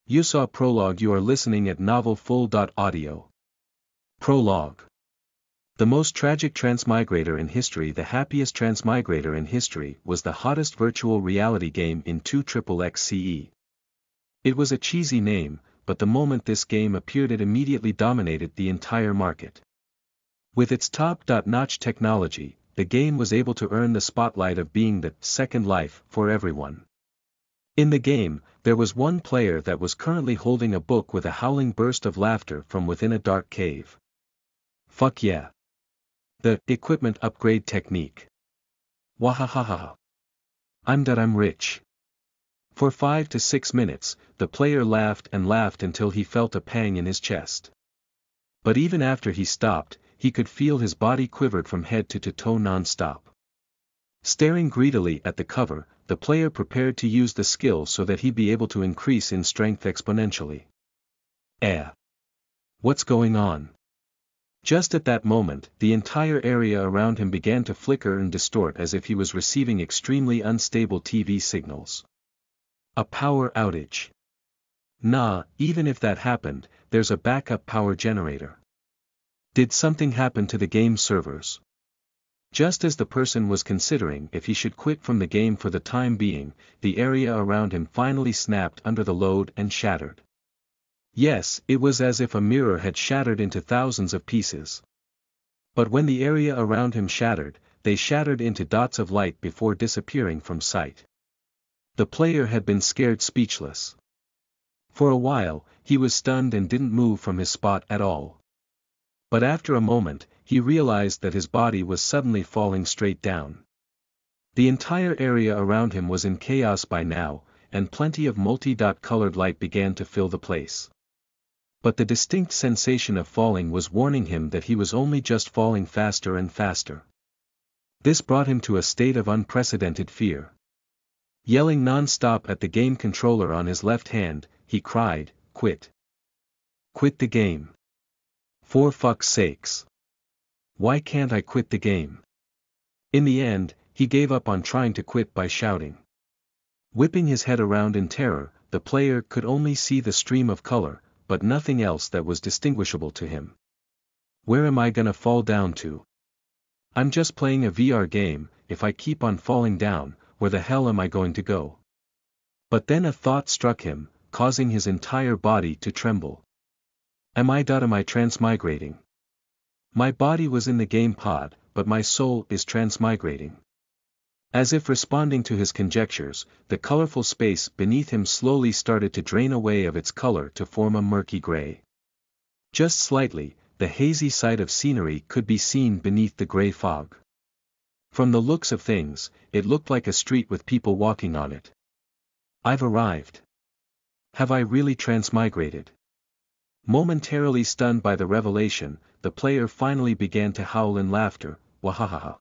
You saw prologue. You are listening at novelfull.audio. Prologue. The most tragic transmigrator in history. The happiest transmigrator in history was the hottest virtual reality game in 2XXXCE. It was a cheesy name, but the moment this game appeared it immediately dominated the entire market. With its top-notch technology, the game was able to earn the spotlight of being the second life for everyone. In the game, there was one player that was currently holding a book with a howling burst of laughter from within a dark cave. Fuck yeah. The equipment upgrade technique. Wahahaha. I'm that I'm rich. For 5 to 6 minutes, the player laughed and laughed until he felt a pang in his chest. But even after he stopped, he could feel his body quivered from head to toe non-stop. Staring greedily at the cover, the player prepared to use the skill so that he'd be able to increase in strength exponentially. What's going on? Just at that moment, the entire area around him began to flicker and distort as if he was receiving extremely unstable TV signals. A power outage. Nah, even if that happened, there's a backup power generator. Did something happen to the game servers? Just as the person was considering if he should quit from the game for the time being, the area around him finally snapped under the load and shattered. Yes, it was as if a mirror had shattered into thousands of pieces. But when the area around him shattered, they shattered into dots of light before disappearing from sight. The player had been scared speechless. For a while, he was stunned and didn't move from his spot at all. But after a moment, he realized that his body was suddenly falling straight down. The entire area around him was in chaos by now, and plenty of multi-colored light began to fill the place. But the distinct sensation of falling was warning him that he was only just falling faster and faster. This brought him to a state of unprecedented fear. Yelling non-stop at the game controller on his left hand, he cried, "Quit! Quit the game! For fuck's sakes! Why can't I quit the game?" In the end, he gave up on trying to quit by shouting. Whipping his head around in terror, the player could only see the stream of color, but nothing else that was distinguishable to him. Where am I gonna fall down to? I'm just playing a VR game. If I keep on falling down, where the hell am I going to go? But then a thought struck him, causing his entire body to tremble. Am I transmigrating? My body was in the game pod, but my soul is transmigrating. As if responding to his conjectures, the colorful space beneath him slowly started to drain away of its color to form a murky gray. Just slightly, the hazy side of scenery could be seen beneath the gray fog. From the looks of things, it looked like a street with people walking on it. I've arrived. Have I really transmigrated? Momentarily stunned by the revelation, the player finally began to howl in laughter, "Wahahaha.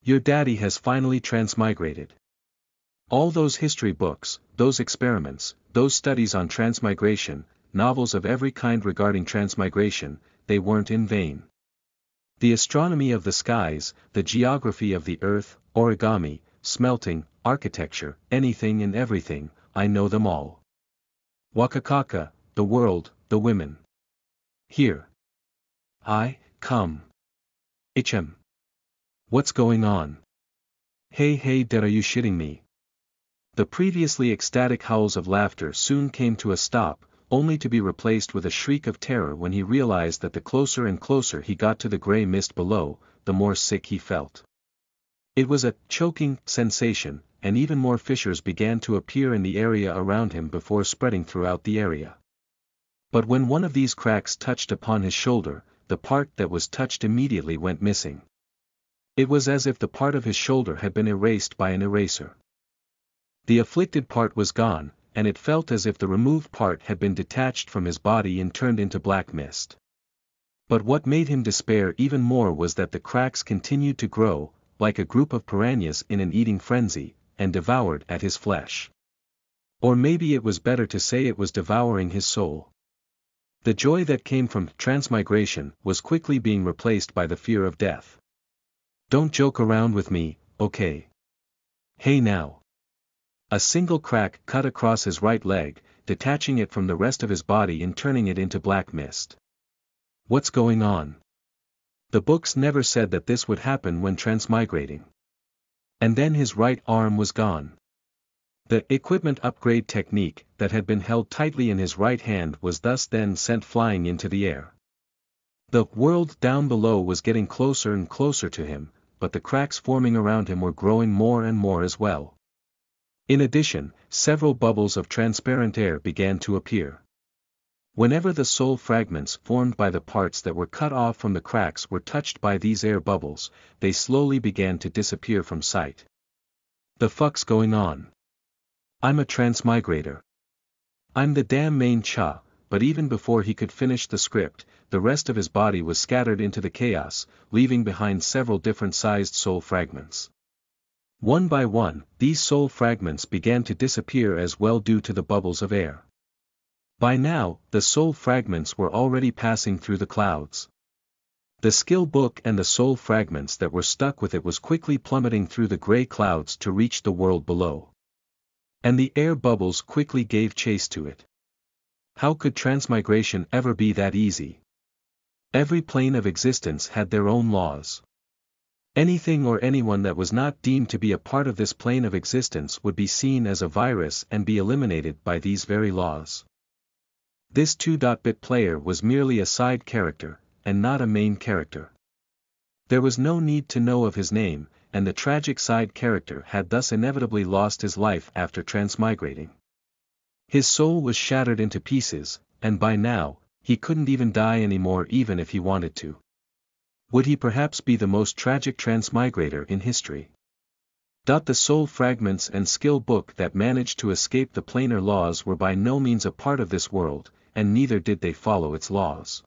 Your daddy has finally transmigrated. All those history books, those experiments, those studies on transmigration, novels of every kind regarding transmigration, they weren't in vain. The astronomy of the skies, the geography of the earth, origami, smelting, architecture, anything and everything, I know them all. Wakakaka, the world, the women. Here. I, come. Hm. What's going on? Hey, dad, are you shitting me?" The previously ecstatic howls of laughter soon came to a stop, only to be replaced with a shriek of terror when he realized that the closer and closer he got to the gray mist below, the more sick he felt. It was a choking sensation, and even more fissures began to appear in the area around him before spreading throughout the area. But when one of these cracks touched upon his shoulder, the part that was touched immediately went missing. It was as if the part of his shoulder had been erased by an eraser. The afflicted part was gone, and it felt as if the removed part had been detached from his body and turned into black mist. But what made him despair even more was that the cracks continued to grow, like a group of piranhas in an eating frenzy, and devoured at his flesh. Or maybe it was better to say it was devouring his soul. The joy that came from transmigration was quickly being replaced by the fear of death. "Don't joke around with me, okay? Hey now." A single crack cut across his right leg, detaching it from the rest of his body and turning it into black mist. What's going on? The books never said that this would happen when transmigrating. And then his right arm was gone. The equipment upgrade technique that had been held tightly in his right hand was thus then sent flying into the air. The world down below was getting closer and closer to him, but the cracks forming around him were growing more and more as well. In addition, several bubbles of transparent air began to appear. Whenever the soul fragments formed by the parts that were cut off from the cracks were touched by these air bubbles, they slowly began to disappear from sight. The fuck's going on? I'm a transmigrator. I'm the damn main cha, but even before he could finish the script, the rest of his body was scattered into the chaos, leaving behind several different-sized soul fragments. One by one, these soul fragments began to disappear as well due to the bubbles of air. By now, the soul fragments were already passing through the clouds. The skill book and the soul fragments that were stuck with it was quickly plummeting through the gray clouds to reach the world below. And the air bubbles quickly gave chase to it. How could transmigration ever be that easy? Every plane of existence had their own laws. Anything or anyone that was not deemed to be a part of this plane of existence would be seen as a virus and be eliminated by these very laws. This 2-bit player was merely a side character, and not a main character. There was no need to know of his name, and the tragic side character had thus inevitably lost his life after transmigrating. His soul was shattered into pieces, and by now, he couldn't even die anymore even if he wanted to. Would he perhaps be the most tragic transmigrator in history? The soul fragments and skill book that managed to escape the planar laws were by no means a part of this world, and neither did they follow its laws.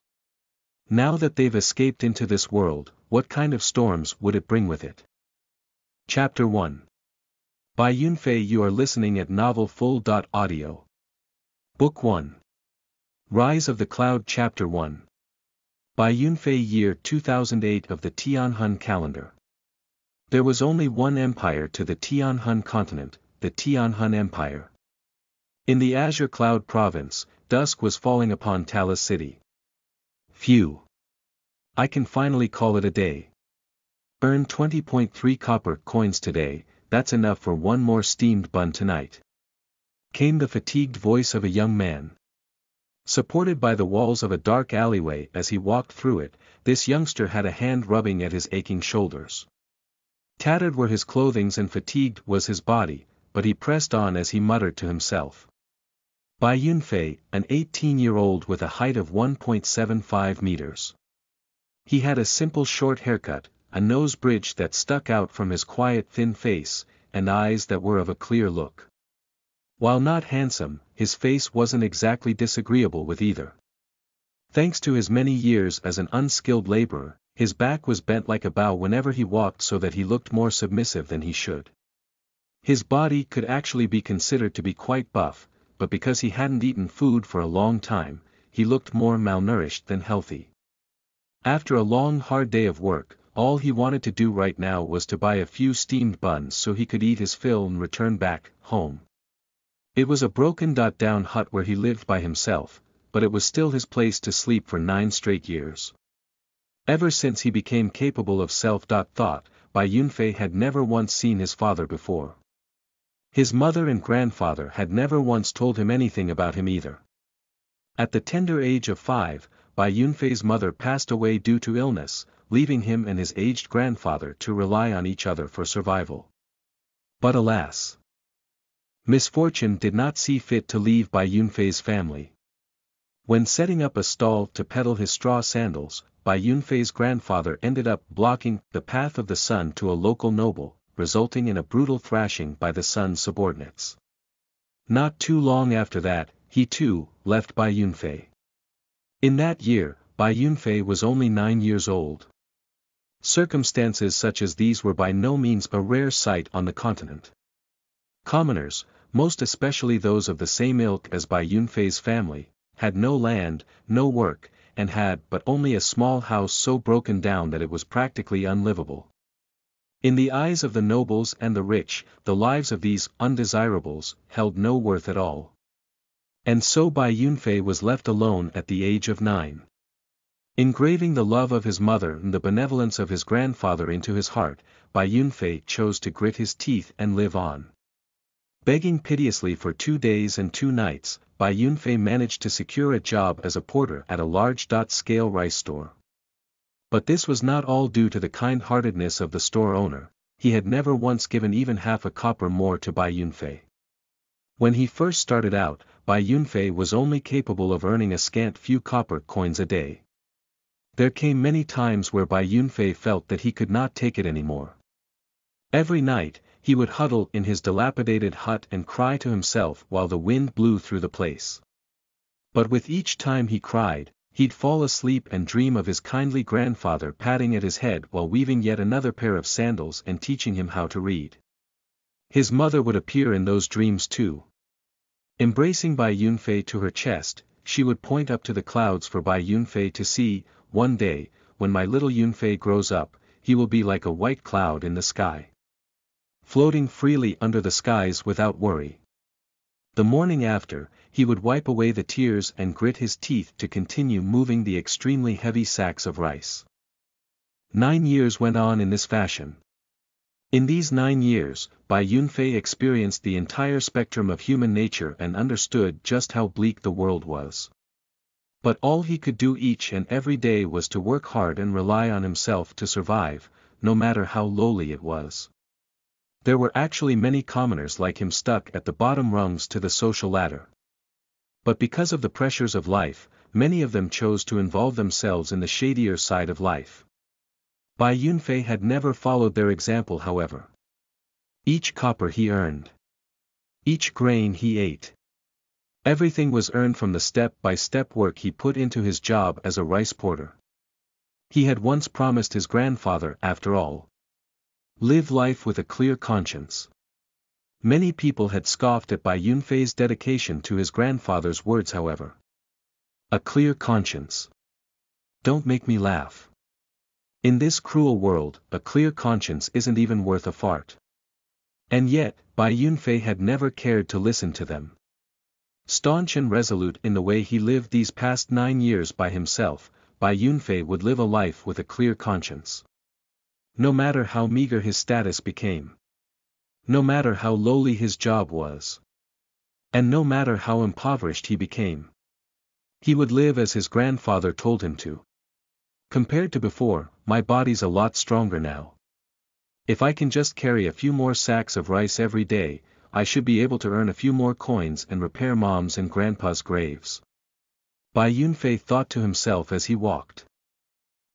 Now that they've escaped into this world, what kind of storms would it bring with it? Chapter 1. By Yunfei. You are listening at Novel Full.audio. Book 1. Rise of the Cloud. Chapter 1. By Yunfei. Year 2008 of the Tianhun calendar. There was only one empire to the Tianhun continent, the Tianhun Empire. In the Azure Cloud province, dusk was falling upon Talis City. Phew. I can finally call it a day. Earn 20.3 copper coins today, that's enough for one more steamed bun tonight. Came the fatigued voice of a young man. Supported by the walls of a dark alleyway as he walked through it, this youngster had a hand rubbing at his aching shoulders. Tattered were his clothings and fatigued was his body, but he pressed on as he muttered to himself. Bai Yunfei, an 18-year-old with a height of 1.75 meters. He had a simple short haircut, a nose bridge that stuck out from his quiet thin face, and eyes that were of a clear look. While not handsome, his face wasn't exactly disagreeable with either. Thanks to his many years as an unskilled laborer, his back was bent like a bow whenever he walked so that he looked more submissive than he should. His body could actually be considered to be quite buff, but because he hadn't eaten food for a long time, he looked more malnourished than healthy. After a long hard day of work, all he wanted to do right now was to buy a few steamed buns so he could eat his fill and return back home. It was a broken-down hut where he lived by himself, but it was still his place to sleep for 9 straight years. Ever since he became capable of self-thought, Bai Yunfei had never once seen his father before. His mother and grandfather had never once told him anything about him either. At the tender age of 5, Bai Yunfei's mother passed away due to illness, leaving him and his aged grandfather to rely on each other for survival. But alas! Misfortune did not see fit to leave Bai Yunfei's family. When setting up a stall to peddle his straw sandals, Bai Yunfei's grandfather ended up blocking the path of the son to a local noble, resulting in a brutal thrashing by the son's subordinates. Not too long after that, he too left Bai Yunfei. In that year, Bai Yunfei was only 9 years old. Circumstances such as these were by no means a rare sight on the continent. Commoners, most especially those of the same ilk as Bai Yunfei's family, had no land, no work, and had but only a small house so broken down that it was practically unlivable. In the eyes of the nobles and the rich, the lives of these undesirables held no worth at all. And so Bai Yunfei was left alone at the age of 9. Engraving the love of his mother and the benevolence of his grandfather into his heart, Bai Yunfei chose to grit his teeth and live on. Begging piteously for 2 days and 2 nights, Bai Yunfei managed to secure a job as a porter at a large-scale rice store. But this was not all due to the kind-heartedness of the store owner. He had never once given even half a copper more to Bai Yunfei. When he first started out, Bai Yunfei was only capable of earning a scant few copper coins a day. There came many times where Bai Yunfei felt that he could not take it anymore. Every night, he would huddle in his dilapidated hut and cry to himself while the wind blew through the place. But with each time he cried, he'd fall asleep and dream of his kindly grandfather patting at his head while weaving yet another pair of sandals and teaching him how to read. His mother would appear in those dreams too. Embracing Bai Yunfei to her chest, she would point up to the clouds for Bai Yunfei to see. One day, when my little Yunfei grows up, he will be like a white cloud in the sky, floating freely under the skies without worry. The morning after, he would wipe away the tears and grit his teeth to continue moving the extremely heavy sacks of rice. 9 years went on in this fashion. In these 9 years, Bai Yunfei experienced the entire spectrum of human nature and understood just how bleak the world was. But all he could do each and every day was to work hard and rely on himself to survive, no matter how lowly it was. There were actually many commoners like him stuck at the bottom rungs to the social ladder. But because of the pressures of life, many of them chose to involve themselves in the shadier side of life. Bai Yunfei had never followed their example, however. Each copper he earned, each grain he ate, everything was earned from the step-by-step work he put into his job as a rice porter. He had once promised his grandfather, after all, live life with a clear conscience. Many people had scoffed at Bai Yunfei's dedication to his grandfather's words, however. A clear conscience. Don't make me laugh. In this cruel world, a clear conscience isn't even worth a fart. And yet, Bai Yunfei had never cared to listen to them. Staunch and resolute in the way he lived these past 9 years by himself, Bai Yunfei would live a life with a clear conscience. No matter how meager his status became. No matter how lowly his job was. And no matter how impoverished he became. He would live as his grandfather told him to. Compared to before, my body's a lot stronger now. If I can just carry a few more sacks of rice every day, I should be able to earn a few more coins and repair mom's and grandpa's graves. Bai Yunfei thought to himself as he walked.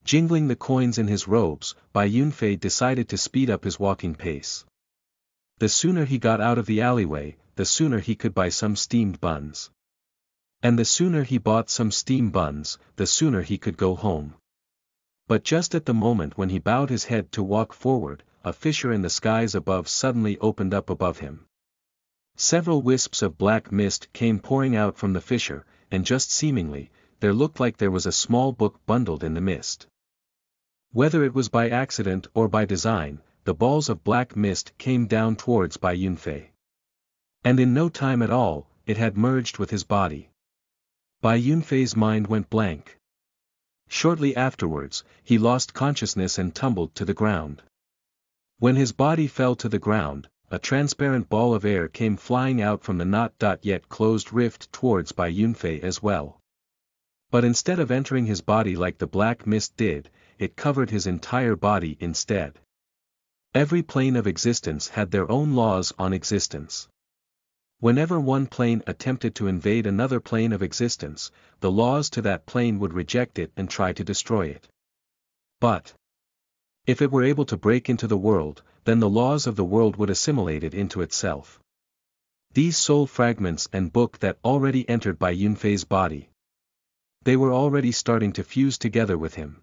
Jingling the coins in his robes, Bai Yunfei decided to speed up his walking pace. The sooner he got out of the alleyway, the sooner he could buy some steamed buns. And the sooner he bought some steamed buns, the sooner he could go home. But just at the moment when he bowed his head to walk forward, a fissure in the skies above suddenly opened up above him. Several wisps of black mist came pouring out from the fissure, and just seemingly, there looked like there was a small book bundled in the mist. Whether it was by accident or by design, the balls of black mist came down towards Bai Yunfei. And in no time at all, it had merged with his body. Bai Yunfei's mind went blank. Shortly afterwards, he lost consciousness and tumbled to the ground. When his body fell to the ground, a transparent ball of air came flying out from the not yet closed rift towards Bai Yunfei as well. But instead of entering his body like the black mist did, it covered his entire body instead. Every plane of existence had their own laws on existence. Whenever one plane attempted to invade another plane of existence, the laws to that plane would reject it and try to destroy it. But if it were able to break into the world, then the laws of the world would assimilate it into itself. These soul fragments and book that already entered Bai Yunfei's body. They were already starting to fuse together with him.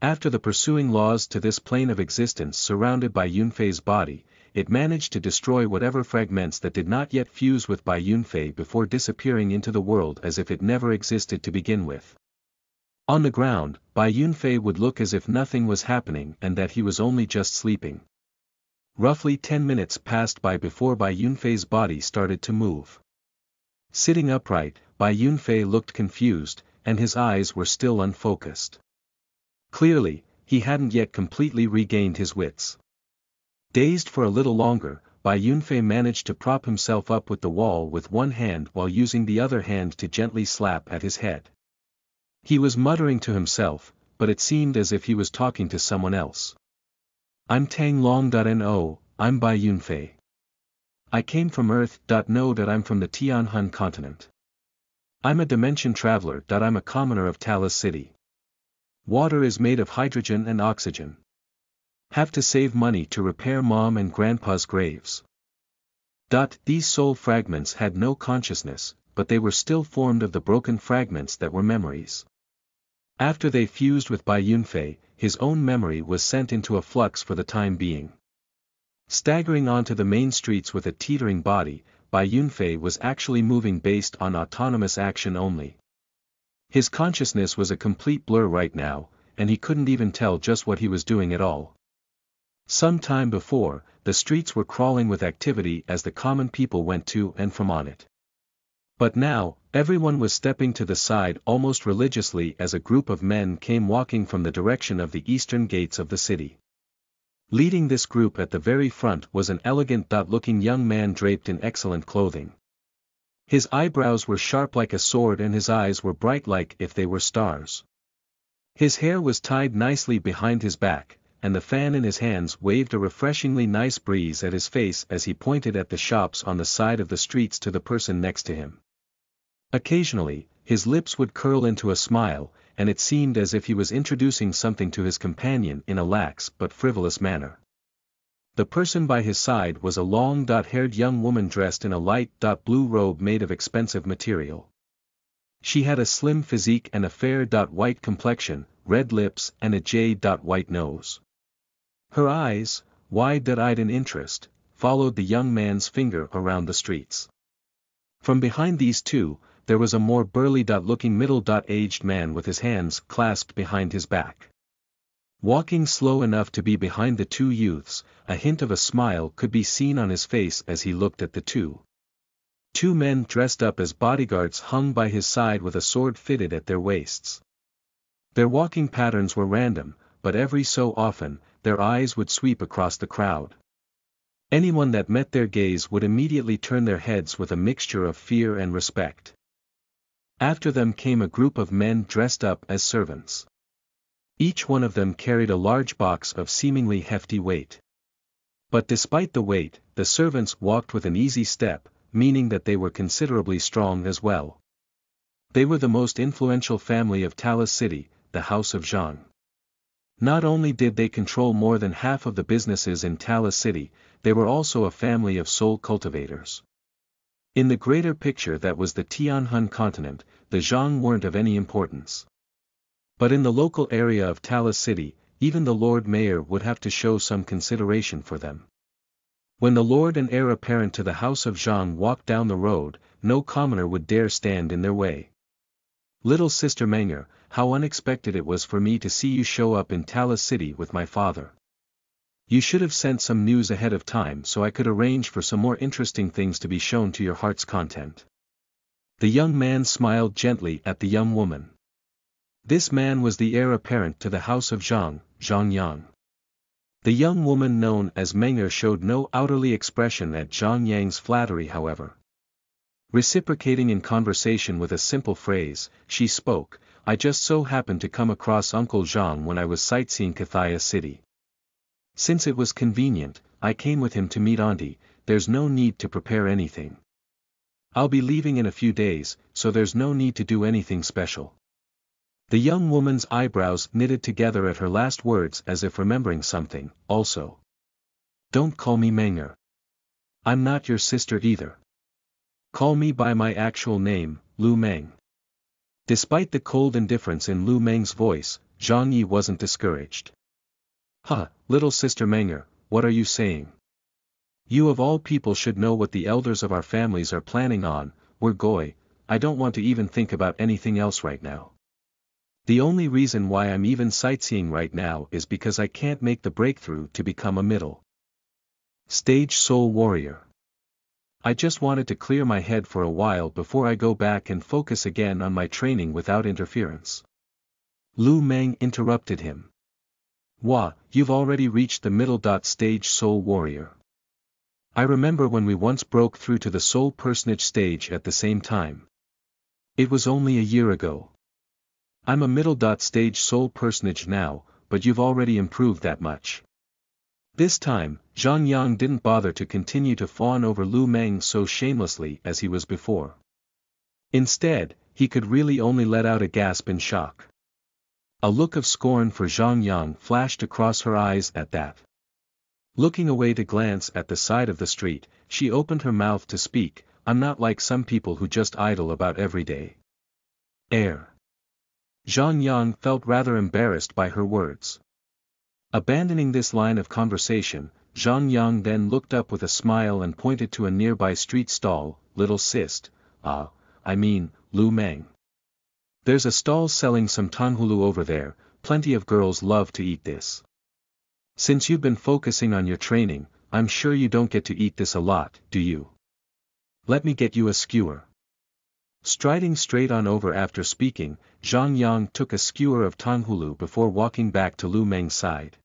After the pursuing laws to this plane of existence surrounded Bai Yunfei's body, it managed to destroy whatever fragments that did not yet fuse with Bai Yunfei before disappearing into the world as if it never existed to begin with. On the ground, Bai Yunfei would look as if nothing was happening and that he was only just sleeping. Roughly 10 minutes passed by before Bai Yunfei's body started to move. Sitting upright, Bai Yunfei looked confused, and his eyes were still unfocused. Clearly, he hadn't yet completely regained his wits. Dazed for a little longer, Bai Yunfei managed to prop himself up with the wall with one hand while using the other hand to gently slap at his head. He was muttering to himself, but it seemed as if he was talking to someone else. I'm Tang Long.No, I'm Bai Yunfei. I came from Earth. Know that I'm from the Tianhun continent. I'm a dimension traveler. I'm a commoner of Talis City. Water is made of hydrogen and oxygen. Have to save money to repair mom and grandpa's graves. These soul fragments had no consciousness, but they were still formed of the broken fragments that were memories. After they fused with Bai Yunfei, his own memory was sent into a flux for the time being. Staggering onto the main streets with a teetering body, Bai Yunfei was actually moving based on autonomous action only. His consciousness was a complete blur right now, and he couldn't even tell just what he was doing at all. Some time before, the streets were crawling with activity as the common people went to and from on it. But now, everyone was stepping to the side almost religiously as a group of men came walking from the direction of the eastern gates of the city. Leading this group at the very front was an elegant-looking young man draped in excellent clothing. His eyebrows were sharp like a sword and his eyes were bright like if they were stars. His hair was tied nicely behind his back, and the fan in his hands waved a refreshingly nice breeze at his face as he pointed at the shops on the side of the streets to the person next to him. Occasionally, his lips would curl into a smile, and it seemed as if he was introducing something to his companion in a lax but frivolous manner. The person by his side was a long-haired young woman dressed in a light blue robe made of expensive material. She had a slim physique and a fair white complexion, red lips and a jade white nose. Her eyes, wide-eyed in interest, followed the young man's finger around the streets. From behind these two, there was a more burly-looking middle-aged man with his hands clasped behind his back. Walking slow enough to be behind the two youths, a hint of a smile could be seen on his face as he looked at the two. Two men dressed up as bodyguards hung by his side with a sword fitted at their waists. Their walking patterns were random, but every so often, their eyes would sweep across the crowd. Anyone that met their gaze would immediately turn their heads with a mixture of fear and respect. After them came a group of men dressed up as servants. Each one of them carried a large box of seemingly hefty weight. But despite the weight, the servants walked with an easy step, meaning that they were considerably strong as well. They were the most influential family of Talis City, the House of Zhang. Not only did they control more than half of the businesses in Talis City, they were also a family of soul cultivators. In the greater picture that was the Tianhun continent, the Zhang weren't of any importance. But in the local area of Talis City, even the Lord Mayor would have to show some consideration for them. When the Lord and heir apparent to the House of Zhang walked down the road, no commoner would dare stand in their way. Little sister Menger, how unexpected it was for me to see you show up in Talis City with my father. You should have sent some news ahead of time so I could arrange for some more interesting things to be shown to your heart's content. The young man smiled gently at the young woman. This man was the heir apparent to the House of Zhang, Zhang Yang. The young woman known as Menger showed no outwardly expression at Zhang Yang's flattery however. Reciprocating in conversation with a simple phrase, she spoke, I just so happened to come across Uncle Zhang when I was sightseeing Kathaya City. Since it was convenient, I came with him to meet Auntie, there's no need to prepare anything. I'll be leaving in a few days, so there's no need to do anything special. The young woman's eyebrows knitted together at her last words as if remembering something, also. Don't call me Menger. I'm not your sister either. Call me by my actual name, Lu Meng. Despite the cold indifference in Lu Meng's voice, Zhang Yi wasn't discouraged. Little sister Menger, what are you saying? You of all people should know what the elders of our families are planning on, we're Goi, I don't want to even think about anything else right now. The only reason why I'm even sightseeing right now is because I can't make the breakthrough to become a middle stage soul warrior. I just wanted to clear my head for a while before I go back and focus again on my training without interference. Lu Meng interrupted him. Wah, you've already reached the middle. Stage Soul Warrior. I remember when we once broke through to the Soul Personage stage at the same time. It was only a year ago. I'm a middle. Stage Soul Personage now, but you've already improved that much. This time, Xuanhuan didn't bother to continue to fawn over Lu Meng so shamelessly as he was before. Instead, he could really only let out a gasp in shock. A look of scorn for Xuanhuan flashed across her eyes at that. Looking away to glance at the side of the street, she opened her mouth to speak. I'm not like some people who just idle about every day. Xuanhuan felt rather embarrassed by her words. Abandoning this line of conversation, Xuanhuan then looked up with a smile and pointed to a nearby street stall. Little sis, Lu Meng. There's a stall selling some tanghulu over there, plenty of girls love to eat this. Since you've been focusing on your training, I'm sure you don't get to eat this a lot, do you? Let me get you a skewer. Striding straight on over after speaking, Xuanhuan took a skewer of tanghulu before walking back to Lu Meng's side.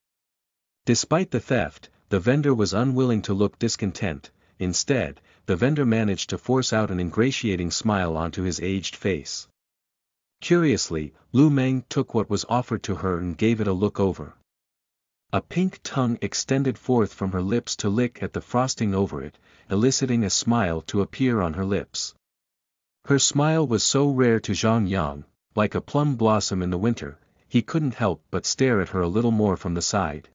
Despite the theft, the vendor was unwilling to look discontent. Instead, the vendor managed to force out an ingratiating smile onto his aged face. Curiously, Lu Meng took what was offered to her and gave it a look over. A pink tongue extended forth from her lips to lick at the frosting over it, eliciting a smile to appear on her lips. Her smile was so rare to Xuanhuan, like a plum blossom in the winter, he couldn't help but stare at her a little more from the side.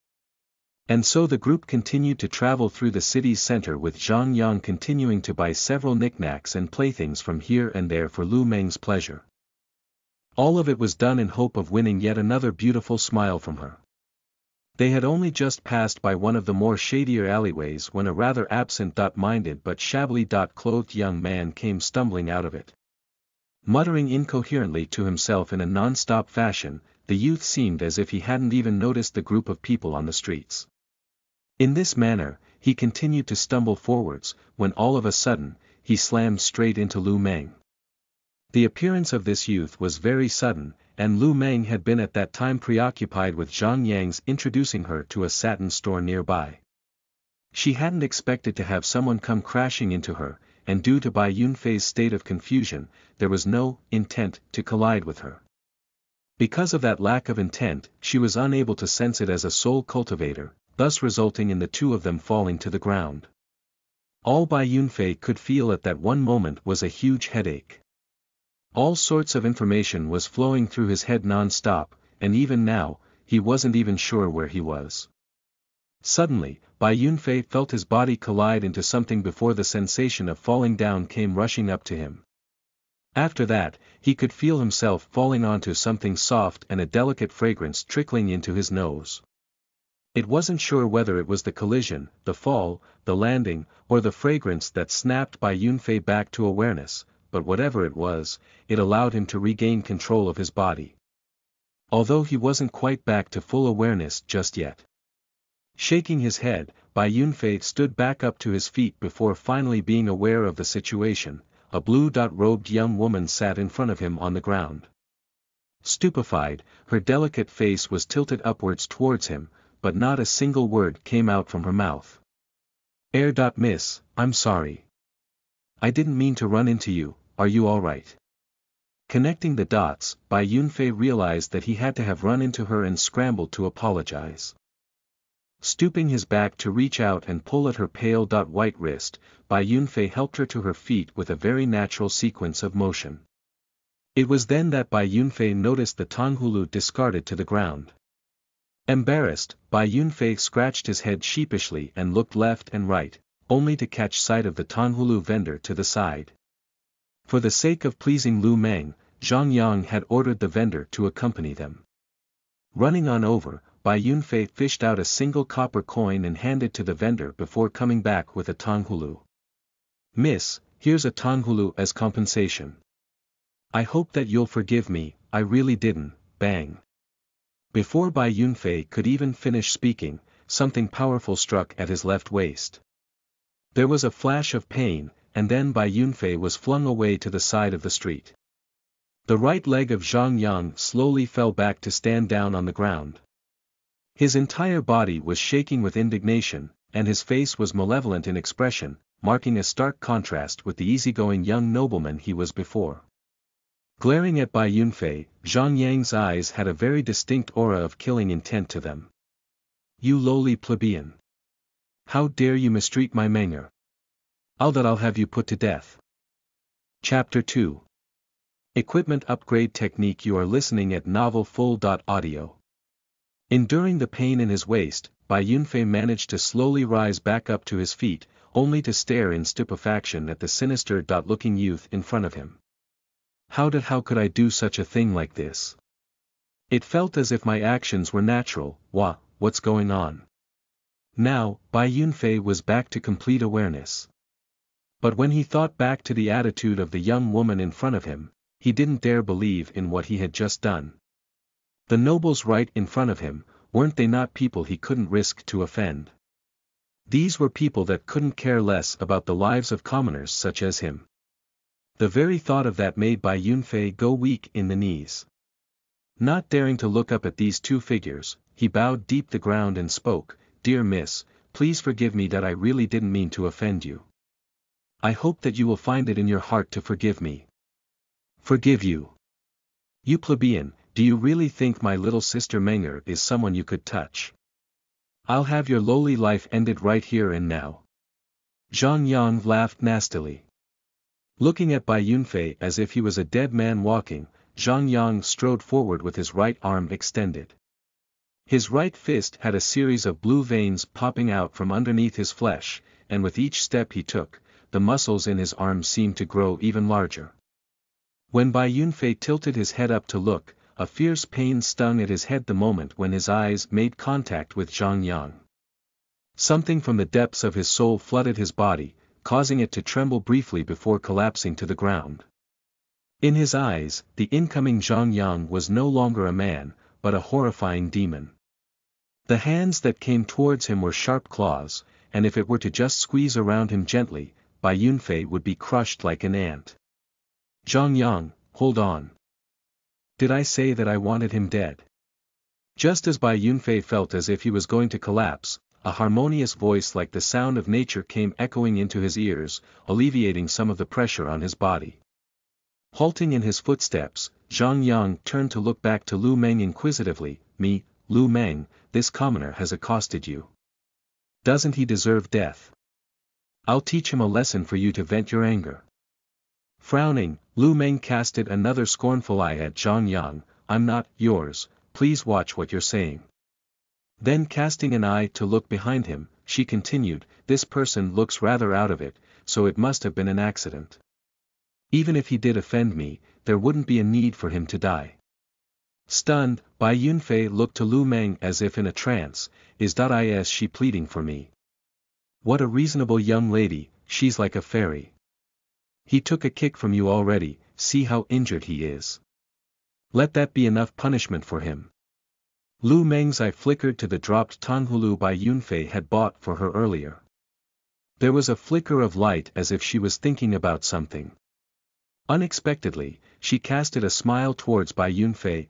And so the group continued to travel through the city's center with Xuanhuan continuing to buy several knickknacks and playthings from here and there for Lu Meng's pleasure. All of it was done in hope of winning yet another beautiful smile from her. They had only just passed by one of the more shadier alleyways when a rather absent-minded but shabbily clothed young man came stumbling out of it. Muttering incoherently to himself in a non-stop fashion, the youth seemed as if he hadn't even noticed the group of people on the streets. In this manner, he continued to stumble forwards, when all of a sudden, he slammed straight into Lu Meng. The appearance of this youth was very sudden, and Lu Meng had been at that time preoccupied with Xuanhuan's introducing her to a satin store nearby. She hadn't expected to have someone come crashing into her, and due to Bai Yunfei's state of confusion, there was no intent to collide with her. Because of that lack of intent, she was unable to sense it as a soul cultivator, thus resulting in the two of them falling to the ground. All Bai Yunfei could feel at that one moment was a huge headache. All sorts of information was flowing through his head non-stop, and even now, he wasn't even sure where he was. Suddenly, Bai Yunfei felt his body collide into something before the sensation of falling down came rushing up to him. After that, he could feel himself falling onto something soft and a delicate fragrance trickling into his nose. It wasn't sure whether it was the collision, the fall, the landing, or the fragrance that snapped Bai Yunfei back to awareness, but whatever it was, it allowed him to regain control of his body. Although he wasn't quite back to full awareness just yet. Shaking his head, Bai Yunfei stood back up to his feet before finally being aware of the situation. A blue-robed young woman sat in front of him on the ground. Stupefied, her delicate face was tilted upwards towards him, but not a single word came out from her mouth. Miss, I'm sorry. I didn't mean to run into you, are you alright? Connecting the dots, Bai Yunfei realized that he had to have run into her and scrambled to apologize. Stooping his back to reach out and pull at her pale white wrist, Bai Yunfei helped her to her feet with a very natural sequence of motion. It was then that Bai Yunfei noticed the tanghulu discarded to the ground. Embarrassed, Bai Yunfei scratched his head sheepishly and looked left and right, only to catch sight of the tanghulu vendor to the side. For the sake of pleasing Lu Meng, Xuanhuan had ordered the vendor to accompany them. Running on over, Bai Yunfei fished out a single copper coin and handed to the vendor before coming back with a tanghulu. Miss, here's a tanghulu as compensation. I hope that you'll forgive me, I really didn't, bang. Before Bai Yunfei could even finish speaking, something powerful struck at his left waist. There was a flash of pain, and then Bai Yunfei was flung away to the side of the street. The right leg of Zhang Yang slowly fell back to stand down on the ground. His entire body was shaking with indignation, and his face was malevolent in expression, marking a stark contrast with the easygoing young nobleman he was before. Glaring at Bai Yunfei, Zhang Yang's eyes had a very distinct aura of killing intent to them. "You lowly plebeian! How dare you mistreat my Menger? I'll have you put to death." Chapter 2. Equipment Upgrade Technique. You are listening at novelfull.audio. Enduring the pain in his waist, Bai Yunfei managed to slowly rise back up to his feet, only to stare in stupefaction at the sinister-looking youth in front of him. How could I do such a thing like this? It felt as if my actions were natural. What's going on? Now, Bai Yunfei was back to complete awareness. But when he thought back to the attitude of the young woman in front of him, he didn't dare believe in what he had just done. The nobles right in front of him, weren't they not people he couldn't risk to offend? These were people that couldn't care less about the lives of commoners such as him. The very thought of that made Bai Yunfei go weak in the knees. Not daring to look up at these two figures, he bowed deep the ground and spoke, "Dear miss, please forgive me that I really didn't mean to offend you. I hope that you will find it in your heart to forgive me." "Forgive you? You plebeian, do you really think my little sister Menger is someone you could touch? I'll have your lowly life ended right here and now." Zhang Yang laughed nastily. Looking at Bai Yunfei as if he was a dead man walking, Zhang Yang strode forward with his right arm extended. His right fist had a series of blue veins popping out from underneath his flesh, and with each step he took, the muscles in his arms seemed to grow even larger. When Bai Yunfei tilted his head up to look, a fierce pain stung at his head the moment when his eyes made contact with Zhang Yang. Something from the depths of his soul flooded his body, causing it to tremble briefly before collapsing to the ground. In his eyes, the incoming Zhang Yang was no longer a man, but a horrifying demon. The hands that came towards him were sharp claws, and if it were to just squeeze around him gently, Bai Yunfei would be crushed like an ant. "Zhang Yang, hold on. Did I say that I wanted him dead?" Just as Bai Yunfei felt as if he was going to collapse, a harmonious voice like the sound of nature came echoing into his ears, alleviating some of the pressure on his body. Halting in his footsteps, Zhang Yang turned to look back to Lu Meng inquisitively. "Me, Lu Meng, this commoner has accosted you. Doesn't he deserve death? I'll teach him a lesson for you to vent your anger." Frowning, Lu Meng casted another scornful eye at Zhang Yang. "I'm not yours, please watch what you're saying." Then casting an eye to look behind him, she continued, "This person looks rather out of it, so it must have been an accident. Even if he did offend me, there wouldn't be a need for him to die." Stunned, Bai Yunfei looked to Lu Meng as if in a trance. Is she pleading for me? What a reasonable young lady, she's like a fairy. He took a kick from you already, see how injured he is. Let that be enough punishment for him." Lu Meng's eye flickered to the dropped tanghulu Bai Yunfei had bought for her earlier. There was a flicker of light as if she was thinking about something. Unexpectedly, she casted a smile towards Bai Yunfei.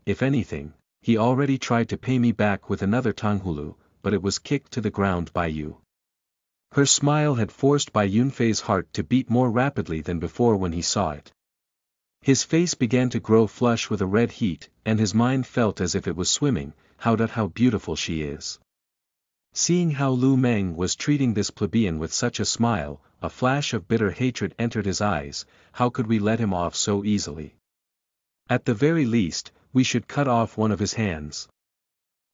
If anything, he already tried to pay me back with another tanghulu, but it was kicked to the ground by you." Her smile had forced Bai Yunfei's heart to beat more rapidly than before when he saw it. His face began to grow flush with a red heat, and his mind felt as if it was swimming. How beautiful she is. Seeing how Lu Meng was treating this plebeian with such a smile, a flash of bitter hatred entered his eyes. How could we let him off so easily? At the very least, we should cut off one of his hands.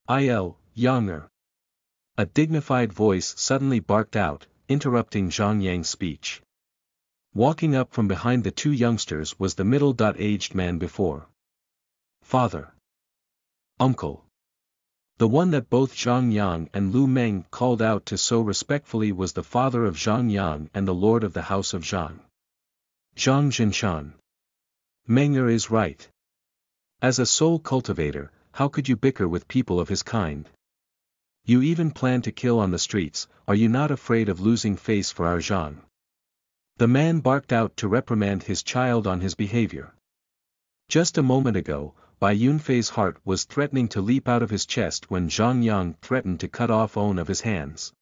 Younger. A dignified voice suddenly barked out, interrupting Zhang Yang's speech. Walking up from behind the two youngsters was the middle-aged man before. "Father. Uncle." The one that both Zhang Yang and Lu Meng called out to so respectfully was the father of Zhang Yang and the lord of the house of Zhang. "Zhang Zhinshan. Menger is right. As a soul cultivator, how could you bicker with people of his kind? You even plan to kill on the streets, are you not afraid of losing face for our Zhang? The man barked out to reprimand his child on his behavior. Just a moment ago, Bai Yunfei's heart was threatening to leap out of his chest when Zhang Yang threatened to cut off one of his hands.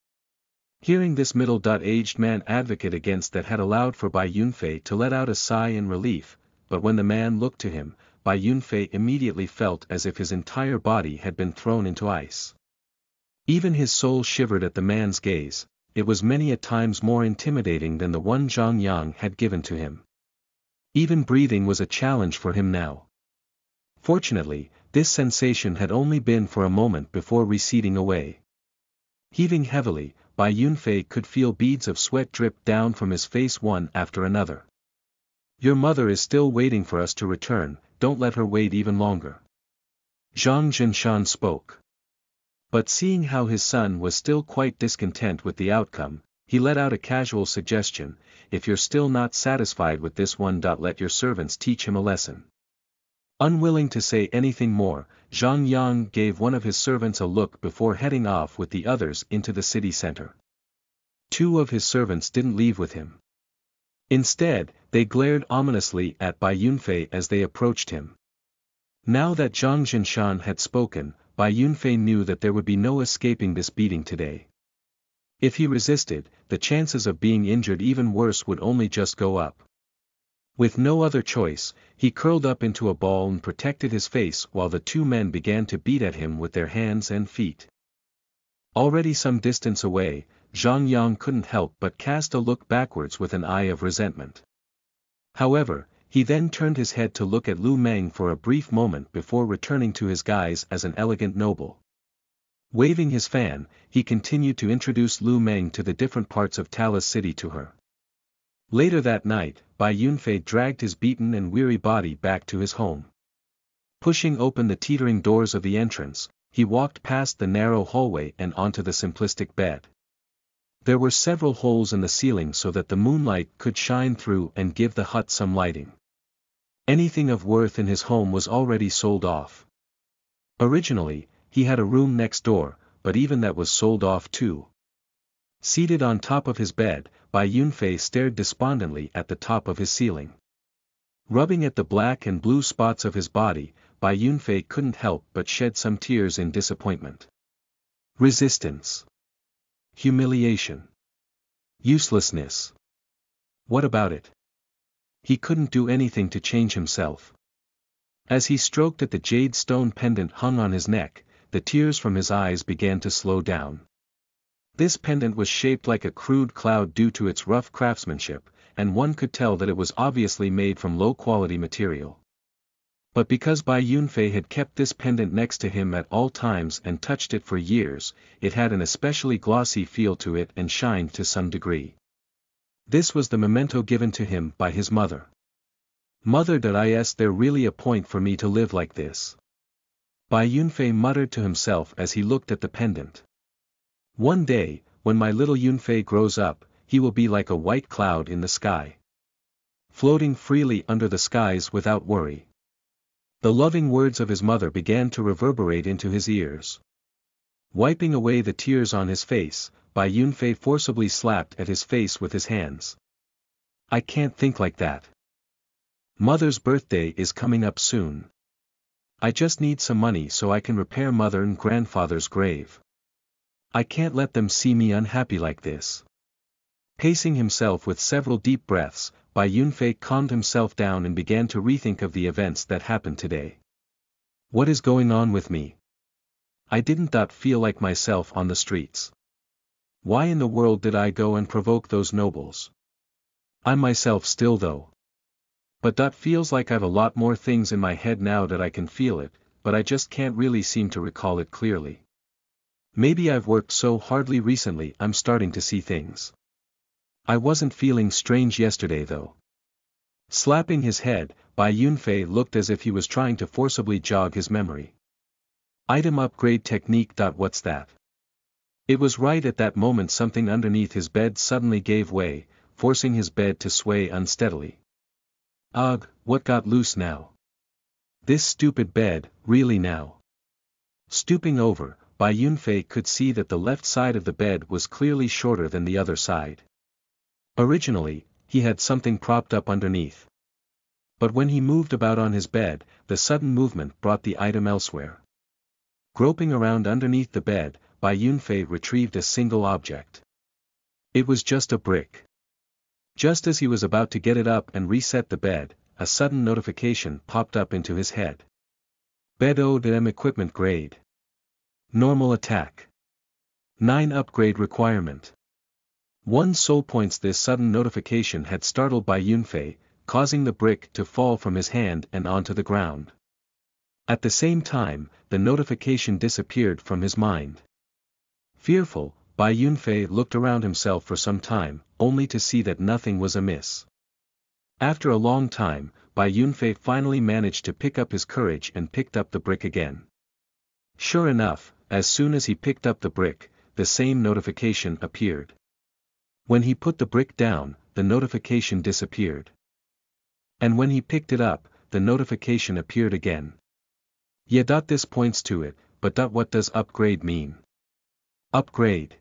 Hearing this middle-aged man advocate against that had allowed for Bai Yunfei to let out a sigh in relief, but when the man looked to him, Bai Yunfei immediately felt as if his entire body had been thrown into ice. Even his soul shivered at the man's gaze, it was many a times more intimidating than the one Zhang Yang had given to him. Even breathing was a challenge for him now. Fortunately, this sensation had only been for a moment before receding away. Heaving heavily, Bai Yunfei could feel beads of sweat drip down from his face one after another. Your mother is still waiting for us to return, don't let her wait even longer. Zhang Zhinshan spoke. But seeing how his son was still quite discontent with the outcome, he let out a casual suggestion, if you're still not satisfied with this one. Let your servants teach him a lesson. Unwilling to say anything more, Zhang Yang gave one of his servants a look before heading off with the others into the city center. Two of his servants didn't leave with him. Instead, they glared ominously at Bai Yunfei as they approached him. Now that Zhang Zhinshan had spoken, Bai Yunfei knew that there would be no escaping this beating today. If he resisted, the chances of being injured even worse would only just go up. With no other choice, he curled up into a ball and protected his face while the two men began to beat at him with their hands and feet. Already some distance away, Zhang Yang couldn't help but cast a look backwards with an eye of resentment. However, he then turned his head to look at Lu Meng for a brief moment before returning to his guise as an elegant noble. Waving his fan, he continued to introduce Lu Meng to the different parts of Talis City to her. Later that night, Bai Yunfei dragged his beaten and weary body back to his home. Pushing open the teetering doors of the entrance, he walked past the narrow hallway and onto the simplistic bed. There were several holes in the ceiling so that the moonlight could shine through and give the hut some lighting. Anything of worth in his home was already sold off. Originally, he had a room next door, but even that was sold off too. Seated on top of his bed, Bai Yunfei stared despondently at the top of his ceiling. Rubbing at the black and blue spots of his body, Bai Yunfei couldn't help but shed some tears in disappointment. Resistance. Humiliation. Uselessness. What about it? He couldn't do anything to change himself. As he stroked at the jade stone pendant hung on his neck, the tears from his eyes began to slow down. This pendant was shaped like a crude cloud due to its rough craftsmanship, and one could tell that it was obviously made from low-quality material. But because Bai Yunfei had kept this pendant next to him at all times and touched it for years, it had an especially glossy feel to it and shined to some degree. This was the memento given to him by his mother. Mother, is there really a point for me to live like this? Bai Yunfei muttered to himself as he looked at the pendant. One day, when my little Yunfei grows up, he will be like a white cloud in the sky, floating freely under the skies without worry. The loving words of his mother began to reverberate into his ears. Wiping away the tears on his face, Bai Yunfei forcibly slapped at his face with his hands. I can't think like that. Mother's birthday is coming up soon. I just need some money so I can repair mother and grandfather's grave. I can't let them see me unhappy like this. Pacing himself with several deep breaths, Bai Yunfei calmed himself down and began to rethink of the events that happened today. What is going on with me? I didn't feel like myself on the streets. Why in the world did I go and provoke those nobles? I'm myself still though. But feels like I've a lot more things in my head now that I can feel it, but I just can't really seem to recall it clearly. Maybe I've worked so hardly recently I'm starting to see things. I wasn't feeling strange yesterday though. Slapping his head, Bai Yunfei looked as if he was trying to forcibly jog his memory. Item upgrade technique. What's that? It was right at that moment something underneath his bed suddenly gave way, forcing his bed to sway unsteadily. Ugh, what got loose now? This stupid bed, really now? Stooping over, Bai Yunfei could see that the left side of the bed was clearly shorter than the other side. Originally, he had something propped up underneath. But when he moved about on his bed, the sudden movement brought the item elsewhere. Groping around underneath the bed, Bai Yunfei retrieved a single object. It was just a brick. Just as he was about to get it up and reset the bed, a sudden notification popped up into his head. Bed ODM equipment grade. Normal attack. 9 upgrade requirement. 1 soul points. This sudden notification had startled Bai Yunfei, causing the brick to fall from his hand and onto the ground. At the same time, the notification disappeared from his mind. Fearful, Bai Yunfei looked around himself for some time, only to see that nothing was amiss. After a long time, Bai Yunfei finally managed to pick up his courage and picked up the brick again. Sure enough, as soon as he picked up the brick, the same notification appeared. When he put the brick down, the notification disappeared. And when he picked it up, the notification appeared again. Yeah. This points to it, but what does upgrade mean? Upgrade.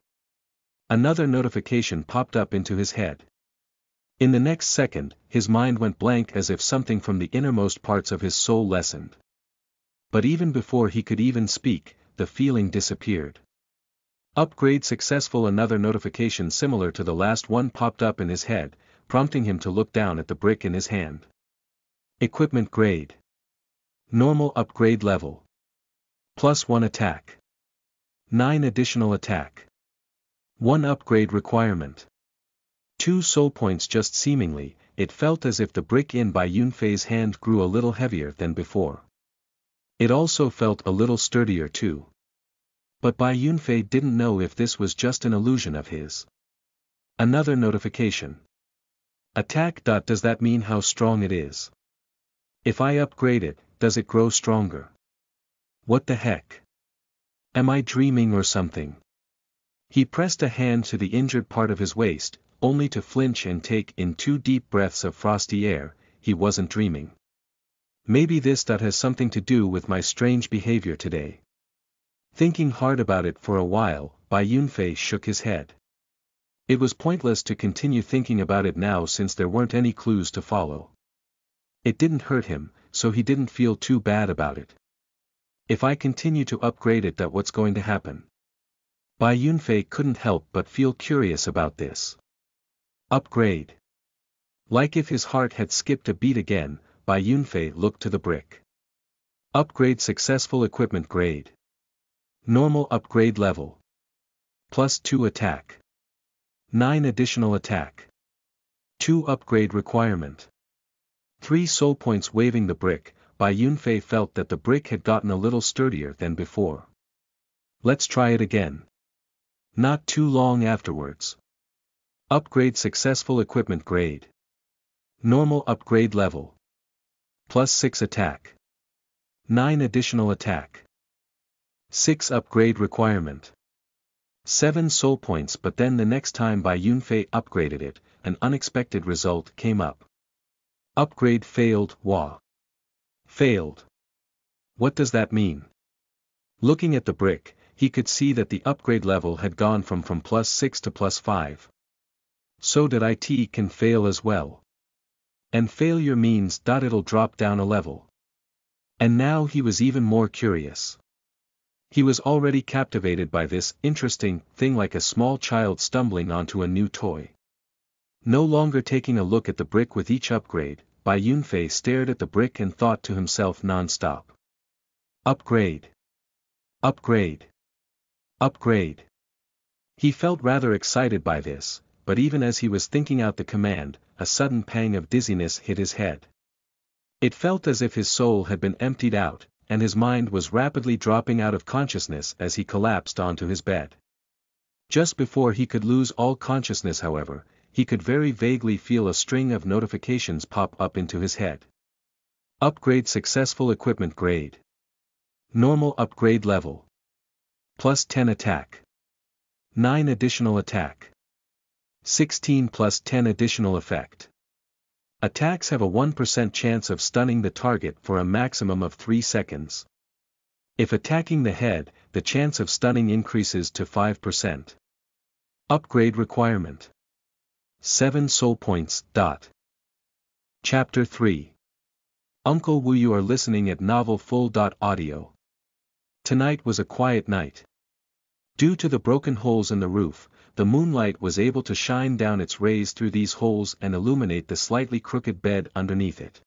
Another notification popped up into his head. In the next second, his mind went blank as if something from the innermost parts of his soul lessened. But even before he could even speak, the feeling disappeared. Upgrade successful. Another notification similar to the last one popped up in his head, prompting him to look down at the brick in his hand. Equipment grade. Normal upgrade level. +1 attack. 9 additional attack. 1 upgrade requirement. 2 soul points. Just seemingly, it felt as if the brick in Bai Yunfei's hand grew a little heavier than before. It also felt a little sturdier too. But Bai Yunfei didn't know if this was just an illusion of his. Another notification. Attack. Does that mean how strong it is? If I upgrade it, does it grow stronger? What the heck? Am I dreaming or something? He pressed a hand to the injured part of his waist, only to flinch and take in 2 deep breaths of frosty air. He wasn't dreaming. Maybe this has something to do with my strange behavior today. Thinking hard about it for a while, Bai Yunfei shook his head. It was pointless to continue thinking about it now since there weren't any clues to follow. It didn't hurt him, so he didn't feel too bad about it. If I continue to upgrade it, what's going to happen? Bai Yunfei couldn't help but feel curious about this. Upgrade. Like if his heart had skipped a beat again, Bai Yunfei looked to the brick. Upgrade successful. Equipment grade. Normal upgrade level. +2 attack. 9 additional attack. 2 upgrade requirement. 3 soul points. Waving the brick, Bai Yunfei felt that the brick had gotten a little sturdier than before. Let's try it again. Not too long afterwards. Upgrade successful. Equipment grade. Normal upgrade level. +6 attack. 9 additional attack. 6 upgrade requirement. 7 soul points. But then the next time Bai Yunfei upgraded it, an unexpected result came up. Upgrade failed. Wah. Failed. What does that mean? Looking at the brick, he could see that the upgrade level had gone from +6 to +5. So did it can fail as well. And failure means it'll drop down a level. And now he was even more curious. He was already captivated by this interesting thing, like a small child stumbling onto a new toy. No longer taking a look at the brick with each upgrade, Bai Yunfei stared at the brick and thought to himself non-stop. Upgrade. Upgrade. Upgrade. He felt rather excited by this, but even as he was thinking out the command, a sudden pang of dizziness hit his head. It felt as if his soul had been emptied out, and his mind was rapidly dropping out of consciousness as he collapsed onto his bed. Just before he could lose all consciousness, however, he could very vaguely feel a string of notifications pop up into his head. Upgrade successful. Equipment grade. Normal upgrade level. +10 attack. 9 additional attack. 16 + 10 additional effect. Attacks have a 1% chance of stunning the target for a maximum of 3 seconds. If attacking the head, the chance of stunning increases to 5%. Upgrade requirement. 7 soul points. Chapter 3. Uncle Wu, you are listening at novelfull.audio. Tonight was a quiet night. Due to the broken holes in the roof, the moonlight was able to shine down its rays through these holes and illuminate the slightly crooked bed underneath it.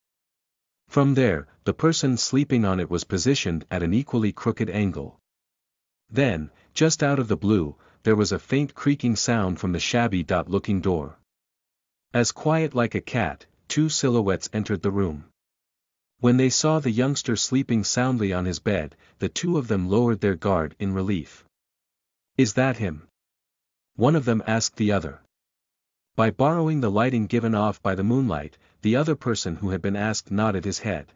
From there, the person sleeping on it was positioned at an equally crooked angle. Then, just out of the blue, there was a faint creaking sound from the shabby-looking door. As quiet like a cat, two silhouettes entered the room. When they saw the youngster sleeping soundly on his bed, the two of them lowered their guard in relief. "Is that him?" one of them asked the other. By borrowing the lighting given off by the moonlight, the other person who had been asked nodded his head.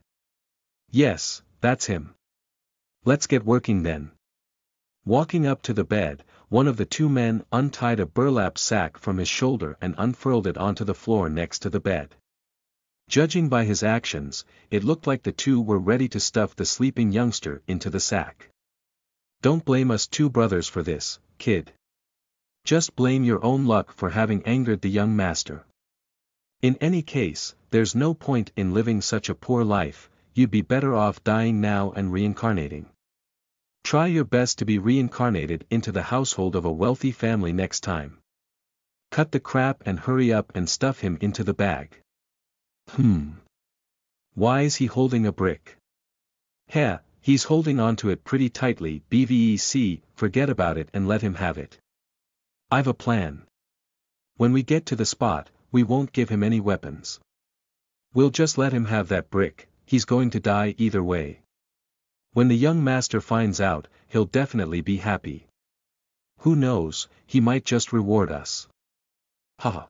"Yes, that's him. Let's get working then." Walking up to the bed, one of the two men untied a burlap sack from his shoulder and unfurled it onto the floor next to the bed. Judging by his actions, it looked like the two were ready to stuff the sleeping youngster into the sack. "Don't blame us two brothers for this, kid. Just blame your own luck for having angered the young master. In any case, there's no point in living such a poor life, you'd be better off dying now and reincarnating. Try your best to be reincarnated into the household of a wealthy family next time. Cut the crap and hurry up and stuff him into the bag." Why is he holding a brick? "Heh, he's holding onto it pretty tightly, bvec, forget about it and let him have it. I've a plan. When we get to the spot, we won't give him any weapons. We'll just let him have that brick, he's going to die either way. When the young master finds out, he'll definitely be happy. Who knows, he might just reward us. Haha.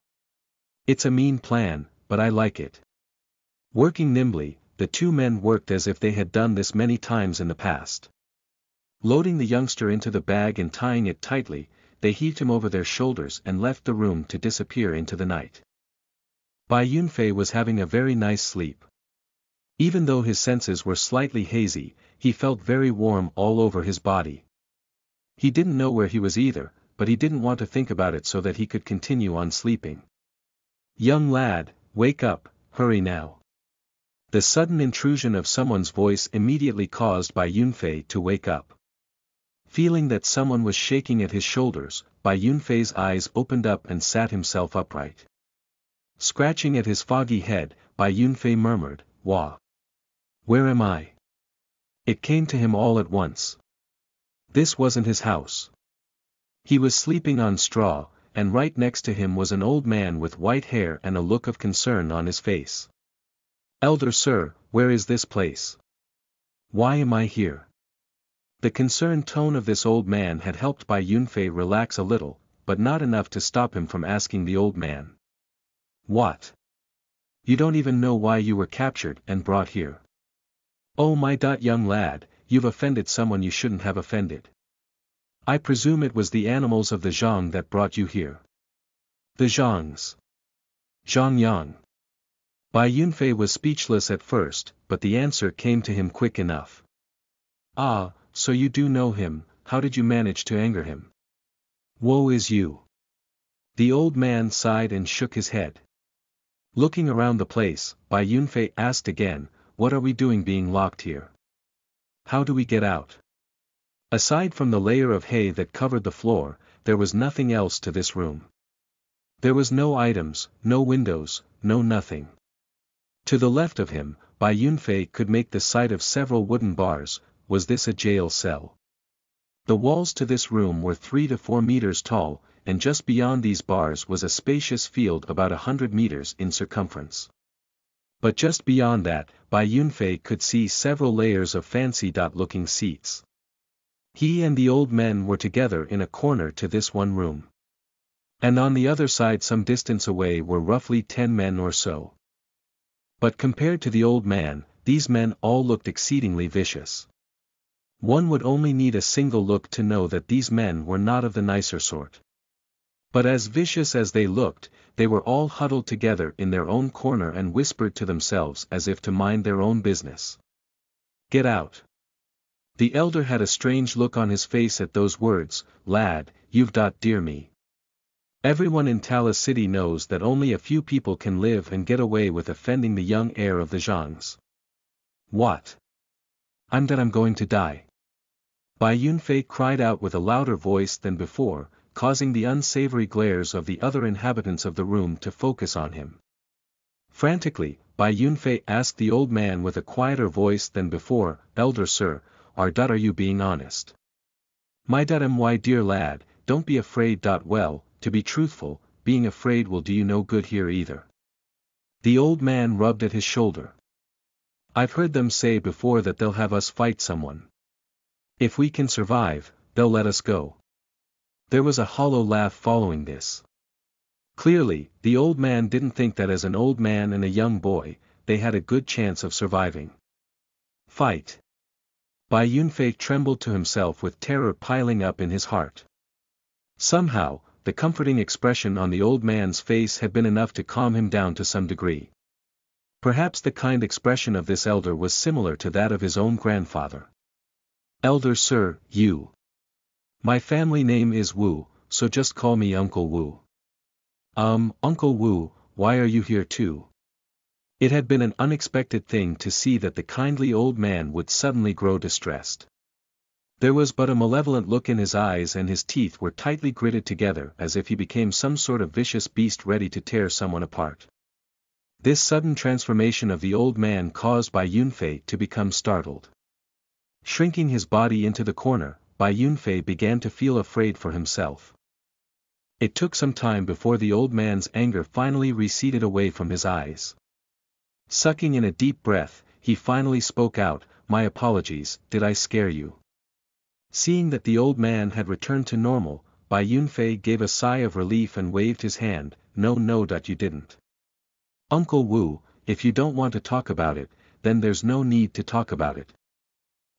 It's a mean plan, but I like it." Working nimbly, the two men worked as if they had done this many times in the past. Loading the youngster into the bag and tying it tightly, they heaved him over their shoulders and left the room to disappear into the night. Bai Yunfei was having a very nice sleep. Even though his senses were slightly hazy, he felt very warm all over his body. He didn't know where he was either, but he didn't want to think about it so that he could continue on sleeping. "Young lad, wake up, hurry now." The sudden intrusion of someone's voice immediately caused Bai Yunfei to wake up. Feeling that someone was shaking at his shoulders, Bai Yunfei's eyes opened up and sat himself upright. Scratching at his foggy head, Bai Yunfei murmured, "Wah! Where am I?" It came to him all at once. This wasn't his house. He was sleeping on straw, and right next to him was an old man with white hair and a look of concern on his face. "Elder sir, where is this place? Why am I here?" The concerned tone of this old man had helped Bai Yunfei relax a little, but not enough to stop him from asking the old man. "What? You don't even know why you were captured and brought here? Oh my young lad, you've offended someone you shouldn't have offended. I presume it was the animals of the Zhang that brought you here." "The Zhangs? Zhangyang?" Bai Yunfei was speechless at first, but the answer came to him quick enough. "Ah, so you do know him, how did you manage to anger him? Woe is you." The old man sighed and shook his head. Looking around the place, Bai Yunfei asked again, "What are we doing being locked here? How do we get out?" Aside from the layer of hay that covered the floor, there was nothing else to this room. There was no items, no windows, no nothing. To the left of him, Bai Yunfei could make the sight of several wooden bars. Was this a jail cell? The walls to this room were 3 to 4 meters tall, and just beyond these bars was a spacious field about 100 meters in circumference. But just beyond that, Bai Yunfei could see several layers of fancy-looking seats. He and the old men were together in a corner to this one room. And on the other side some distance away were roughly 10 men or so. But compared to the old man, these men all looked exceedingly vicious. One would only need a single look to know that these men were not of the nicer sort. But as vicious as they looked, they were all huddled together in their own corner and whispered to themselves as if to mind their own business. "Get out! The elder had a strange look on his face at those words. Lad, you've dear me. Everyone in Tala City knows that only a few people can live and get away with offending the young heir of the Zhangs. What? I'm going to die. Bai Yunfei cried out with a louder voice than before, causing the unsavory glares of the other inhabitants of the room to focus on him. Frantically, Bai Yunfei asked the old man with a quieter voice than before, Elder sir, are you being honest? My dear lad, don't be afraid. Well, to be truthful, being afraid will do you no good here either. The old man rubbed at his shoulder. I've heard them say before that they'll have us fight someone. If we can survive, they'll let us go. There was a hollow laugh following this. Clearly, the old man didn't think that as an old man and a young boy, they had a good chance of surviving. Fight. Bai Yunfei trembled to himself with terror piling up in his heart. Somehow, the comforting expression on the old man's face had been enough to calm him down to some degree. Perhaps the kind expression of this elder was similar to that of his own grandfather. Elder sir, you. My family name is Wu, so just call me Uncle Wu. Uncle Wu, why are you here too? It had been an unexpected thing to see that the kindly old man would suddenly grow distressed. There was but a malevolent look in his eyes and his teeth were tightly gritted together as if he became some sort of vicious beast ready to tear someone apart. This sudden transformation of the old man caused Bai Yunfei to become startled. Shrinking his body into the corner, Bai Yunfei began to feel afraid for himself. It took some time before the old man's anger finally receded away from his eyes. Sucking in a deep breath, he finally spoke out, my apologies, did I scare you? Seeing that the old man had returned to normal, Bai Yunfei gave a sigh of relief and waved his hand, no, you didn't. Uncle Wu, if you don't want to talk about it, then there's no need to talk about it.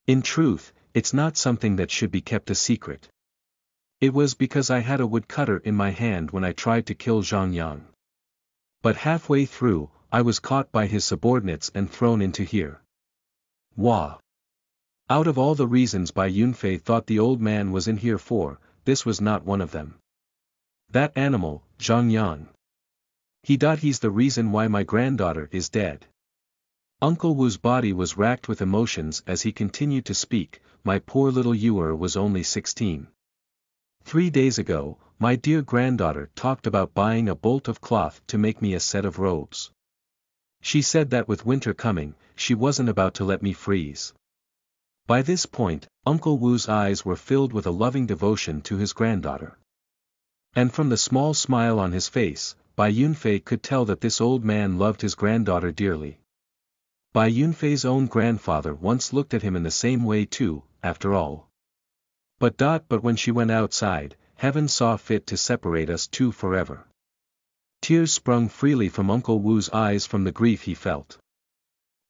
In truth, it's not something that should be kept a secret. It was because I had a woodcutter in my hand when I tried to kill Xuanhuan. But halfway through, I was caught by his subordinates and thrown into here. Wah! Out of all the reasons Bai Yunfei thought the old man was in here for, this was not one of them. That animal, Xuanhuan. He's the reason why my granddaughter is dead. Uncle Wu's body was racked with emotions as he continued to speak, my poor little Yuer was only 16. 3 days ago, my dear granddaughter talked about buying a bolt of cloth to make me a set of robes. She said that with winter coming, she wasn't about to let me freeze. By this point, Uncle Wu's eyes were filled with a loving devotion to his granddaughter. And from the small smile on his face, Bai Yunfei could tell that this old man loved his granddaughter dearly. Bai Yunfei's own grandfather once looked at him in the same way too, after all. But when she went outside, heaven saw fit to separate us two forever. Tears sprung freely from Uncle Wu's eyes from the grief he felt.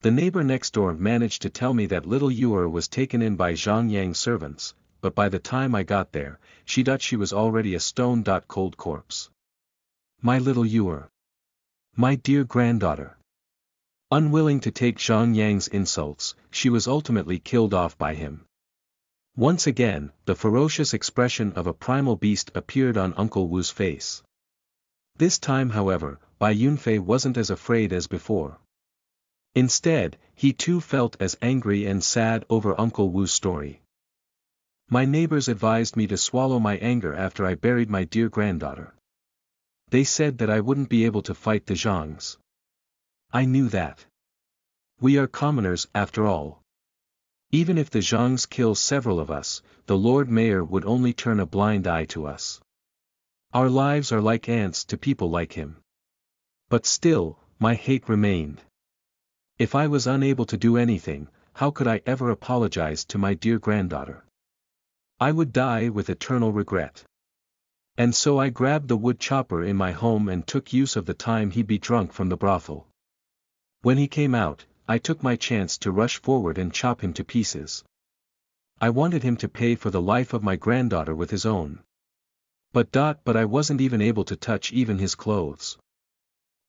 The neighbor next door managed to tell me that little Yuer was taken in by Zhang Yang's servants, but by the time I got there, she was already a stone-cold corpse. My little Yuer. My dear granddaughter. Unwilling to take Zhang Yang's insults, she was ultimately killed off by him. Once again, the ferocious expression of a primal beast appeared on Uncle Wu's face. This time however, Bai Yunfei wasn't as afraid as before. Instead, he too felt as angry and sad over Uncle Wu's story. My neighbors advised me to swallow my anger after I buried my dear granddaughter. They said that I wouldn't be able to fight the Zhangs. I knew that. We are commoners after all. Even if the Zhangs kill several of us, the Lord Mayor would only turn a blind eye to us. Our lives are like ants to people like him. But still, my hate remained. If I was unable to do anything, how could I ever apologize to my dear granddaughter? I would die with eternal regret. And so I grabbed the wood chopper in my home and took use of the time he'd be drunk from the brothel. When he came out, I took my chance to rush forward and chop him to pieces. I wanted him to pay for the life of my granddaughter with his own. But I wasn't even able to touch even his clothes.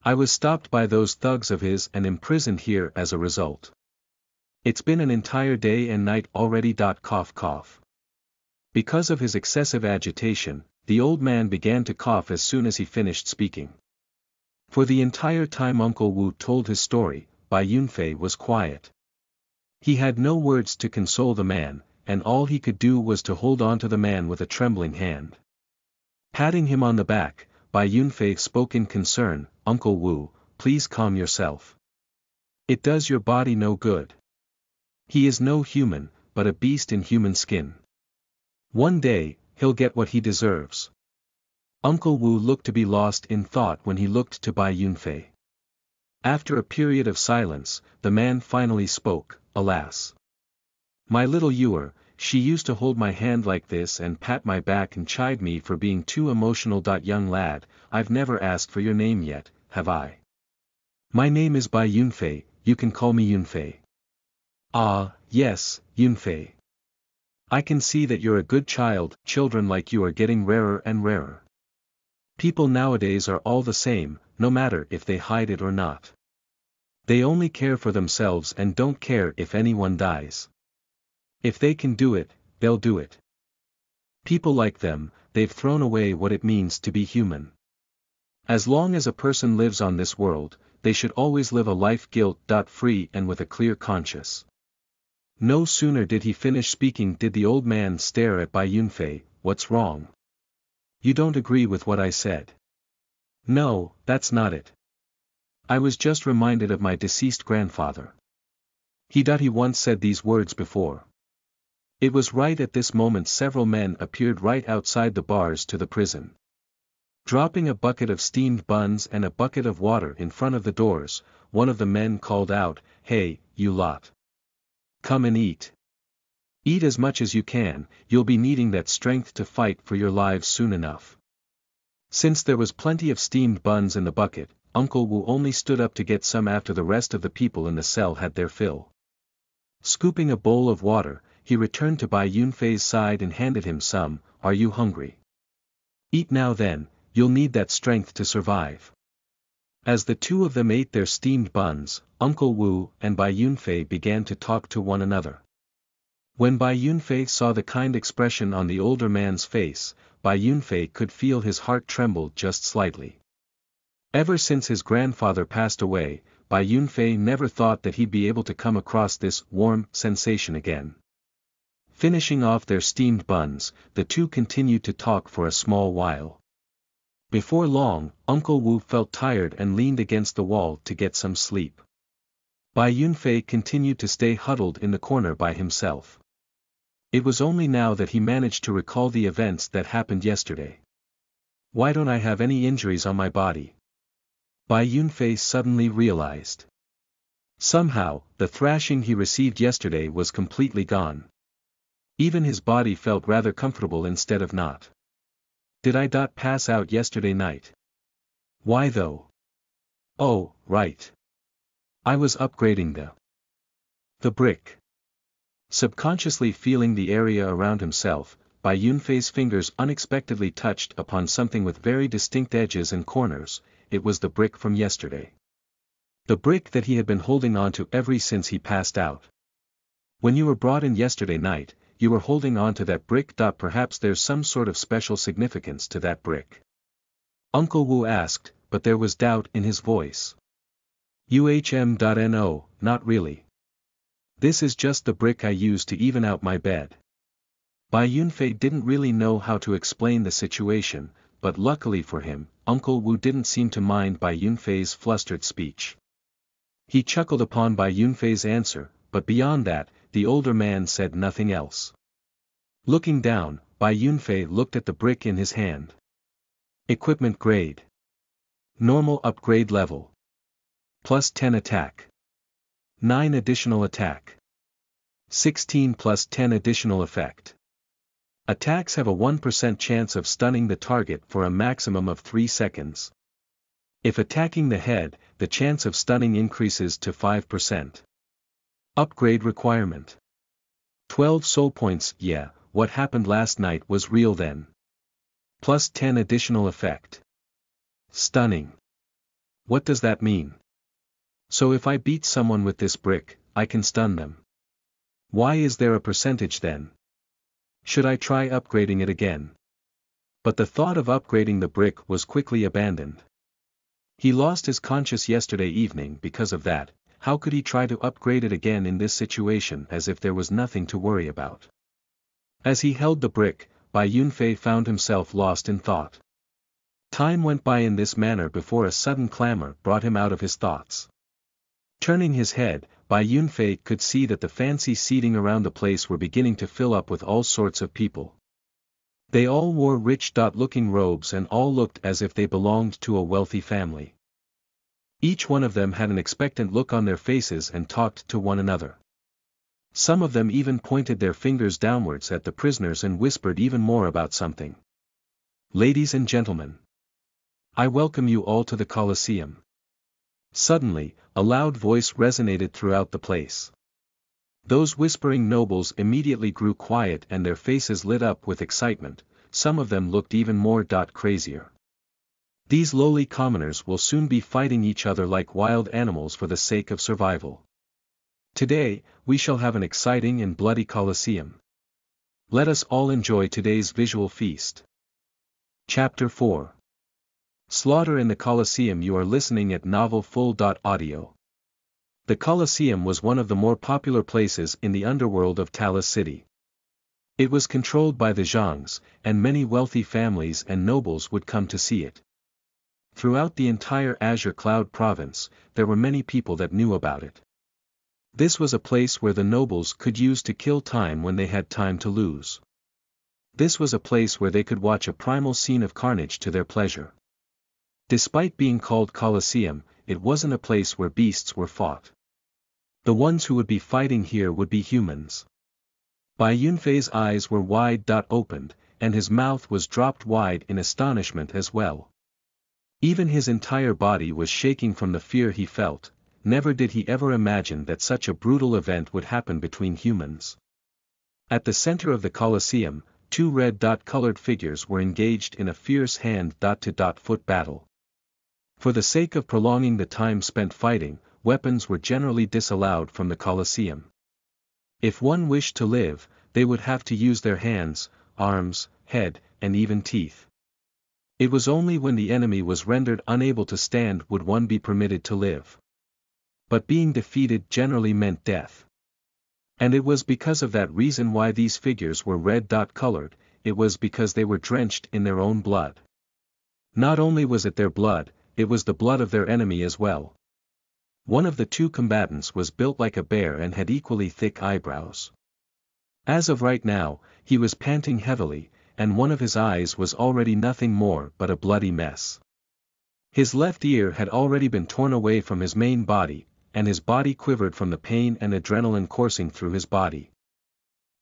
I was stopped by those thugs of his and imprisoned here as a result. It's been an entire day and night already. Cough cough. Because of his excessive agitation, the old man began to cough as soon as he finished speaking. For the entire time Uncle Wu told his story, Bai Yunfei was quiet. He had no words to console the man, and all he could do was to hold on to the man with a trembling hand. Patting him on the back, Bai Yunfei spoke in concern, "Uncle Wu, please calm yourself. It does your body no good. He is no human, but a beast in human skin. One day, he'll get what he deserves." Uncle Wu looked to be lost in thought when he looked to Bai Yunfei. After a period of silence, the man finally spoke, "Alas. My little Ewer, she used to hold my hand like this and pat my back and chide me for being too emotional. Young lad, I've never asked for your name yet, have I? My name is Bai Yunfei, you can call me Yunfei." "Ah, yes, Yunfei. I can see that you're a good child. Children like you are getting rarer and rarer. People nowadays are all the same, no matter if they hide it or not. They only care for themselves and don't care if anyone dies. If they can do it, they'll do it. People like them, they've thrown away what it means to be human. As long as a person lives on this world, they should always live a life guilt-free and with a clear conscience." No sooner did he finish speaking did the old man stare at Bai Yunfei. "What's wrong? You don't agree with what I said?" "No, that's not it. I was just reminded of my deceased grandfather. He once said these words before." It was right at this moment several men appeared right outside the bars to the prison. Dropping a bucket of steamed buns and a bucket of water in front of the doors, one of the men called out, "Hey, you lot. Come and eat. Eat as much as you can, you'll be needing that strength to fight for your lives soon enough." Since there was plenty of steamed buns in the bucket, Uncle Wu only stood up to get some after the rest of the people in the cell had their fill. Scooping a bowl of water, he returned to Bai Yunfei's side and handed him some. "Are you hungry? Eat now then, you'll need that strength to survive." As the two of them ate their steamed buns, Uncle Wu and Bai Yunfei began to talk to one another. When Bai Yunfei saw the kind expression on the older man's face, Bai Yunfei could feel his heart tremble just slightly. Ever since his grandfather passed away, Bai Yunfei never thought that he'd be able to come across this warm sensation again. Finishing off their steamed buns, the two continued to talk for a small while. Before long, Uncle Wu felt tired and leaned against the wall to get some sleep. Bai Yunfei continued to stay huddled in the corner by himself. It was only now that he managed to recall the events that happened yesterday. "Why don't I have any injuries on my body?" Bai Yunfei suddenly realized. Somehow, the thrashing he received yesterday was completely gone. Even his body felt rather comfortable instead of not. "Did I pass out yesterday night? Why though? Oh, right. I was upgrading the brick." Subconsciously feeling the area around himself, Bai Yunfei's fingers unexpectedly touched upon something with very distinct edges and corners. It was the brick from yesterday. The brick that he had been holding on to ever since he passed out. "When you were brought in yesterday night, you were holding on to that brick. Perhaps there's some sort of special significance to that brick?" Uncle Wu asked, but there was doubt in his voice. "No, not really. This is just the brick I use to even out my bed." Bai Yunfei didn't really know how to explain the situation, but luckily for him, Uncle Wu didn't seem to mind Bai Yunfei's flustered speech. He chuckled upon Bai Yunfei's answer, but beyond that, the older man said nothing else. Looking down, Bai Yunfei looked at the brick in his hand. Equipment grade. Normal upgrade level. Plus 10 attack. 9 additional attack. 16 plus 10 additional effect. Attacks have a 1% chance of stunning the target for a maximum of 3 seconds. If attacking the head, the chance of stunning increases to 5%. Upgrade requirement. 12 soul points. Yeah, what happened last night was real then. Plus 10 additional effect. Stunning. What does that mean? So if I beat someone with this brick, I can stun them. Why is there a percentage then? Should I try upgrading it again? But the thought of upgrading the brick was quickly abandoned. He lost his conscience yesterday evening because of that. How could he try to upgrade it again in this situation as if there was nothing to worry about? As he held the brick, Bai Yunfei found himself lost in thought. Time went by in this manner before a sudden clamor brought him out of his thoughts. Turning his head, Bai Yunfei could see that the fancy seating around the place were beginning to fill up with all sorts of people. They all wore rich-looking robes and all looked as if they belonged to a wealthy family. Each one of them had an expectant look on their faces and talked to one another. Some of them even pointed their fingers downwards at the prisoners and whispered even more about something. Ladies and gentlemen, I welcome you all to the Colosseum. Suddenly, a loud voice resonated throughout the place. Those whispering nobles immediately grew quiet and their faces lit up with excitement. Some of them looked even more crazier. These lowly commoners will soon be fighting each other like wild animals for the sake of survival. Today, we shall have an exciting and bloody Colosseum. Let us all enjoy today's visual feast. Chapter 4. Slaughter in the Colosseum. You are listening at Novel Full.audio. The Colosseum was one of the more popular places in the underworld of Talis City. It was controlled by the Zhangs, and many wealthy families and nobles would come to see it. Throughout the entire Azure Cloud province, there were many people that knew about it. This was a place where the nobles could use to kill time when they had time to lose. This was a place where they could watch a primal scene of carnage to their pleasure. Despite being called Colosseum, it wasn't a place where beasts were fought. The ones who would be fighting here would be humans. Bai Yunfei's eyes were wide opened, and his mouth was dropped wide in astonishment as well. Even his entire body was shaking from the fear he felt. Never did he ever imagine that such a brutal event would happen between humans. At the center of the Colosseum, two red-colored figures were engaged in a fierce hand-to-foot battle. For the sake of prolonging the time spent fighting, weapons were generally disallowed from the Colosseum. If one wished to live, they would have to use their hands, arms, head, and even teeth. It was only when the enemy was rendered unable to stand would one be permitted to live. But being defeated generally meant death. And it was because of that reason why these figures were red-colored. It was because they were drenched in their own blood. Not only was it their blood, it was the blood of their enemy as well. One of the two combatants was built like a bear and had equally thick eyebrows. As of right now, he was panting heavily, and one of his eyes was already nothing more but a bloody mess. His left ear had already been torn away from his main body, and his body quivered from the pain and adrenaline coursing through his body.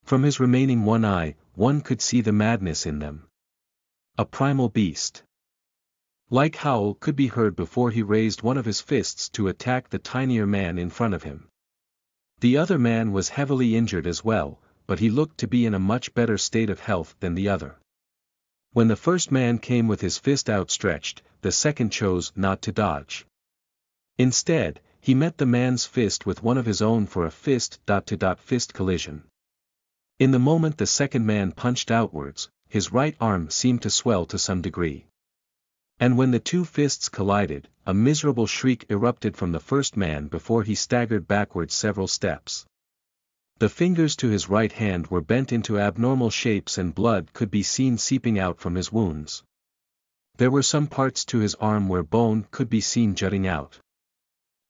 From his remaining one eye, one could see the madness in them. A primal beast. Like howl could be heard before he raised one of his fists to attack the tinier man in front of him. The other man was heavily injured as well, but he looked to be in a much better state of health than the other. When the first man came with his fist outstretched, the second chose not to dodge. Instead, he met the man's fist with one of his own for a fist-to-fist collision. In the moment the second man punched outwards, his right arm seemed to swell to some degree. And when the two fists collided, a miserable shriek erupted from the first man before he staggered backwards several steps. The fingers to his right hand were bent into abnormal shapes and blood could be seen seeping out from his wounds. There were some parts to his arm where bone could be seen jutting out.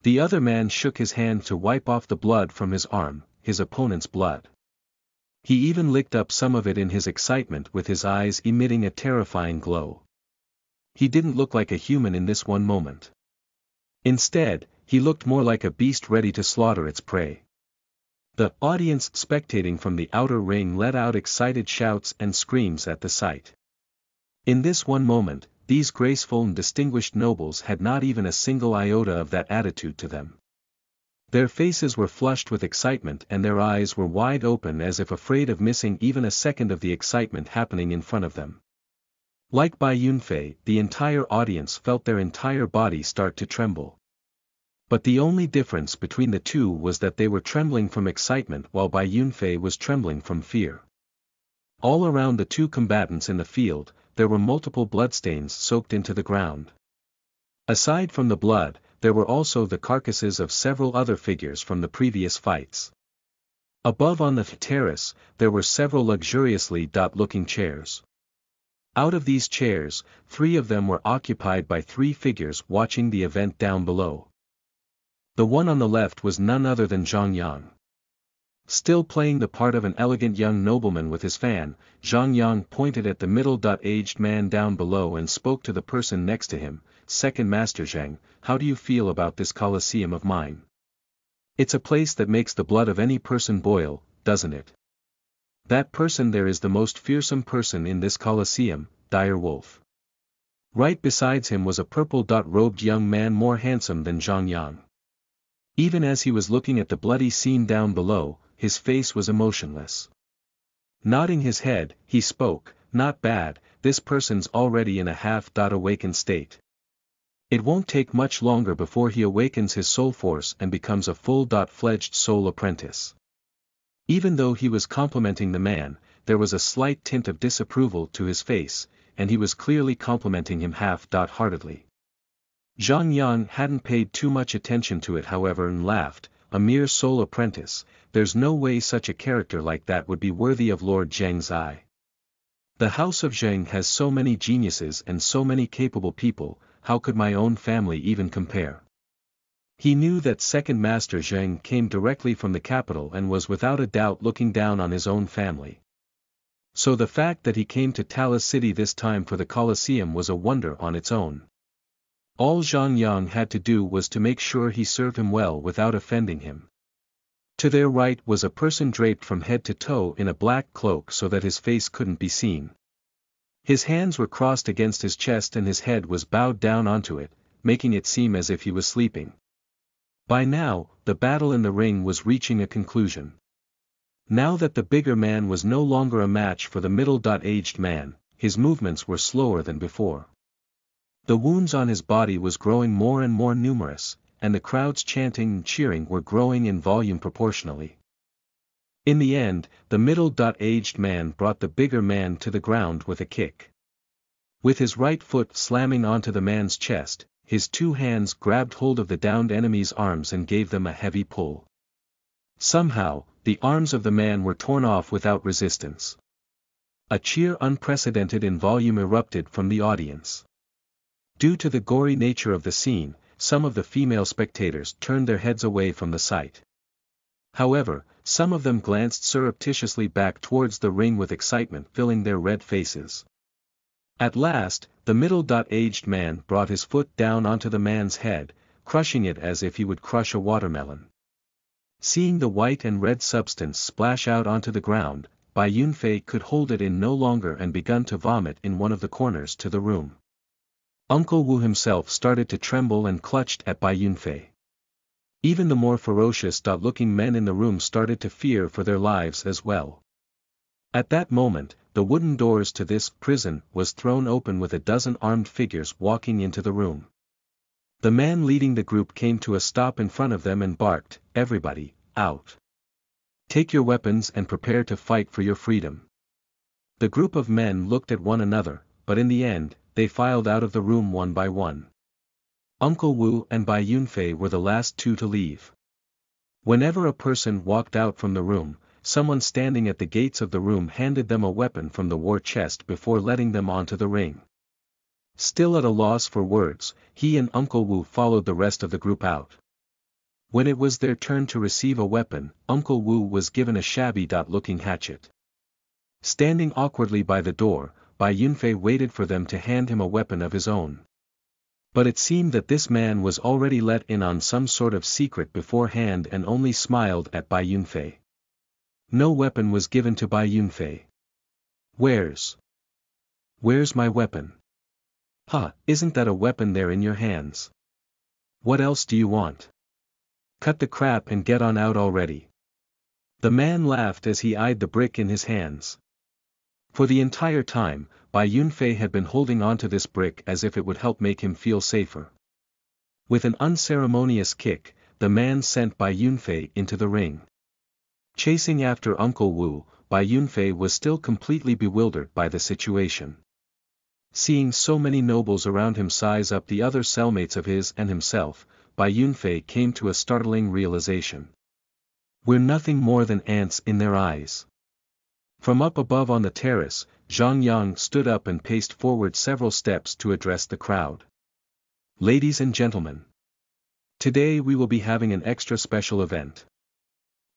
The other man shook his hand to wipe off the blood from his arm, his opponent's blood. He even licked up some of it in his excitement with his eyes emitting a terrifying glow. He didn't look like a human in this one moment. Instead, he looked more like a beast ready to slaughter its prey. The audience spectating from the outer ring let out excited shouts and screams at the sight. In this one moment, these graceful and distinguished nobles had not even a single iota of that attitude to them. Their faces were flushed with excitement and their eyes were wide open as if afraid of missing even a second of the excitement happening in front of them. Like Bai Yunfei, the entire audience felt their entire body start to tremble. But the only difference between the two was that they were trembling from excitement while Bai Yunfei was trembling from fear. All around the two combatants in the field, there were multiple bloodstains soaked into the ground. Aside from the blood, there were also the carcasses of several other figures from the previous fights. Above on the terrace, there were several luxuriously looking chairs. Out of these chairs, 3 of them were occupied by 3 figures watching the event down below. The one on the left was none other than Xuanhuan. Still playing the part of an elegant young nobleman with his fan, Xuanhuan pointed at the middle-aged man down below and spoke to the person next to him, "Second Master Zheng, how do you feel about this Colosseum of mine? It's a place that makes the blood of any person boil, doesn't it? That person there is the most fearsome person in this Colosseum, Dire Wolf." Right besides him was a purple-robed young man more handsome than Xuanhuan. Even as he was looking at the bloody scene down below, his face was emotionless. Nodding his head, he spoke, "Not bad, this person's already in a half-awakened state. It won't take much longer before he awakens his soul force and becomes a full-fledged soul apprentice." Even though he was complimenting the man, there was a slight tint of disapproval to his face, and he was clearly complimenting him half-heartedly. Xuanhuan hadn't paid too much attention to it however and laughed, "A mere soul apprentice, there's no way such a character like that would be worthy of Lord Zheng's eye. The house of Zheng has so many geniuses and so many capable people, how could my own family even compare?" He knew that Second Master Zheng came directly from the capital and was without a doubt looking down on his own family. So the fact that he came to Talis City this time for the Colosseum was a wonder on its own. All Xuanhuan had to do was to make sure he served him well without offending him. To their right was a person draped from head to toe in a black cloak so that his face couldn't be seen. His hands were crossed against his chest and his head was bowed down onto it, making it seem as if he was sleeping. By now, the battle in the ring was reaching a conclusion. Now that the bigger man was no longer a match for the middle-aged man, his movements were slower than before. The wounds on his body was growing more and more numerous, and the crowds chanting and cheering were growing in volume proportionally. In the end, the middle-aged man brought the bigger man to the ground with a kick. With his right foot slamming onto the man's chest, his 2 hands grabbed hold of the downed enemy's arms and gave them a heavy pull. Somehow, the arms of the man were torn off without resistance. A cheer unprecedented in volume erupted from the audience. Due to the gory nature of the scene, some of the female spectators turned their heads away from the sight. However, some of them glanced surreptitiously back towards the ring with excitement filling their red faces. At last, the middle-aged man brought his foot down onto the man's head, crushing it as if he would crush a watermelon. Seeing the white and red substance splash out onto the ground, Bai Yunfei could hold it in no longer and begun to vomit in one of the corners to the room. Uncle Wu himself started to tremble and clutched at Bai Yunfei. Even the more ferocious-looking men in the room started to fear for their lives as well. At that moment, the wooden doors to this prison was thrown open with a dozen armed figures walking into the room. The man leading the group came to a stop in front of them and barked, "Everybody, out! Take your weapons and prepare to fight for your freedom." The group of men looked at one another, but in the end, they filed out of the room one by one. Uncle Wu and Bai Yunfei were the last 2 to leave. Whenever a person walked out from the room, someone standing at the gates of the room handed them a weapon from the war chest before letting them onto the ring. Still at a loss for words, he and Uncle Wu followed the rest of the group out. When it was their turn to receive a weapon, Uncle Wu was given a shabby-looking hatchet. Standing awkwardly by the door, Bai Yunfei waited for them to hand him a weapon of his own. But it seemed that this man was already let in on some sort of secret beforehand and only smiled at Bai Yunfei. No weapon was given to Bai Yunfei. Where's my weapon? "Huh, isn't that a weapon there in your hands? What else do you want? Cut the crap and get on out already." The man laughed as he eyed the brick in his hands. For the entire time, Bai Yunfei had been holding onto this brick as if it would help make him feel safer. With an unceremonious kick, the man sent Bai Yunfei into the ring. Chasing after Uncle Wu, Bai Yunfei was still completely bewildered by the situation. Seeing so many nobles around him size up the other cellmates of his and himself, Bai Yunfei came to a startling realization. We're nothing more than ants in their eyes. From up above on the terrace, Xuanhuan stood up and paced forward several steps to address the crowd. Ladies and gentlemen, today we will be having an extra special event.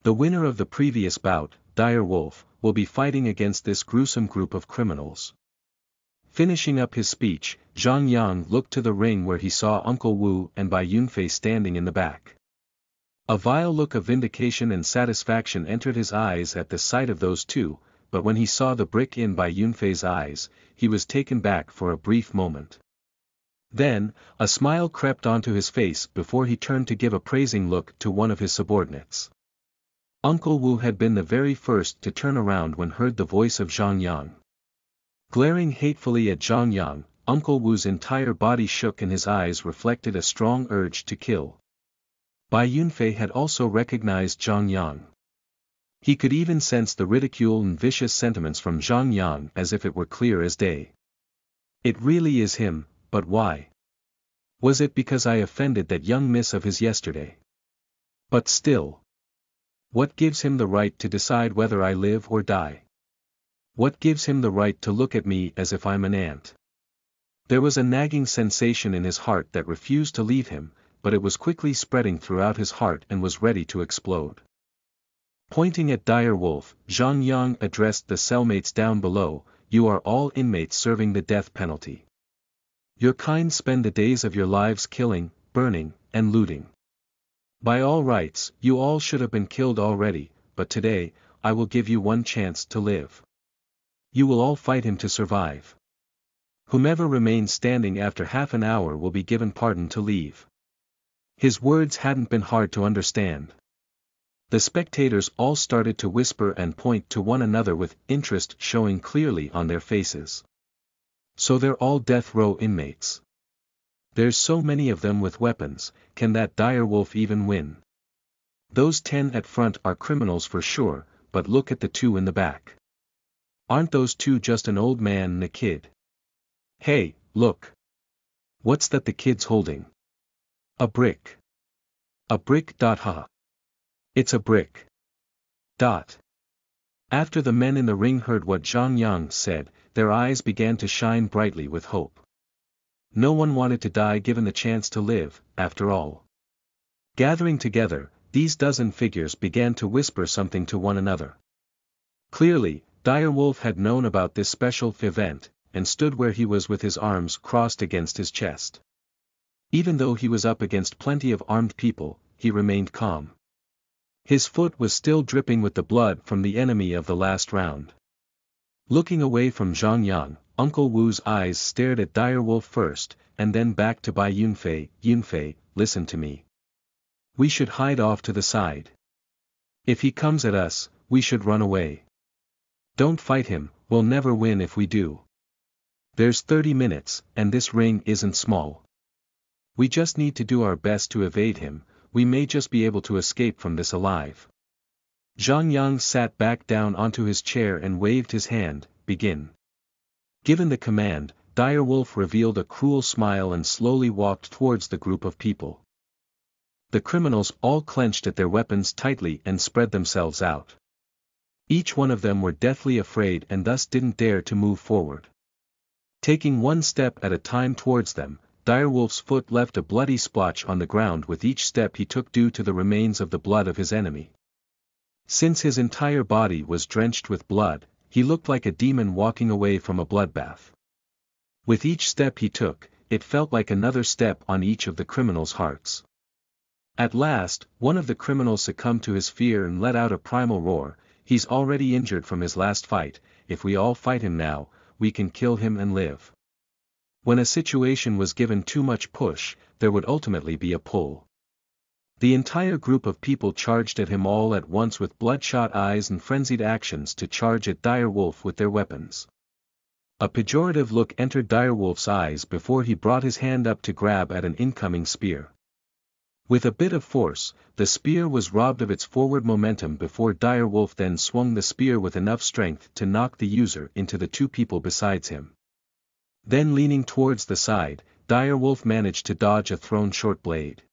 The winner of the previous bout, Dire Wolf, will be fighting against this gruesome group of criminals. Finishing up his speech, Xuanhuan looked to the ring where he saw Uncle Wu and Bai Yunfei standing in the back. A vile look of vindication and satisfaction entered his eyes at the sight of those two, but when he saw the brick in Bai Yunfei's eyes, he was taken back for a brief moment. Then, a smile crept onto his face before he turned to give a praising look to one of his subordinates. Uncle Wu had been the very first to turn around when heard the voice of Xuanhuan. Glaring hatefully at Xuanhuan, Uncle Wu's entire body shook and his eyes reflected a strong urge to kill. Bai Yunfei had also recognized Xuanhuan. He could even sense the ridicule and vicious sentiments from Xuanhuan as if it were clear as day. It really is him, but why? Was it because I offended that young miss of his yesterday? But still. What gives him the right to decide whether I live or die? What gives him the right to look at me as if I'm an ant? There was a nagging sensation in his heart that refused to leave him, but it was quickly spreading throughout his heart and was ready to explode. Pointing at Dire Wolf, Xuanhuan addressed the cellmates down below, "You are all inmates serving the death penalty. Your kind spend the days of your lives killing, burning, and looting. By all rights, you all should have been killed already, but today, I will give you one chance to live. You will all fight him to survive. Whomever remains standing after half an hour will be given pardon to leave." His words hadn't been hard to understand. The spectators all started to whisper and point to one another with interest showing clearly on their faces. So they're all death row inmates. There's so many of them with weapons, can that Dire Wolf even win? Those 10 at front are criminals for sure, but look at the 2 in the back. Aren't those 2 just an old man and a kid? Hey, look. What's that the kid's holding? A brick. A brick. Ha. It's a brick. After the men in the ring heard what Xuanhuan said, their eyes began to shine brightly with hope. No one wanted to die given the chance to live, after all. Gathering together, these dozen figures began to whisper something to one another. Clearly, Dire Wolf had known about this special event, and stood where he was with his arms crossed against his chest. Even though he was up against plenty of armed people, he remained calm. His foot was still dripping with the blood from the enemy of the last round. Looking away from Xuanhuan, Uncle Wu's eyes stared at Dire Wolf first, and then back to Bai Yunfei. "Yunfei, listen to me. We should hide off to the side. If he comes at us, we should run away. Don't fight him, we'll never win if we do. There's 30 minutes, and this ring isn't small. We just need to do our best to evade him, we may just be able to escape from this alive." Xuanhuan sat back down onto his chair and waved his hand, "Begin." Given the command, Dire Wolf revealed a cruel smile and slowly walked towards the group of people. The criminals all clenched at their weapons tightly and spread themselves out. Each one of them were deathly afraid and thus didn't dare to move forward. Taking one step at a time towards them, Dire Wolf's foot left a bloody splotch on the ground with each step he took due to the remains of the blood of his enemy. Since his entire body was drenched with blood, he looked like a demon walking away from a bloodbath. With each step he took, it felt like another step on each of the criminals' hearts. At last, one of the criminals succumbed to his fear and let out a primal roar, "He's already injured from his last fight, if we all fight him now, we can kill him and live." When a situation was given too much push, there would ultimately be a pull. The entire group of people charged at him all at once with bloodshot eyes and frenzied actions to charge at Dire Wolf with their weapons. A pejorative look entered Dire Wolf's eyes before he brought his hand up to grab at an incoming spear. With a bit of force, the spear was robbed of its forward momentum before Dire Wolf then swung the spear with enough strength to knock the user into the two people besides him. Then leaning towards the side, Dire Wolf managed to dodge a thrown short blade.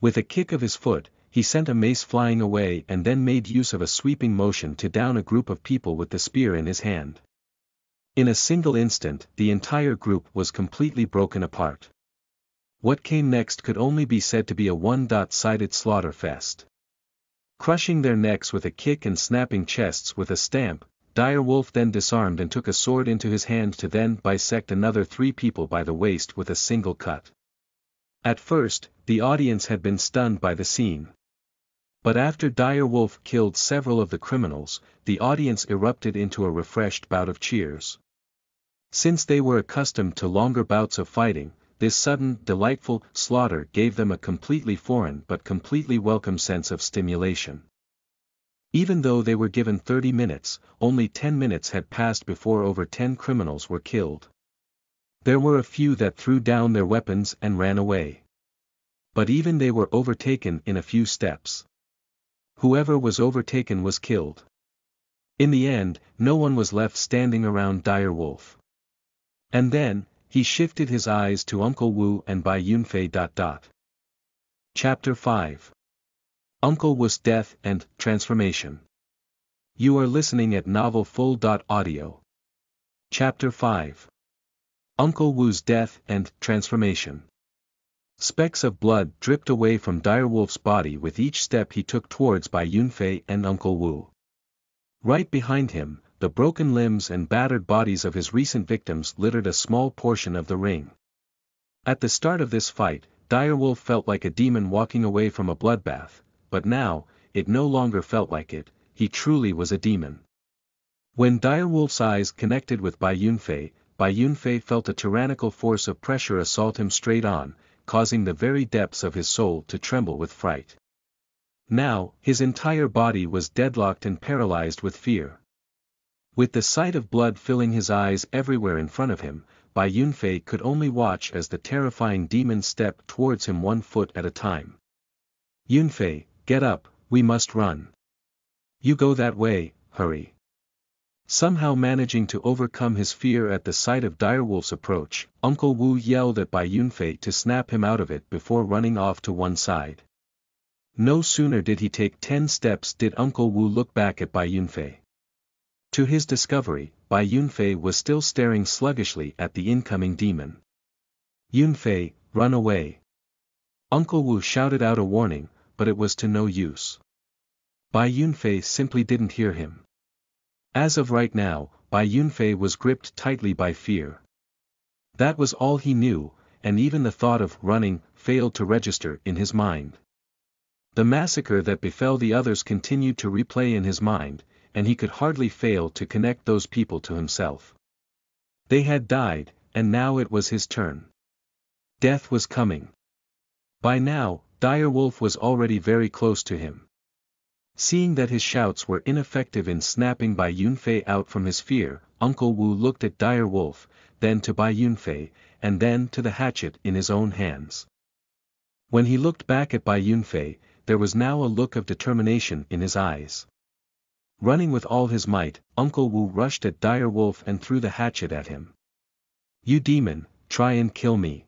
With a kick of his foot, he sent a mace flying away and then made use of a sweeping motion to down a group of people with the spear in his hand. In a single instant, the entire group was completely broken apart. What came next could only be said to be a one-sided slaughter fest. Crushing their necks with a kick and snapping chests with a stamp, Dire Wolf then disarmed and took a sword into his hand to then bisect another 3 people by the waist with a single cut. At first, the audience had been stunned by the scene. But after Dire Wolf killed several of the criminals, the audience erupted into a refreshed bout of cheers. Since they were accustomed to longer bouts of fighting, this sudden, delightful slaughter gave them a completely foreign but completely welcome sense of stimulation. Even though they were given 30 minutes, only 10 minutes had passed before over 10 criminals were killed. There were a few that threw down their weapons and ran away. But even they were overtaken in a few steps. Whoever was overtaken was killed. In the end, no one was left standing around Dire Wolf. And then, he shifted his eyes to Uncle Wu and Bai Yunfei. Chapter 5. Uncle Wu's Death and Transformation. You are listening at novelfull.audio. Chapter 5. Uncle Wu's Death and Transformation. Specks of blood dripped away from Dire Wolf's body with each step he took towards Bai Yunfei and Uncle Wu. Right behind him, the broken limbs and battered bodies of his recent victims littered a small portion of the ring. At the start of this fight, Dire Wolf felt like a demon walking away from a bloodbath, but now, it no longer felt like it, he truly was a demon. When Dire Wolf's eyes connected with Bai Yunfei felt a tyrannical force of pressure assault him straight on, causing the very depths of his soul to tremble with fright. Now, his entire body was deadlocked and paralyzed with fear. With the sight of blood filling his eyes everywhere in front of him, Bai Yunfei could only watch as the terrifying demon stepped towards him 1 foot at a time. Yunfei, get up, we must run. You go that way, hurry. Somehow managing to overcome his fear at the sight of Dire Wolf's approach, Uncle Wu yelled at Bai Yunfei to snap him out of it before running off to one side. No sooner did he take 10 steps did Uncle Wu look back at Bai Yunfei. To his discovery, Bai Yunfei was still staring sluggishly at the incoming demon. Yunfei, run away. Uncle Wu shouted out a warning, but it was to no use. Bai Yunfei simply didn't hear him. As of right now, Bai Yunfei was gripped tightly by fear. That was all he knew, and even the thought of running failed to register in his mind. The massacre that befell the others continued to replay in his mind, and he could hardly fail to connect those people to himself. They had died, and now it was his turn. Death was coming. By now, Dire Wolf was already very close to him. Seeing that his shouts were ineffective in snapping Bai Yunfei out from his fear, Uncle Wu looked at Dire Wolf, then to Bai Yunfei, and then to the hatchet in his own hands. When he looked back at Bai Yunfei, there was now a look of determination in his eyes. Running with all his might, Uncle Wu rushed at Dire Wolf and threw the hatchet at him. You demon, try and kill me.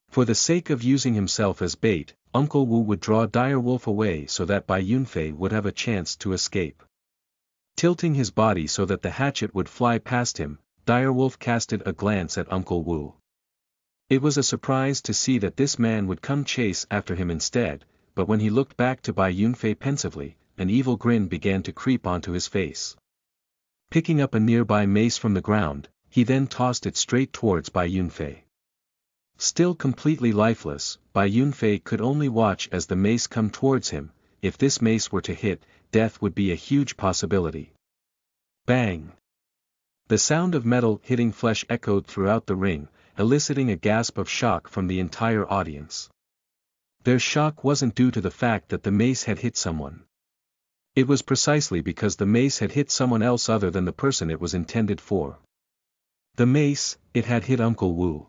For the sake of using himself as bait, Uncle Wu would draw Dire Wolf away so that Bai Yunfei would have a chance to escape. Tilting his body so that the hatchet would fly past him, Dire Wolf casted a glance at Uncle Wu. It was a surprise to see that this man would come chase after him instead, but when he looked back to Bai Yunfei pensively, an evil grin began to creep onto his face. Picking up a nearby mace from the ground, he then tossed it straight towards Bai Yunfei. Still completely lifeless, Bai Yunfei could only watch as the mace come towards him. If this mace were to hit, death would be a huge possibility. Bang! The sound of metal hitting flesh echoed throughout the ring, eliciting a gasp of shock from the entire audience. Their shock wasn't due to the fact that the mace had hit someone. It was precisely because the mace had hit someone else other than the person it was intended for. The mace, it had hit Uncle Wu.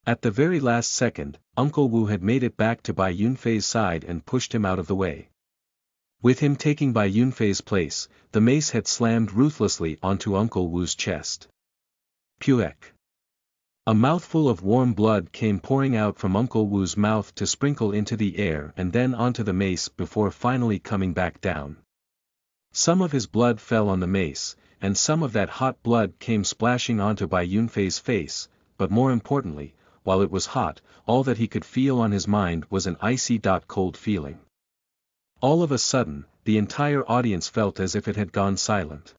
At the very last second, Uncle Wu had made it back to Bai Yunfei's side and pushed him out of the way. With him taking Bai Yunfei's place, the mace had slammed ruthlessly onto Uncle Wu's chest. Puek. A mouthful of warm blood came pouring out from Uncle Wu's mouth to sprinkle into the air and then onto the mace before finally coming back down. Some of his blood fell on the mace, and some of that hot blood came splashing onto Bai Yunfei's face, but more importantly, while it was hot, all that he could feel on his mind was an icy cold feeling. All of a sudden, the entire audience felt as if it had gone silent.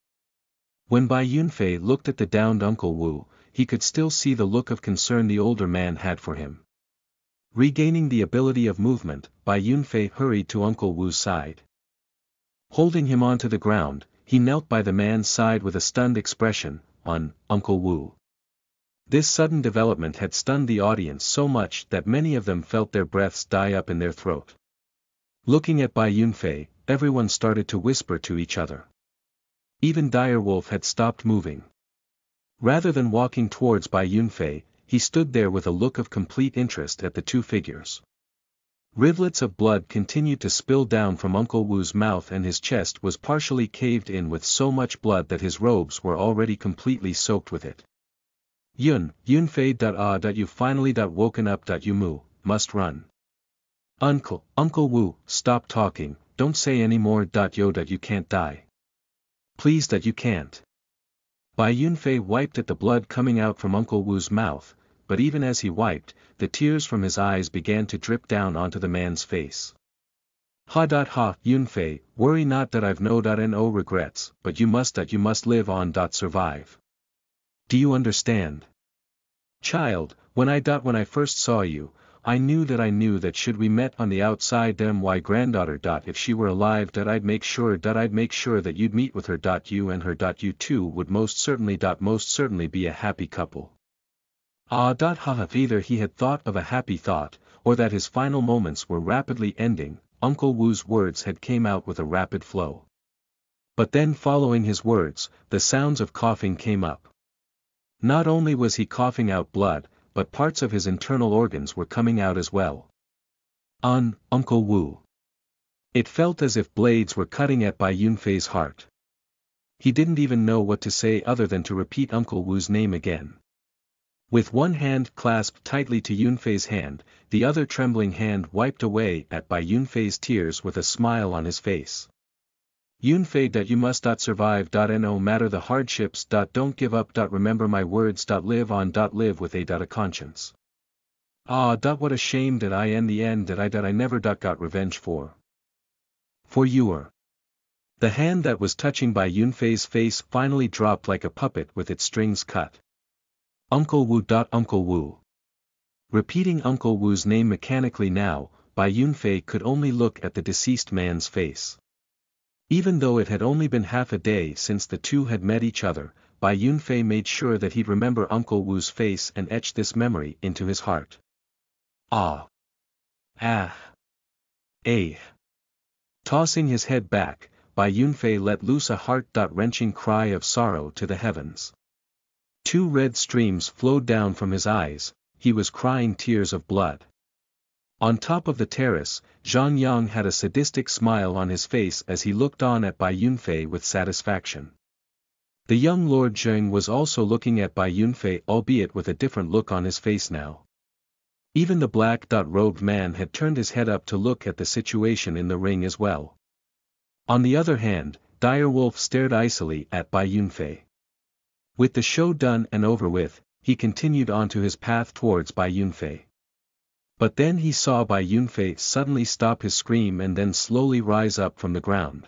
When Bai Yunfei looked at the downed Uncle Wu, he could still see the look of concern the older man had for him. Regaining the ability of movement, Bai Yunfei hurried to Uncle Wu's side. Holding him onto the ground, he knelt by the man's side with a stunned expression on Uncle Wu. This sudden development had stunned the audience so much that many of them felt their breaths die up in their throat. Looking at Bai Yunfei, everyone started to whisper to each other. Even Direwolf had stopped moving. Rather than walking towards Bai Yunfei, he stood there with a look of complete interest at the two figures. Rivulets of blood continued to spill down from Uncle Wu's mouth and his chest was partially caved in with so much blood that his robes were already completely soaked with it. Yunfei. You finally woken up. You must run. Uncle Wu, stop talking, don't say any more. You can't die. Please you can't. Bai Yunfei wiped at the blood coming out from Uncle Wu's mouth, but even as he wiped, the tears from his eyes began to drip down onto the man's face. Ha, Yunfei, worry not that I've no regrets, but you must live on. Survive. Do you understand? Child, when I first saw you, I knew that should we met on the outside my granddaughter. If she were alive I'd make sure that you'd meet with her. You and her. You two would most certainly be a happy couple. If either he had thought of a happy thought, or that his final moments were rapidly ending, Uncle Wu's words had came out with a rapid flow. But then following his words, the sounds of coughing came up. Not only was he coughing out blood, but parts of his internal organs were coming out as well. Uncle Wu. It felt as if blades were cutting at Bai Yunfei's heart. He didn't even know what to say other than to repeat Uncle Wu's name again. With one hand clasped tightly to Yunfei's hand, the other trembling hand wiped away at Bai Yunfei's tears with a smile on his face. Yunfei. You must survive. No matter the hardships. Don't give up. Remember my words. Live on. Live with a conscience. What a shame that I in the end that I never got revenge for you were. The hand that was touching Bai Yunfei's face finally dropped like a puppet with its strings cut. Uncle Wu. Uncle Wu. Repeating Uncle Wu's name mechanically now, Bai Yunfei could only look at the deceased man's face. Even though it had only been half a day since the two had met each other, Bai Yunfei made sure that he'd remember Uncle Wu's face and etched this memory into his heart. Tossing his head back, Bai Yunfei let loose a heart-wrenching cry of sorrow to the heavens. Two red streams flowed down from his eyes, he was crying tears of blood. On top of the terrace, Xuanhuan had a sadistic smile on his face as he looked on at Bai Yunfei with satisfaction. The young Lord Zheng was also looking at Bai Yunfei, albeit with a different look on his face now. Even the black-robed man had turned his head up to look at the situation in the ring as well. On the other hand, Direwolf stared icily at Bai Yunfei. With the show done and over with, he continued on to his path towards Bai Yunfei. But then he saw Bai Yunfei suddenly stop his scream and then slowly rise up from the ground.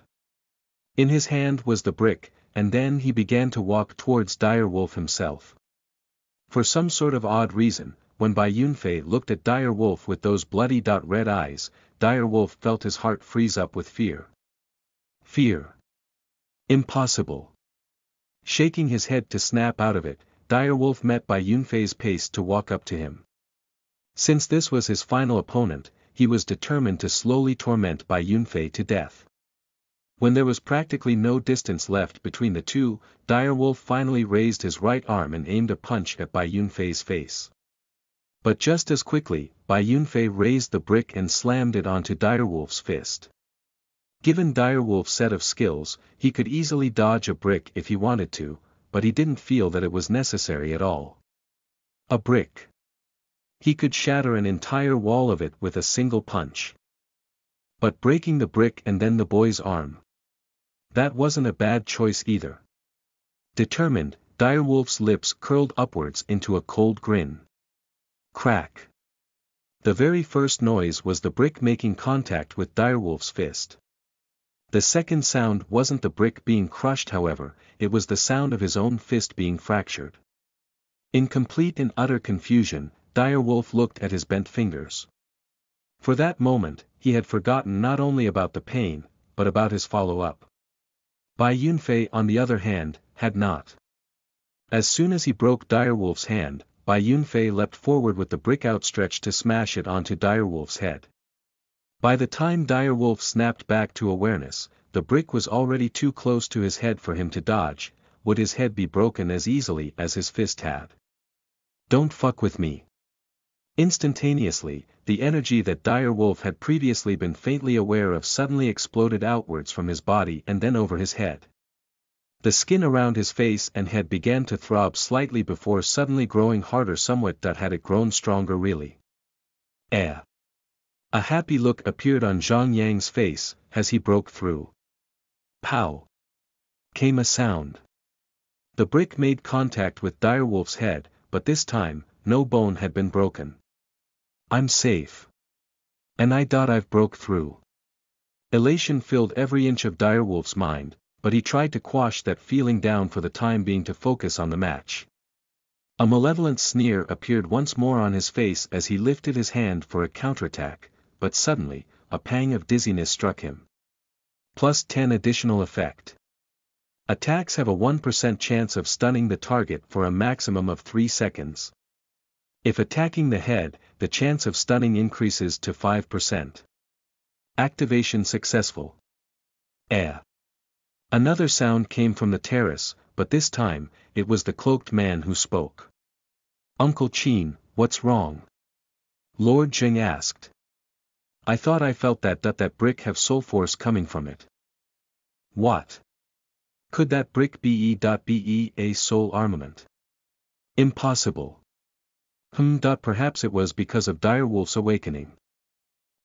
In his hand was the brick, and then he began to walk towards Direwolf himself. For some sort of odd reason, when Bai Yunfei looked at Direwolf with those bloody red eyes, Direwolf felt his heart freeze up with fear. Fear. Impossible. Shaking his head to snap out of it, Direwolf met Bai Yunfei's pace to walk up to him. Since this was his final opponent, he was determined to slowly torment Bai Yunfei to death. When there was practically no distance left between the two, Direwolf finally raised his right arm and aimed a punch at Bai Yunfei's face. But just as quickly, Bai Yunfei raised the brick and slammed it onto Direwolf's fist. Given Direwolf's set of skills, he could easily dodge a brick if he wanted to, but he didn't feel that it was necessary at all. A brick. He could shatter an entire wall of it with a single punch. But breaking the brick and then the boy's arm. That wasn't a bad choice either. Determined, Direwolf's lips curled upwards into a cold grin. Crack. The very first noise was the brick making contact with Direwolf's fist. The second sound wasn't the brick being crushed, however, it was the sound of his own fist being fractured. In complete and utter confusion, Direwolf looked at his bent fingers. For that moment, he had forgotten not only about the pain, but about his follow-up. Bai Yunfei, on the other hand, had not. As soon as he broke Direwolf's hand, Bai Yunfei leapt forward with the brick outstretched to smash it onto Direwolf's head. By the time Direwolf snapped back to awareness, the brick was already too close to his head for him to dodge. Would his head be broken as easily as his fist had? Don't fuck with me. Instantaneously, the energy that Direwolf had previously been faintly aware of suddenly exploded outwards from his body and then over his head. The skin around his face and head began to throb slightly before suddenly growing harder somewhat. Had it grown stronger really? A happy look appeared on Zhang Yang's face, as he broke through. Pow! Came a sound. The brick made contact with Direwolf's head, but this time, no bone had been broken. I'm safe. And I've broke through. Elation filled every inch of Direwolf's mind, but he tried to quash that feeling down for the time being to focus on the match. A malevolent sneer appeared once more on his face as he lifted his hand for a counterattack, but suddenly, a pang of dizziness struck him. Plus 10 additional effect. Attacks have a 1% chance of stunning the target for a maximum of 3 seconds. If attacking the head, the chance of stunning increases to 5%. Activation successful. Another sound came from the terrace, but this time, it was the cloaked man who spoke. Uncle Qin, what's wrong? Lord Zheng asked. I thought I felt that brick have soul force coming from it. What? Could that brick be a soul armament? Impossible. Perhaps it was because of Direwolf's awakening.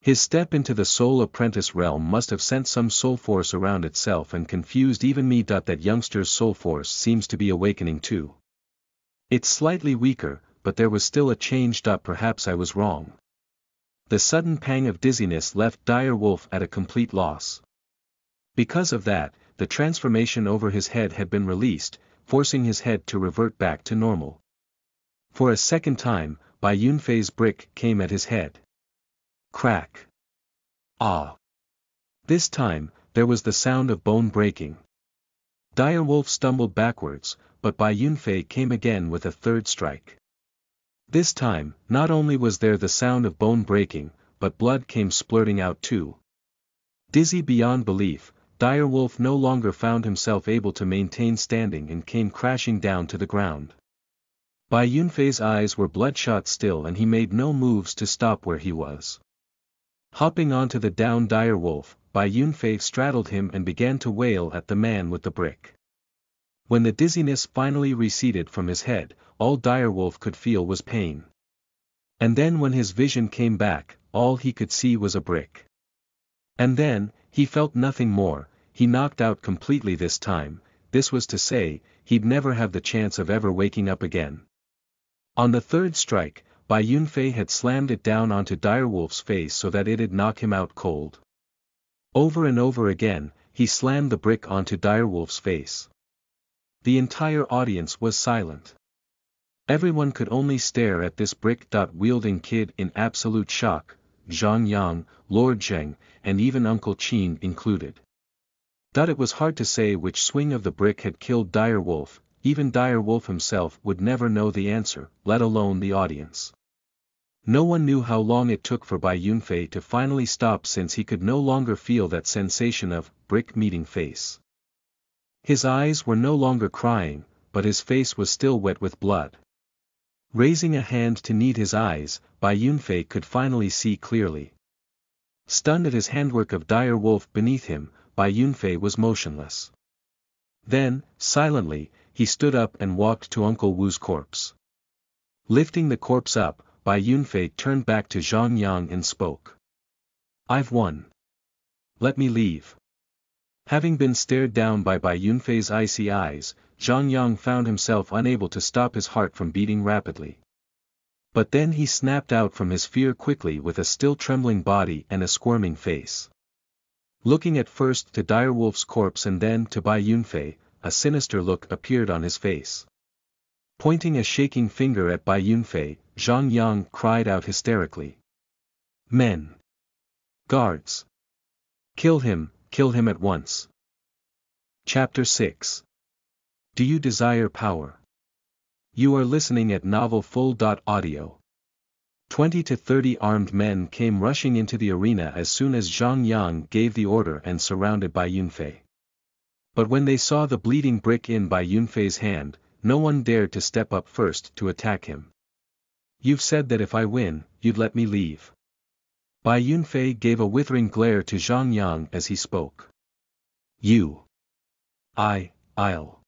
His step into the soul apprentice realm must have sent some soul force around itself and confused even me. That youngster's soul force seems to be awakening too. It's slightly weaker, but there was still a change. Perhaps I was wrong. The sudden pang of dizziness left Direwolf at a complete loss. Because of that, the transformation over his head had been released, forcing his head to revert back to normal. For a second time, Bai Yunfei's brick came at his head. Crack. Ah. This time, there was the sound of bone breaking. Direwolf stumbled backwards, but Bai Yunfei came again with a third strike. This time, not only was there the sound of bone breaking, but blood came splurting out too. Dizzy beyond belief, Direwolf no longer found himself able to maintain standing and came crashing down to the ground. Bai Yunfei's eyes were bloodshot still and he made no moves to stop where he was. Hopping onto the downed Direwolf, Bai Yunfei straddled him and began to wail at the man with the brick. When the dizziness finally receded from his head, all Direwolf could feel was pain. And then when his vision came back, all he could see was a brick. And then, he felt nothing more, he knocked out completely this time. This was to say, he'd never have the chance of ever waking up again. On the third strike, Bai Yunfei had slammed it down onto Direwolf's face so that it'd knock him out cold. Over and over again, he slammed the brick onto Direwolf's face. The entire audience was silent. Everyone could only stare at this brick-wielding kid in absolute shock, Zhang Yang, Lord Zheng, and even Uncle Qin included. It was hard to say which swing of the brick had killed Direwolf. Even Direwolf himself would never know the answer, let alone the audience. No one knew how long it took for Bai Yunfei to finally stop since he could no longer feel that sensation of brick meeting face. His eyes were no longer crying, but his face was still wet with blood. Raising a hand to knead his eyes, Bai Yunfei could finally see clearly. Stunned at his handwork of dire wolf beneath him, Bai Yunfei was motionless. Then, silently, he stood up and walked to Uncle Wu's corpse. Lifting the corpse up, Bai Yunfei turned back to Xuanhuan and spoke. "I've won. Let me leave." Having been stared down by Bai Yunfei's icy eyes, Xuanhuan found himself unable to stop his heart from beating rapidly. But then he snapped out from his fear quickly with a still trembling body and a squirming face. Looking at first to Direwolf's corpse and then to Bai Yunfei, a sinister look appeared on his face. Pointing a shaking finger at Bai Yunfei, Xuanhuan cried out hysterically. "Men! Guards! Kill him at once." Chapter 6. Do you desire power? You are listening at novelfull.audio. 20 to 30 armed men came rushing into the arena as soon as Xuanhuan gave the order and surrounded Bai Yunfei. But when they saw the bleeding brick in Bai Yunfei's hand, no one dared to step up first to attack him. "You've said that if I win, you'd let me leave." Bai Yunfei gave a withering glare to Xuanhuan as he spoke. I'll.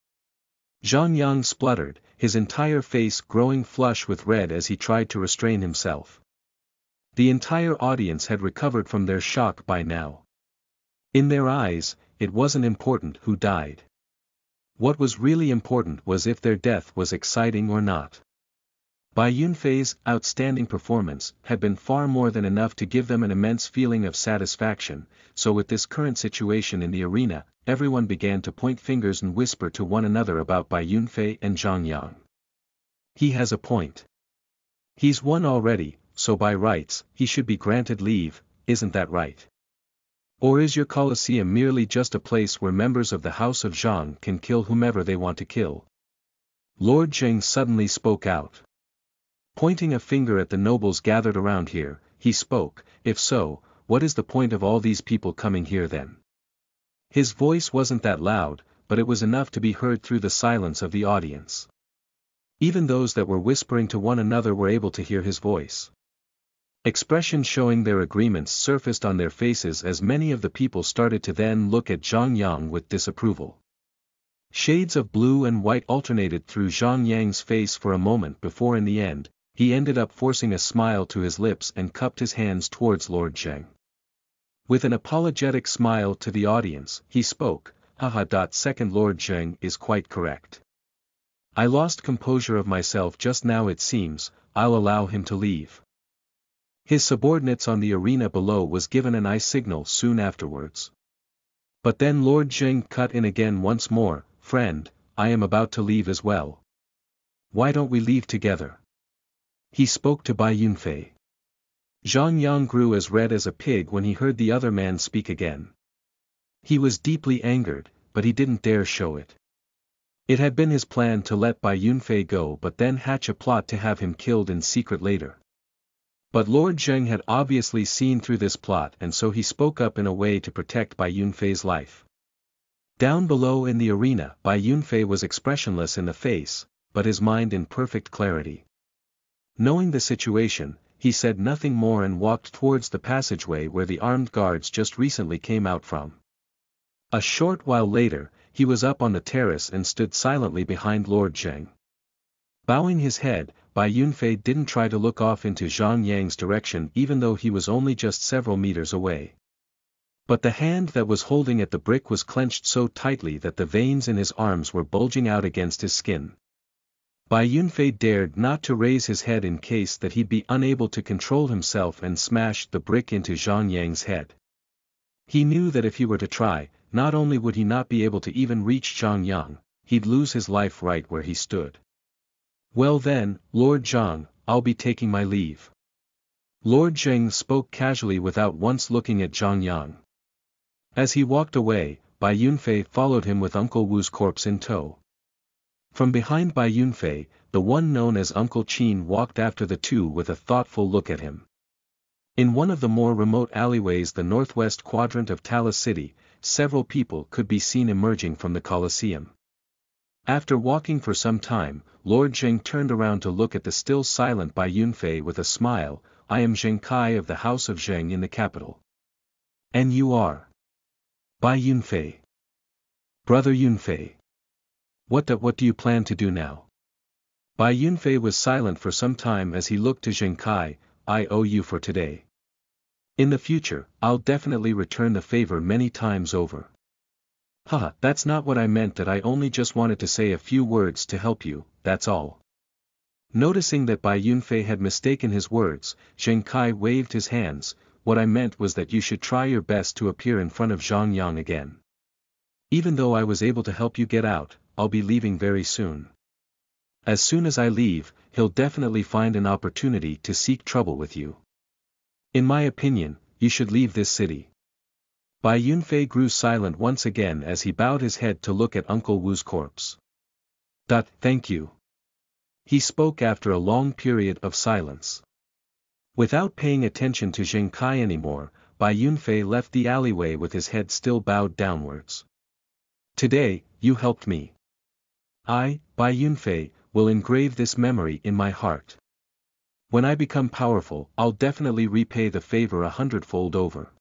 Xuanhuan spluttered, his entire face growing flush with red as he tried to restrain himself. The entire audience had recovered from their shock by now. In their eyes, it wasn't important who died. What was really important was if their death was exciting or not. Bai Yunfei's outstanding performance had been far more than enough to give them an immense feeling of satisfaction, so with this current situation in the arena, everyone began to point fingers and whisper to one another about Bai Yunfei and Xuanhuan. "He has a point. He's won already, so by rights, he should be granted leave, isn't that right? Or is your Colosseum merely just a place where members of the House of Zhang can kill whomever they want to kill?" Lord Zheng suddenly spoke out. Pointing a finger at the nobles gathered around here, he spoke, "If so, what is the point of all these people coming here then?" His voice wasn't that loud, but it was enough to be heard through the silence of the audience. Even those that were whispering to one another were able to hear his voice. Expressions showing their agreements surfaced on their faces as many of the people started to then look at Xuanhuan with disapproval. Shades of blue and white alternated through Xuanhuan's face for a moment before in the end, he ended up forcing a smile to his lips and cupped his hands towards Lord Zheng. With an apologetic smile to the audience, he spoke, Second Lord Zheng is quite correct. I lost composure of myself just now. It seems, I'll allow him to leave." His subordinates on the arena below was given an eye signal soon afterwards. But then Lord Zheng cut in again once more, "Friend, I am about to leave as well. Why don't we leave together?" He spoke to Bai Yunfei. Xuanhuan grew as red as a pig when he heard the other man speak again. He was deeply angered, but he didn't dare show it. It had been his plan to let Bai Yunfei go but then hatch a plot to have him killed in secret later. But Lord Zheng had obviously seen through this plot and so he spoke up in a way to protect Bai Yunfei's life. Down below in the arena, Bai Yunfei was expressionless in the face, but his mind in perfect clarity. Knowing the situation, he said nothing more and walked towards the passageway where the armed guards just recently came out from. A short while later, he was up on the terrace and stood silently behind Lord Zheng. Bowing his head, Bai Yunfei didn't try to look off into Xuanhuan's direction even though he was only just several meters away. But the hand that was holding at the brick was clenched so tightly that the veins in his arms were bulging out against his skin. Bai Yunfei dared not to raise his head in case that he'd be unable to control himself and smashed the brick into Xuanhuan's head. He knew that if he were to try, not only would he not be able to even reach Xuanhuan, he'd lose his life right where he stood. "Well then, Lord Zhang, I'll be taking my leave." Lord Zheng spoke casually without once looking at Xuanhuan. As he walked away, Bai Yunfei followed him with Uncle Wu's corpse in tow. From behind Bai Yunfei, the one known as Uncle Qin walked after the two with a thoughtful look at him. In one of the more remote alleyways, the northwest quadrant of Talis City, several people could be seen emerging from the Colosseum. After walking for some time, Lord Zheng turned around to look at the still silent Bai Yunfei with a smile. I am Zheng Kai of the House of Zheng in the capital. And you are? Bai Yunfei. Brother Yunfei. What do you plan to do now? Bai Yunfei was silent for some time as he looked to Zheng Kai. I owe you for today. In the future, I'll definitely return the favor many times over. Haha, that's not what I meant. That I only just wanted to say a few words to help you, that's all. Noticing that Bai Yunfei had mistaken his words, Zheng Kai waved his hands. What I meant was that you should try your best to appear in front of Xuanhuan again. Even though I was able to help you get out, I'll be leaving very soon. As soon as I leave, he'll definitely find an opportunity to seek trouble with you. In my opinion, you should leave this city. Bai Yunfei grew silent once again as he bowed his head to look at Uncle Wu's corpse. Thank you. He spoke after a long period of silence. Without paying attention to Zheng Kai anymore, Bai Yunfei left the alleyway with his head still bowed downwards. Today, you helped me. I, Bai Yunfei, will engrave this memory in my heart. When I become powerful, I'll definitely repay the favor 100-fold over.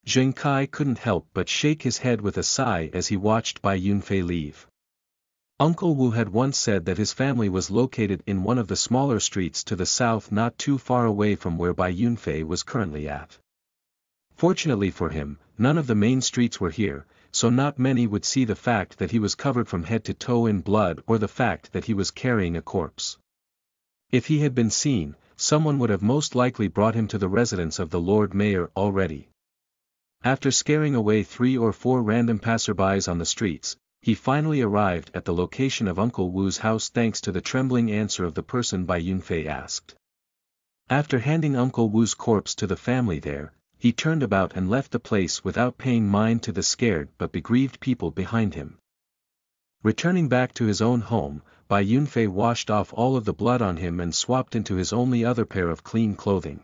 Zheng Kai couldn't help but shake his head with a sigh as he watched Bai Yunfei leave. Uncle Wu had once said that his family was located in one of the smaller streets to the south, not too far away from where Bai Yunfei was currently at. Fortunately for him, none of the main streets were here, so not many would see the fact that he was covered from head to toe in blood or the fact that he was carrying a corpse. If he had been seen, someone would have most likely brought him to the residence of the Lord Mayor already. After scaring away 3 or 4 random passerbys on the streets, he finally arrived at the location of Uncle Wu's house thanks to the trembling answer of the person Bai Yunfei asked. After handing Uncle Wu's corpse to the family there, he turned about and left the place without paying mind to the scared but begrieved people behind him. Returning back to his own home, Bai Yunfei washed off all of the blood on him and swapped into his only other pair of clean clothing.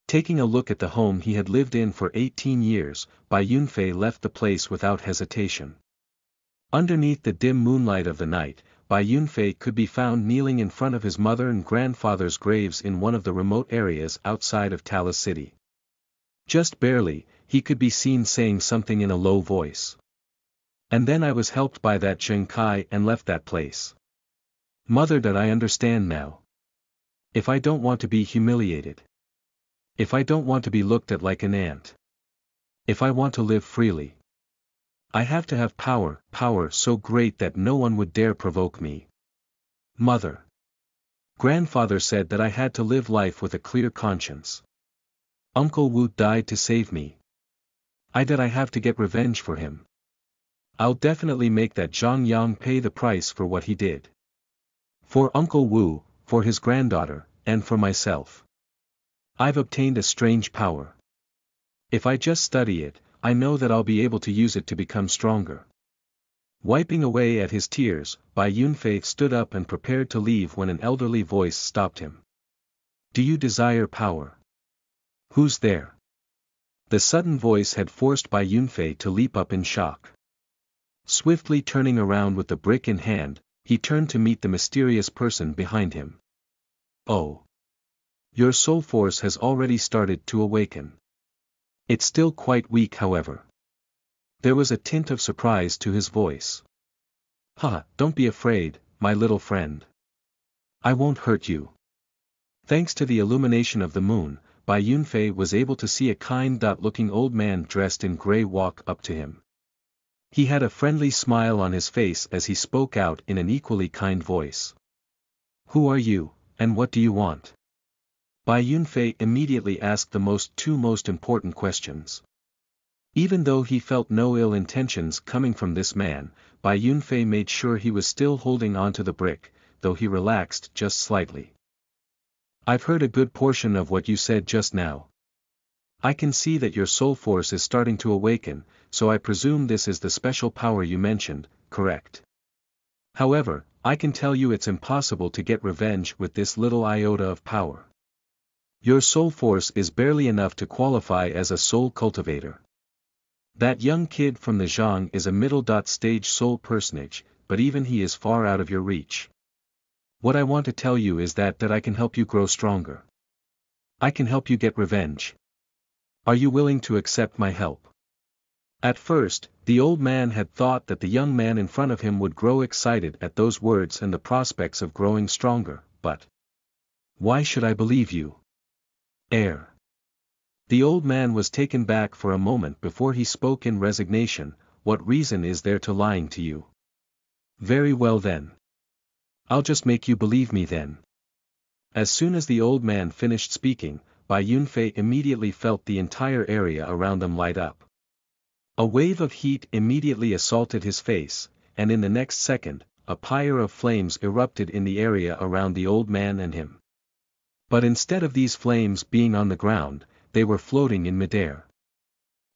Taking a look at the home he had lived in for 18 years, Bai Yunfei left the place without hesitation. Underneath the dim moonlight of the night, Bai Yunfei could be found kneeling in front of his mother and grandfather's graves in one of the remote areas outside of Talis City. Just barely, he could be seen saying something in a low voice. And then I was helped by that Zheng Kai and left that place. Mother, that I understand now. If I don't want to be humiliated. If I don't want to be looked at like an ant. If I want to live freely. I have to have power so great that no one would dare provoke me. Mother. Grandfather said that I had to live life with a clear conscience. Uncle Wu died to save me. I have to get revenge for him. I'll definitely make that Zhang Yang pay the price for what he did. For Uncle Wu, for his granddaughter, and for myself. I've obtained a strange power. If I just study it, I know that I'll be able to use it to become stronger. Wiping away at his tears, Bai Yunfei stood up and prepared to leave when an elderly voice stopped him. Do you desire power? Who's there? The sudden voice had forced Bai Yunfei to leap up in shock. Swiftly turning around with the brick in hand, he turned to meet the mysterious person behind him. Oh. Your soul force has already started to awaken. It's still quite weak, however. There was a tint of surprise to his voice. Don't be afraid, my little friend. I won't hurt you. Thanks to the illumination of the moon, Bai Yunfei was able to see a kind-looking old man dressed in grey walk up to him. He had a friendly smile on his face as he spoke out in an equally kind voice. Who are you, and what do you want? Bai Yunfei immediately asked the two most important questions. Even though he felt no ill intentions coming from this man, Bai Yunfei made sure he was still holding onto the brick, though he relaxed just slightly. I've heard a good portion of what you said just now. I can see that your soul force is starting to awaken, so I presume this is the special power you mentioned, correct? However, I can tell you it's impossible to get revenge with this little iota of power. Your soul force is barely enough to qualify as a soul cultivator. That young kid from the Zhang is a middle-stage soul personage, but even he is far out of your reach. What I want to tell you is that I can help you grow stronger. I can help you get revenge. Are you willing to accept my help? At first, the old man had thought that the young man in front of him would grow excited at those words and the prospects of growing stronger, but why should I believe you? Heir. The old man was taken back for a moment before he spoke in resignation. What reason is there to lying to you? Very well then. I'll just make you believe me then. As soon as the old man finished speaking, Bai Yunfei immediately felt the entire area around them light up. A wave of heat immediately assaulted his face, and in the next second, a pyre of flames erupted in the area around the old man and him. But instead of these flames being on the ground, they were floating in midair.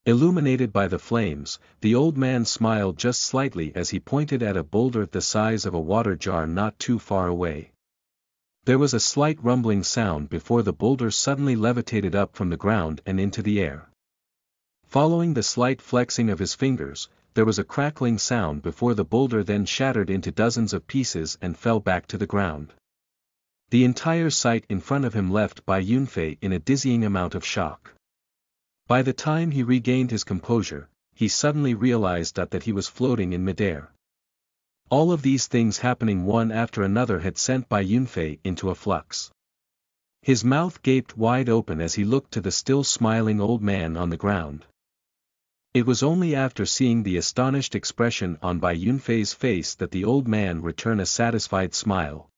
Illuminated by the flames, the old man smiled just slightly as he pointed at a boulder the size of a water jar not too far away. There was a slight rumbling sound before the boulder suddenly levitated up from the ground and into the air. Following the slight flexing of his fingers, there was a crackling sound before the boulder then shattered into dozens of pieces and fell back to the ground. The entire sight in front of him left Bai Yunfei in a dizzying amount of shock. By the time he regained his composure, he suddenly realized that he was floating in midair. All of these things happening one after another had sent Bai Yunfei into a flux. His mouth gaped wide open as he looked to the still smiling old man on the ground. It was only after seeing the astonished expression on Bai Yunfei's face that the old man returned a satisfied smile.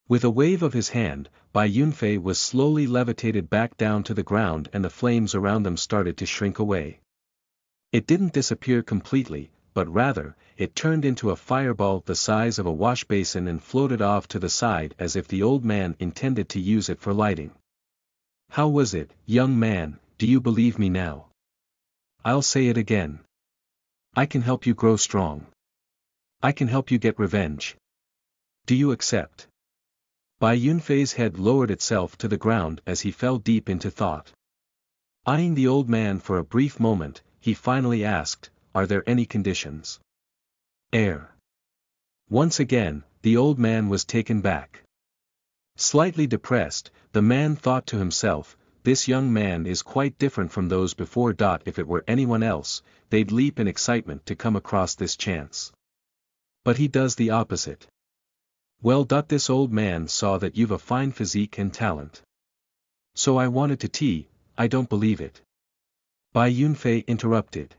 With a wave of his hand, Bai Yunfei was slowly levitated back down to the ground and the flames around them started to shrink away. It didn't disappear completely, but rather, it turned into a fireball the size of a wash basin and floated off to the side as if the old man intended to use it for lighting. How was it, young man, do you believe me now? I'll say it again. I can help you grow strong. I can help you get revenge. Do you accept? Bai Yunfei's head lowered itself to the ground as he fell deep into thought. Eyeing the old man for a brief moment, he finally asked, "Are there any conditions?" Heir. Once again, the old man was taken back. Slightly depressed, the man thought to himself, this young man is quite different from those before. If it were anyone else, they'd leap in excitement to come across this chance. But he does the opposite. Well, this old man saw that you've a fine physique and talent. So I wanted to I don't believe it. Bai Yunfei interrupted.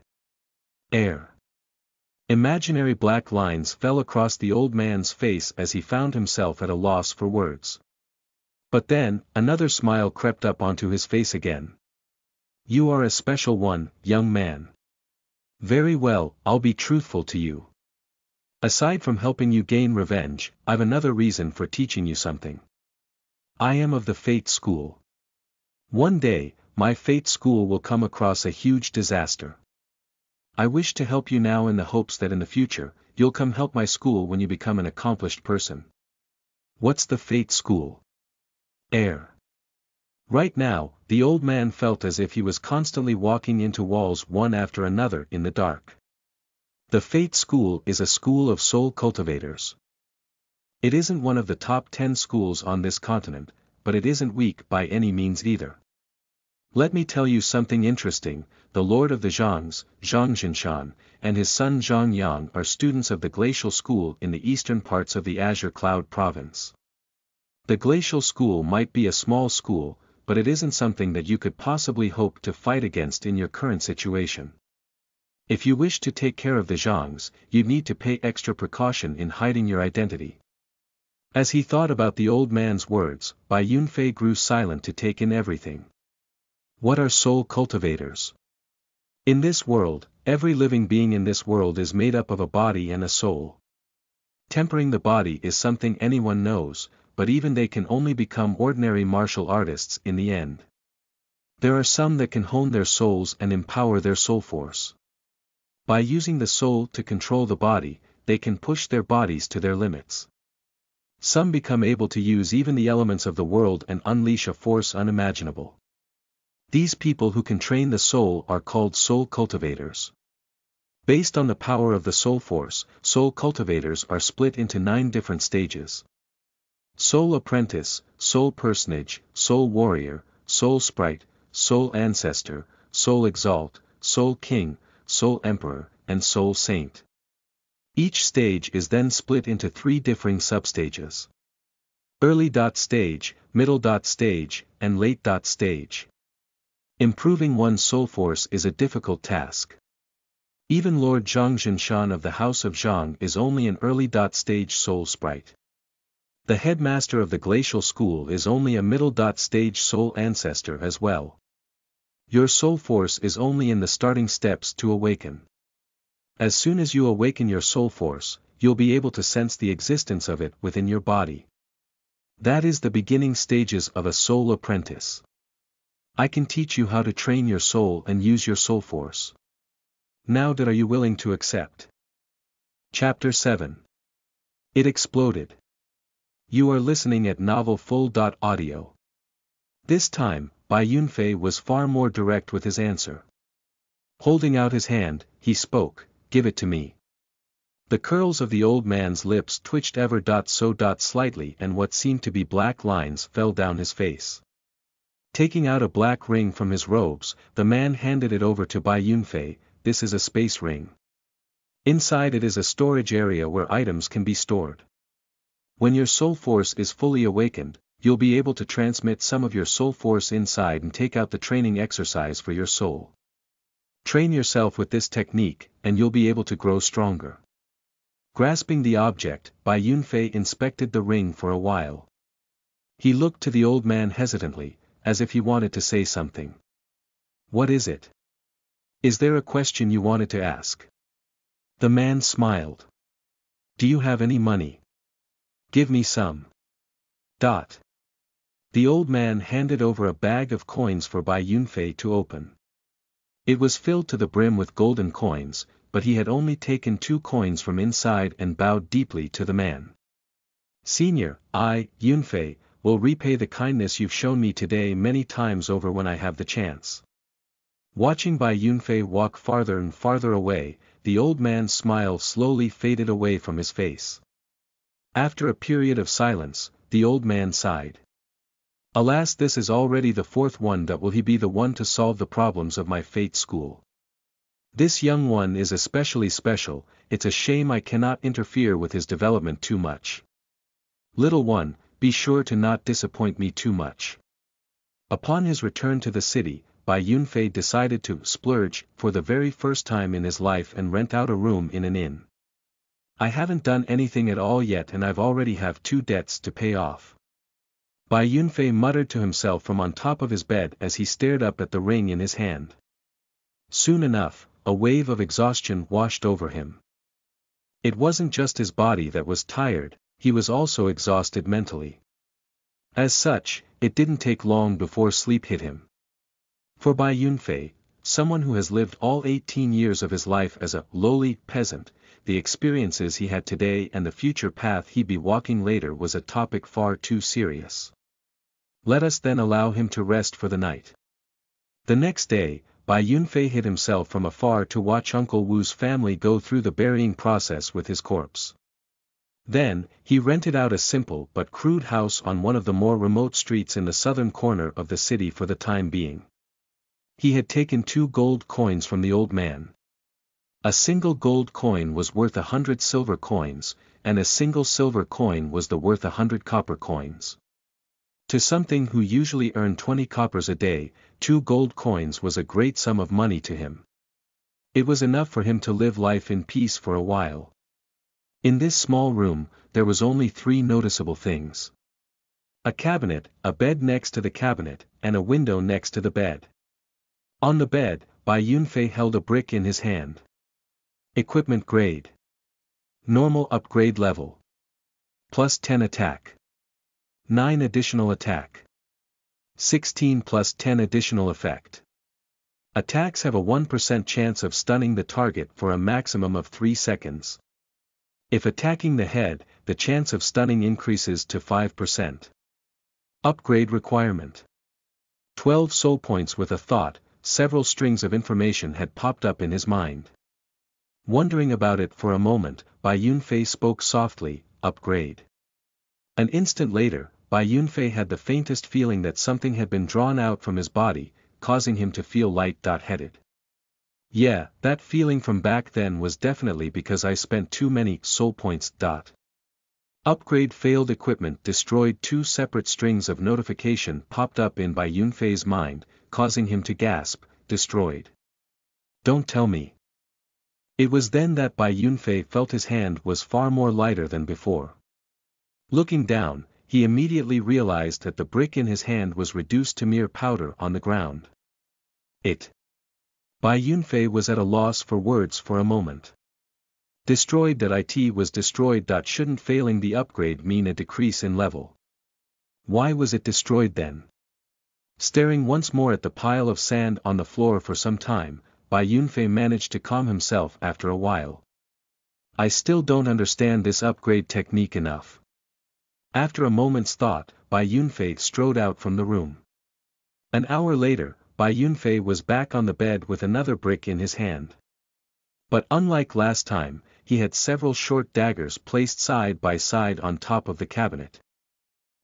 Heir. Imaginary black lines fell across the old man's face as he found himself at a loss for words. But then, another smile crept up onto his face again. You are a special one, young man. Very well, I'll be truthful to you. Aside from helping you gain revenge, I've another reason for teaching you something. I am of the Fate School. One day, my Fate School will come across a huge disaster. I wish to help you now in the hopes that in the future, you'll come help my school when you become an accomplished person. What's the Fate School? Heir. Right now, the old man felt as if he was constantly walking into walls one after another in the dark. The Fate School is a school of soul cultivators. It isn't one of the top 10 schools on this continent, but it isn't weak by any means either. Let me tell you something interesting. The Lord of the Zhangs, Zhang Jinshan, and his son Zhang Yang are students of the Glacial School in the eastern parts of the Azure Cloud Province. The Glacial School might be a small school, but it isn't something that you could possibly hope to fight against in your current situation. If you wish to take care of the Zhangs, you need to pay extra precaution in hiding your identity. As he thought about the old man's words, Bai Yunfei grew silent to take in everything. What are soul cultivators? In this world, every living being in this world is made up of a body and a soul. Tempering the body is something anyone knows, but even they can only become ordinary martial artists in the end. There are some that can hone their souls and empower their soul force. By using the soul to control the body, they can push their bodies to their limits. Some become able to use even the elements of the world and unleash a force unimaginable. These people who can train the soul are called soul cultivators. Based on the power of the soul force, soul cultivators are split into 9 different stages. Soul apprentice, soul personage, soul warrior, soul sprite, soul ancestor, soul exalt, soul king, soul emperor, and soul saint. Each stage is then split into 3 differing substages. Early stage, middle stage, and late stage. Improving one's soul force is a difficult task. Even Lord Xuanhuan of the House of Zhang is only an early stage soul sprite. The headmaster of the glacial school is only a middle stage soul ancestor as well. Your soul force is only in the starting steps to awaken. As soon as you awaken your soul force, you'll be able to sense the existence of it within your body. That is the beginning stages of a soul apprentice. I can teach you how to train your soul and use your soul force. Now that are you willing to accept? Chapter 7. It exploded. You are listening at Novel Full.audio. This time, Bai Yunfei was far more direct with his answer. Holding out his hand, he spoke, "Give it to me." The curls of the old man's lips twitched ever so slightly and what seemed to be black lines fell down his face. Taking out a black ring from his robes, the man handed it over to Bai Yunfei. This is a space ring. Inside it is a storage area where items can be stored. When your soul force is fully awakened, you'll be able to transmit some of your soul force inside and take out the training exercise for your soul. Train yourself with this technique, and you'll be able to grow stronger. Grasping the object, Bai Yunfei inspected the ring for a while. He looked to the old man hesitantly, as if he wanted to say something. "What is it? Is there a question you wanted to ask?" The man smiled. "Do you have any money? Give me some." The old man handed over a bag of coins for Bai Yunfei to open. It was filled to the brim with golden coins, but he had only taken 2 coins from inside and bowed deeply to the man. "Senior, I, Yunfei, will repay the kindness you've shown me today many times over when I have the chance." Watching Bai Yunfei walk farther and farther away, the old man's smile slowly faded away from his face. After a period of silence, the old man sighed. "Alas, this is already the 4th one. That will he be the one to solve the problems of my fate school? This young one is especially special. It's a shame I cannot interfere with his development too much. Little one, be sure to not disappoint me too much." Upon his return to the city, Bai Yunfei decided to splurge for the very first time in his life and rent out a room in an inn. "I haven't done anything at all yet and I've already have 2 debts to pay off." Bai Yunfei muttered to himself from on top of his bed as he stared up at the ring in his hand. Soon enough, a wave of exhaustion washed over him. It wasn't just his body that was tired, he was also exhausted mentally. As such, it didn't take long before sleep hit him. For Bai Yunfei, someone who has lived all 18 years of his life as a lowly peasant, the experiences he had today and the future path he'd be walking later was a topic far too serious. Let us then allow him to rest for the night. The next day, Bai Yunfei hid himself from afar to watch Uncle Wu's family go through the burying process with his corpse. Then, he rented out a simple but crude house on one of the more remote streets in the southern corner of the city for the time being. He had taken 2 gold coins from the old man. A single gold coin was worth 100 silver coins, and a single silver coin was worth 100 copper coins. To something who usually earned 20 coppers a day, 2 gold coins was a great sum of money to him. It was enough for him to live life in peace for a while. In this small room, there was only 3 noticeable things. A cabinet, a bed next to the cabinet, and a window next to the bed. On the bed, Bai Yunfei held a brick in his hand. Equipment grade. Normal upgrade level. Plus 10 attack. 9 additional attack. 16 plus 10 additional effect. Attacks have a 1% chance of stunning the target for a maximum of 3 seconds. If attacking the head, the chance of stunning increases to 5%. Upgrade requirement. 12 soul points. With a thought, several strings of information had popped up in his mind. Wondering about it for a moment, Bai Yunfei spoke softly, upgrade. An instant later, Bai Yunfei had the faintest feeling that something had been drawn out from his body, causing him to feel light-headed. Yeah, that feeling from back then was definitely because I spent too many soul points. Upgrade failed. Equipment destroyed. Two separate strings of notification popped up in Bai Yunfei's mind, causing him to gasp, destroyed. Don't tell me. It was then that Bai Yunfei felt his hand was far more lighter than before. Looking down, he immediately realized that the brick in his hand was reduced to mere powder on the ground. Bai Yunfei was at a loss for words for a moment. Destroyed. That it was destroyed. Shouldn't failing the upgrade mean a decrease in level? Why was it destroyed then? Staring once more at the pile of sand on the floor for some time, Bai Yunfei managed to calm himself after a while. I still don't understand this upgrade technique enough. After a moment's thought, Bai Yunfei strode out from the room. An hour later, Bai Yunfei was back on the bed with another brick in his hand. But unlike last time, he had several short daggers placed side by side on top of the cabinet.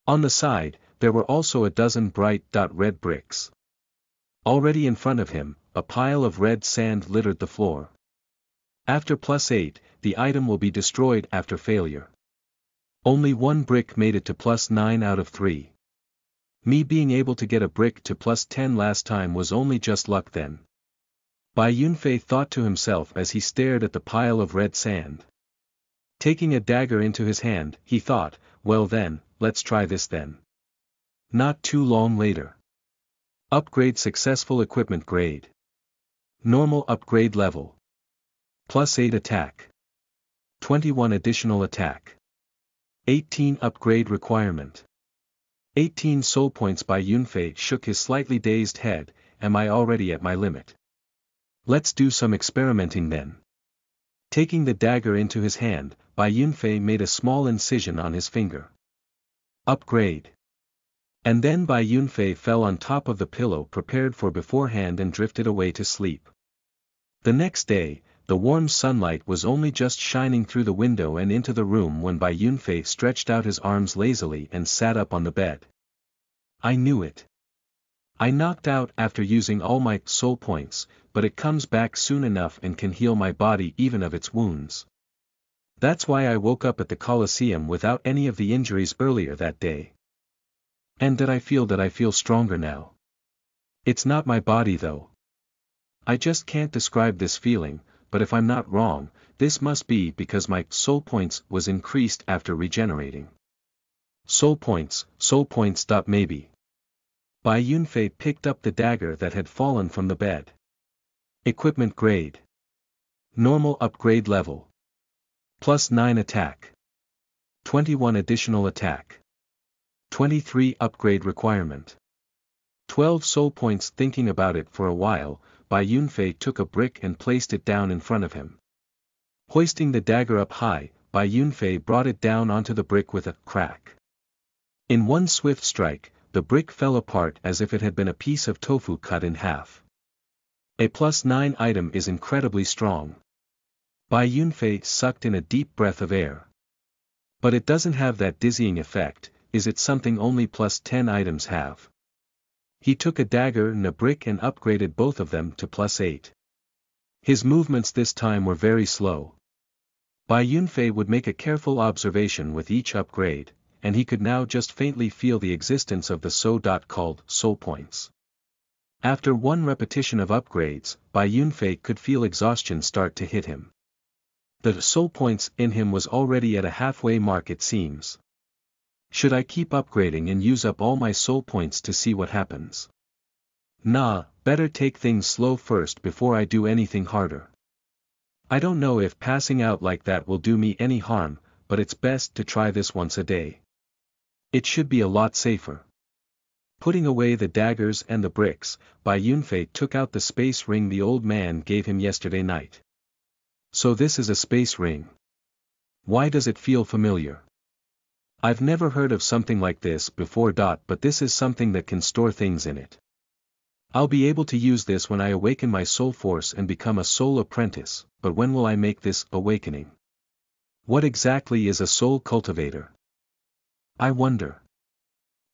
On the side, there were also a dozen bright red bricks. Already in front of him, a pile of red sand littered the floor. After +8, the item will be destroyed after failure. Only one brick made it to +9 out of 3. Me being able to get a brick to +10 last time was only just luck then. Bai Yunfei thought to himself as he stared at the pile of red sand. Taking a dagger into his hand, he thought, well then, let's try this then. Not too long later. Upgrade successful. Equipment grade. Normal upgrade level. +8 attack. 21 additional attack. 18 upgrade requirement. 18 soul points. Bai Yunfei shook his slightly dazed head. Am I already at my limit? Let's do some experimenting then. Taking the dagger into his hand, Bai Yunfei made a small incision on his finger. Upgrade. And then Bai Yunfei fell on top of the pillow prepared for beforehand and drifted away to sleep. The next day, the warm sunlight was only just shining through the window and into the room when Bai Yunfei stretched out his arms lazily and sat up on the bed. I knew it. I knocked out after using all my soul points, but it comes back soon enough and can heal my body even of its wounds. That's why I woke up at the Colosseum without any of the injuries earlier that day. And that I feel stronger now. It's not my body though. I just can't describe this feeling, but if I'm not wrong, this must be because my soul points was increased after regenerating. Soul points. Maybe. Bai Yunfei picked up the dagger that had fallen from the bed. Equipment grade. Normal upgrade level. +9 attack. 21 additional attack. 23 upgrade requirement. 12 soul points. Thinking about it for a while, Bai Yunfei took a brick and placed it down in front of him. Hoisting the dagger up high, Bai Yunfei brought it down onto the brick with a crack. In one swift strike, the brick fell apart as if it had been a piece of tofu cut in half. A +9 item is incredibly strong. Bai Yunfei sucked in a deep breath of air. But it doesn't have that dizzying effect. Is it something only +10 items have? He took a dagger and a brick and upgraded both of them to +8. His movements this time were very slow. Bai Yunfei would make a careful observation with each upgrade, and he could now just faintly feel the existence of the called soul points. After one repetition of upgrades, Bai Yunfei could feel exhaustion start to hit him. The soul points in him was already at a halfway mark it seems. Should I keep upgrading and use up all my soul points to see what happens? Nah, better take things slow first before I do anything harder. I don't know if passing out like that will do me any harm, but it's best to try this once a day. It should be a lot safer. Putting away the daggers and the bricks, Bai Yunfei took out the space ring the old man gave him yesterday night. So this is a space ring. Why does it feel familiar? I've never heard of something like this before. But this is something that can store things in it. I'll be able to use this when I awaken my soul force and become a soul apprentice, but when will I make this awakening? What exactly is a soul cultivator? I wonder.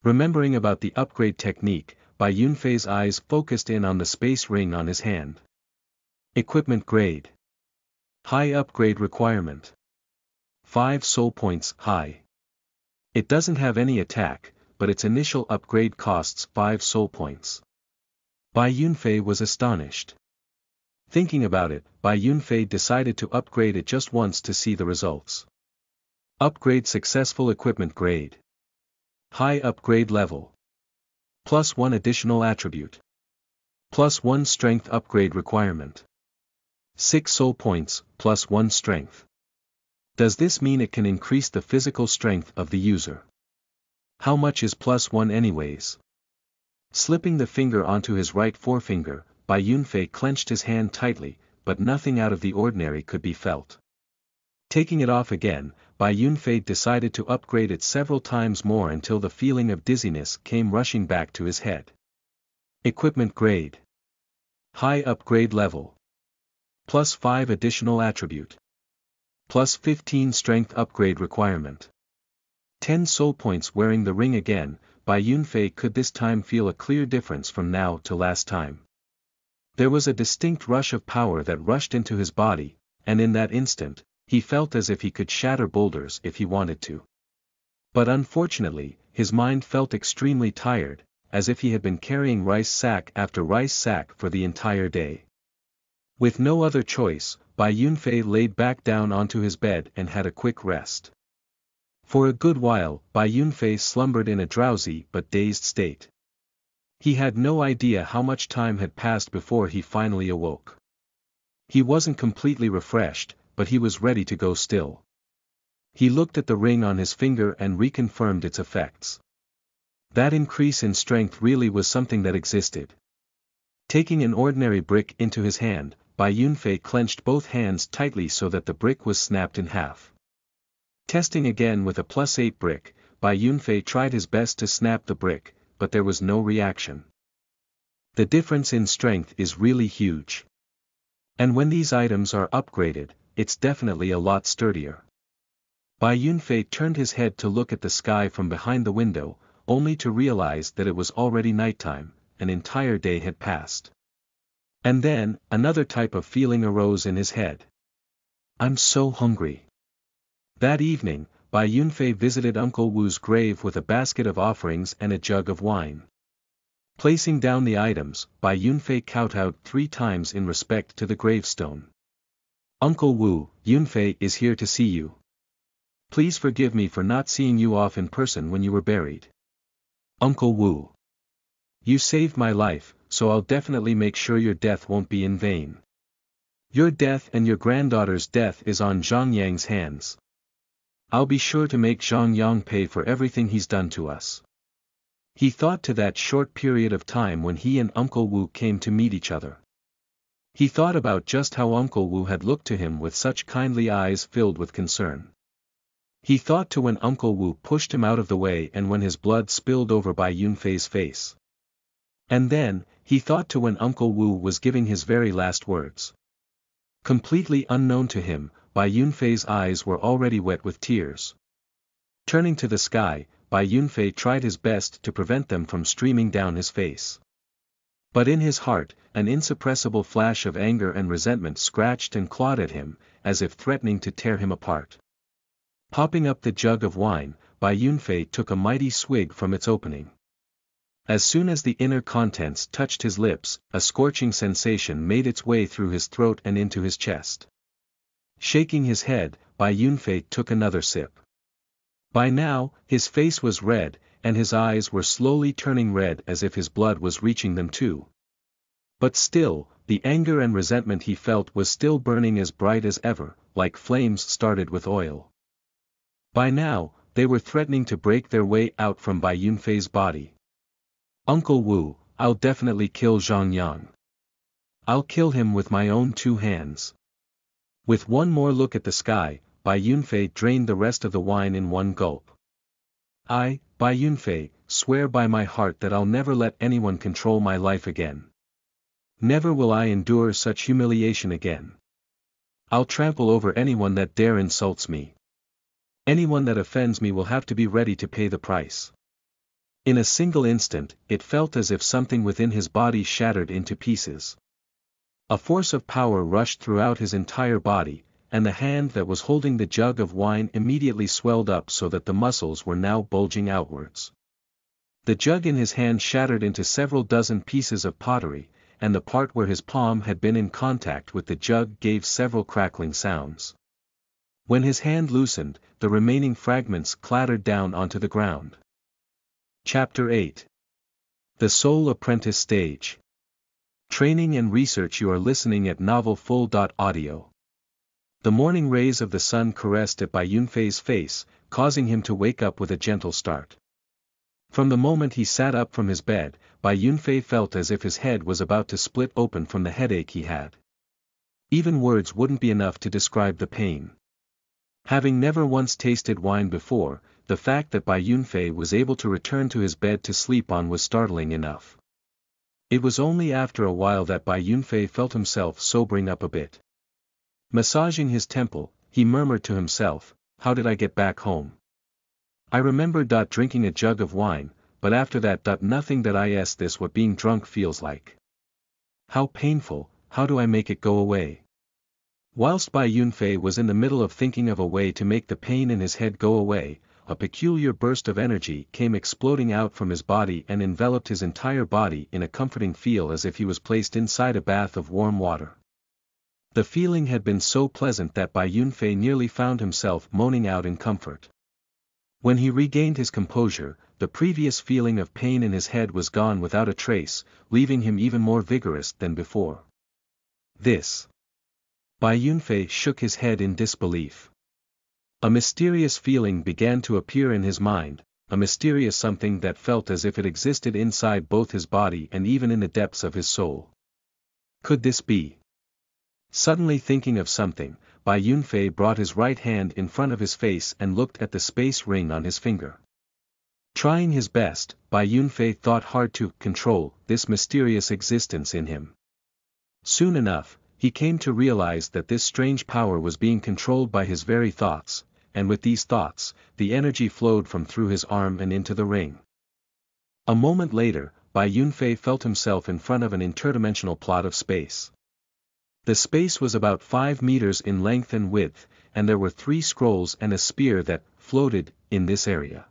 Remembering about the upgrade technique, Bai Yunfei's eyes focused in on the space ring on his hand. Equipment grade. High upgrade requirement. 5 soul points high. It doesn't have any attack, but its initial upgrade costs 5 soul points. Bai Yunfei was astonished. Thinking about it, Bai Yunfei decided to upgrade it just once to see the results. Upgrade successful. Equipment grade. High upgrade level. +1 additional attribute. +1 strength upgrade requirement. 6 soul points, +1 strength. Does this mean it can increase the physical strength of the user? How much is +1 anyways? Slipping the finger onto his right forefinger, Bai Yunfei clenched his hand tightly, but nothing out of the ordinary could be felt. Taking it off again, Bai Yunfei decided to upgrade it several times more until the feeling of dizziness came rushing back to his head. Equipment grade. High upgrade level. +5 additional attribute. +15 strength upgrade requirement. 10 soul points. Wearing the ring again, Bai Yunfei could this time feel a clear difference from now to last time. There was a distinct rush of power that rushed into his body, and in that instant, he felt as if he could shatter boulders if he wanted to. But unfortunately, his mind felt extremely tired, as if he had been carrying rice sack after rice sack for the entire day. With no other choice, Bai Yunfei laid back down onto his bed and had a quick rest. For a good while, Bai Yunfei slumbered in a drowsy but dazed state. He had no idea how much time had passed before he finally awoke. He wasn't completely refreshed, but he was ready to go still. He looked at the ring on his finger and reconfirmed its effects. That increase in strength really was something that existed. Taking an ordinary brick into his hand, Bai Yunfei clenched both hands tightly so that the brick was snapped in half. Testing again with a +8 brick, Bai Yunfei tried his best to snap the brick, but there was no reaction. The difference in strength is really huge. And when these items are upgraded, it's definitely a lot sturdier. Bai Yunfei turned his head to look at the sky from behind the window, only to realize that it was already nighttime, an entire day had passed. And then, another type of feeling arose in his head. I'm so hungry. That evening, Bai Yunfei visited Uncle Wu's grave with a basket of offerings and a jug of wine. Placing down the items, Bai Yunfei kowtowed 3 times in respect to the gravestone. Uncle Wu, Yunfei is here to see you. Please forgive me for not seeing you off in person when you were buried. Uncle Wu. You saved my life, so I'll definitely make sure your death won't be in vain. Your death and your granddaughter's death is on Zhang Yang's hands. I'll be sure to make Zhang Yang pay for everything he's done to us. He thought to that short period of time when he and Uncle Wu came to meet each other. He thought about just how Uncle Wu had looked to him with such kindly eyes filled with concern. He thought to when Uncle Wu pushed him out of the way and when his blood spilled over Bai Yunfei's face. And then, he thought to when Uncle Wu was giving his very last words. Completely unknown to him, Bai Yunfei's eyes were already wet with tears. Turning to the sky, Bai Yunfei tried his best to prevent them from streaming down his face. But in his heart, an insuppressible flash of anger and resentment scratched and clawed at him, as if threatening to tear him apart. Popping up the jug of wine, Bai Yunfei took a mighty swig from its opening. As soon as the inner contents touched his lips, a scorching sensation made its way through his throat and into his chest. Shaking his head, Bai Yunfei took another sip. By now, his face was red, and his eyes were slowly turning red as if his blood was reaching them too. But still, the anger and resentment he felt was still burning as bright as ever, like flames started with oil. By now, they were threatening to break their way out from Bai Yunfei's body. Uncle Wu, I'll definitely kill Zhang Yang. I'll kill him with my own 2 hands. With one more look at the sky, Bai Yunfei drained the rest of the wine in one gulp. Bai Yunfei, swear by my heart that I'll never let anyone control my life again. Never will I endure such humiliation again. I'll trample over anyone that dare insults me. Anyone that offends me will have to be ready to pay the price. In a single instant, it felt as if something within his body shattered into pieces. A force of power rushed throughout his entire body, and the hand that was holding the jug of wine immediately swelled up so that the muscles were now bulging outwards. The jug in his hand shattered into several dozen pieces of pottery, and the part where his palm had been in contact with the jug gave several crackling sounds. When his hand loosened, the remaining fragments clattered down onto the ground. Chapter 8. The Soul Apprentice Stage. Training and Research. You are listening at novelfull.audio. The morning rays of the sun caressed at Bai Yunfei's face, causing him to wake up with a gentle start. From the moment he sat up from his bed, Bai Yunfei felt as if his head was about to split open from the headache he had. Even words wouldn't be enough to describe the pain. Having never once tasted wine before, the fact that Bai Yunfei was able to return to his bed to sleep on was startling enough. It was only after a while that Bai Yunfei felt himself sobering up a bit. Massaging his temple, he murmured to himself, "How did I get back home? I remember drinking a jug of wine, but after that nothing that this what being drunk feels like. How painful, how do I make it go away?" Whilst Bai Yunfei was in the middle of thinking of a way to make the pain in his head go away, a peculiar burst of energy came exploding out from his body and enveloped his entire body in a comforting feel as if he was placed inside a bath of warm water. The feeling had been so pleasant that Bai Yunfei nearly found himself moaning out in comfort. When he regained his composure, the previous feeling of pain in his head was gone without a trace, leaving him even more vigorous than before. This. Bai Yunfei shook his head in disbelief. A mysterious feeling began to appear in his mind, a mysterious something that felt as if it existed inside both his body and even in the depths of his soul. Could this be? Suddenly thinking of something, Bai Yunfei brought his right hand in front of his face and looked at the space ring on his finger. Trying his best, Bai Yunfei thought hard to control this mysterious existence in him. Soon enough, he came to realize that this strange power was being controlled by his very thoughts, and with these thoughts, the energy flowed from through his arm and into the ring. A moment later, Bai Yunfei felt himself in front of an interdimensional plot of space. The space was about 5 meters in length and width, and there were 3 scrolls and a spear that floated in this area.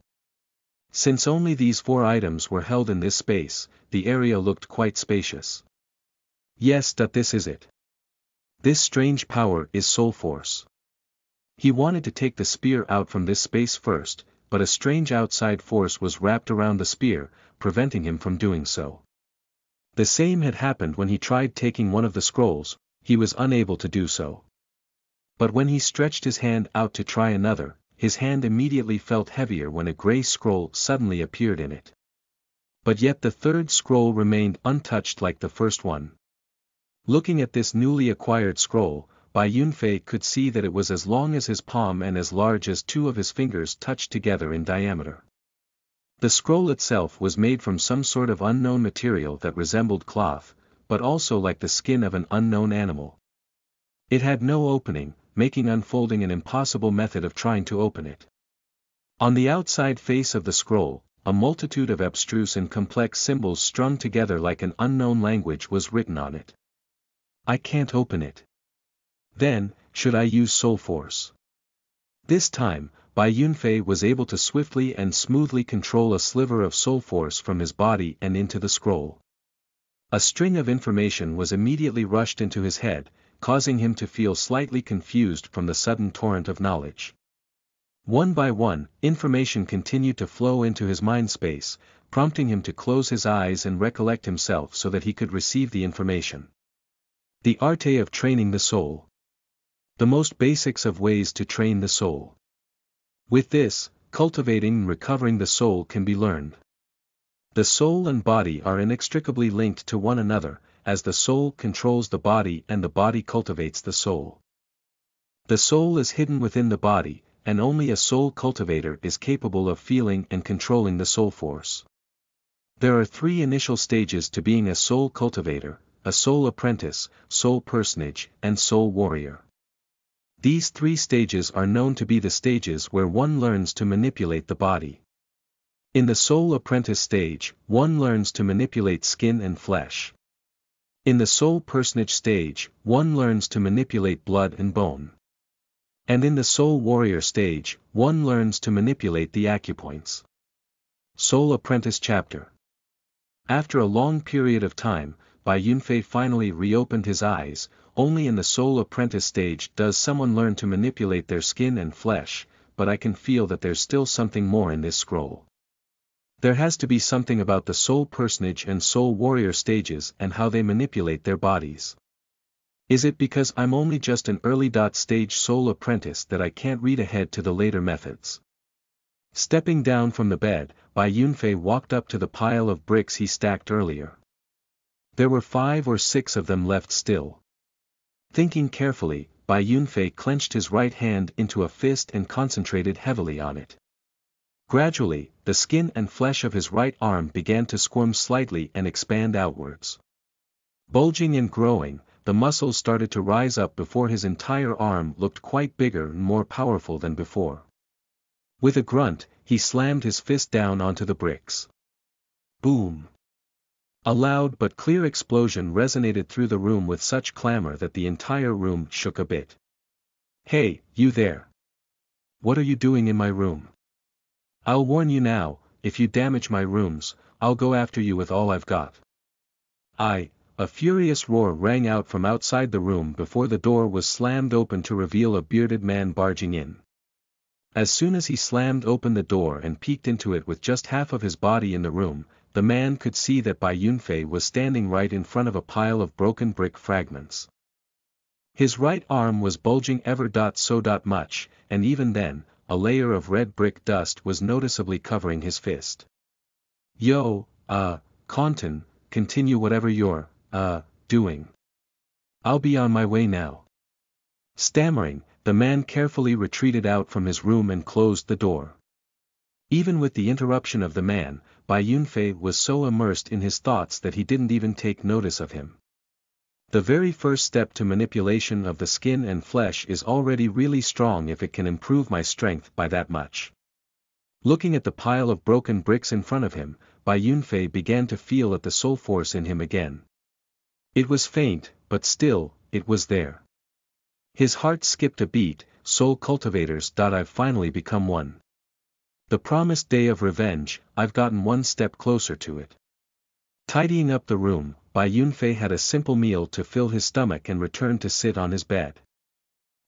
Since only these 4 items were held in this space, the area looked quite spacious. Yes, this is it. This strange power is soul force. He wanted to take the spear out from this space first, but a strange outside force was wrapped around the spear, preventing him from doing so. The same had happened when he tried taking one of the scrolls. He was unable to do so. But when he stretched his hand out to try another, his hand immediately felt heavier when a gray scroll suddenly appeared in it. But yet the 3rd scroll remained untouched like the first one. Looking at this newly acquired scroll, Bai Yunfei could see that it was as long as his palm and as large as 2 of his fingers touched together in diameter. The scroll itself was made from some sort of unknown material that resembled cloth, but also like the skin of an unknown animal. It had no opening, making unfolding an impossible method of trying to open it. On the outside face of the scroll, a multitude of abstruse and complex symbols strung together like an unknown language was written on it. I can't open it. Then, should I use soul force? This time, Bai Yunfei was able to swiftly and smoothly control a sliver of soul force from his body and into the scroll. A string of information was immediately rushed into his head, causing him to feel slightly confused from the sudden torrent of knowledge. One by one, information continued to flow into his mind space, prompting him to close his eyes and recollect himself so that he could receive the information. The art of training the soul. The most basics of ways to train the soul. With this, cultivating and recovering the soul can be learned. The soul and body are inextricably linked to one another, as the soul controls the body and the body cultivates the soul. The soul is hidden within the body, and only a soul cultivator is capable of feeling and controlling the soul force. There are 3 initial stages to being a soul cultivator: a soul apprentice, soul personage, and soul warrior. These 3 stages are known to be the stages where one learns to manipulate the body. In the soul apprentice stage, one learns to manipulate skin and flesh. In the soul personage stage, one learns to manipulate blood and bone. And in the soul warrior stage, one learns to manipulate the acupoints. Soul Apprentice Chapter. After a long period of time, Bai Yunfei finally reopened his eyes. Only in the soul apprentice stage does someone learn to manipulate their skin and flesh, but I can feel that there's still something more in this scroll. There has to be something about the soul personage and soul warrior stages and how they manipulate their bodies. Is it because I'm only just an early stage soul apprentice that I can't read ahead to the later methods? Stepping down from the bed, Bai Yunfei walked up to the pile of bricks he stacked earlier. There were 5 or 6 of them left still. Thinking carefully, Bai Yunfei clenched his right hand into a fist and concentrated heavily on it. Gradually, the skin and flesh of his right arm began to squirm slightly and expand outwards. Bulging and growing, the muscles started to rise up before his entire arm looked quite bigger and more powerful than before. With a grunt, he slammed his fist down onto the bricks. Boom! A loud but clear explosion resonated through the room with such clamor that the entire room shook a bit. "Hey, you there! What are you doing in my room? I'll warn you now, if you damage my rooms, I'll go after you with all I've got." A furious roar rang out from outside the room before the door was slammed open to reveal a bearded man barging in. As soon as he slammed open the door and peeked into it with just half of his body in the room, the man could see that Bai Yunfei was standing right in front of a pile of broken brick fragments. His right arm was bulging ever so much, and even then, a layer of red brick dust was noticeably covering his fist. "Yo, Conton, continue whatever you're, doing. I'll be on my way now." Stammering, the man carefully retreated out from his room and closed the door. Even with the interruption of the man, Bai Yunfei was so immersed in his thoughts that he didn't even take notice of him. The very first step to manipulation of the skin and flesh is already really strong if it can improve my strength by that much. Looking at the pile of broken bricks in front of him, Bai Yunfei began to feel at the soul force in him again. It was faint, but still, it was there. His heart skipped a beat. "Soul cultivators. I've finally become one. The promised day of revenge, I've gotten one step closer to it." Tidying up the room, Bai Yunfei had a simple meal to fill his stomach and returned to sit on his bed.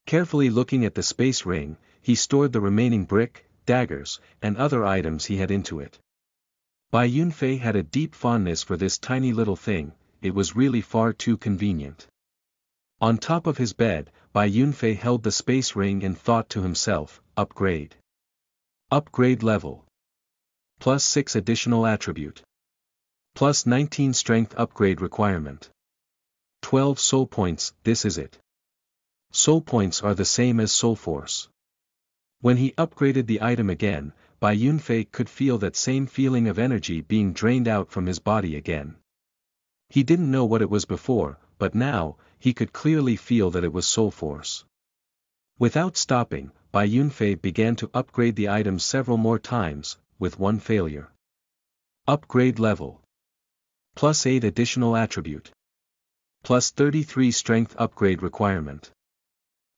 Carefully looking at the space ring, he stored the remaining brick, daggers, and other items he had into it. Bai Yunfei had a deep fondness for this tiny little thing. It was really far too convenient. On top of his bed, Bai Yunfei held the space ring and thought to himself, upgrade. Upgrade level. +6 additional attribute. +19 strength upgrade requirement. 12 soul points. This is it. Soul points are the same as soul force. When he upgraded the item again, Bai Yunfei could feel that same feeling of energy being drained out from his body again. He didn't know what it was before, but now, he could clearly feel that it was soul force. Without stopping, Bai Yunfei began to upgrade the items several more times, with one failure. Upgrade level. +8 additional attribute. +33 strength upgrade requirement.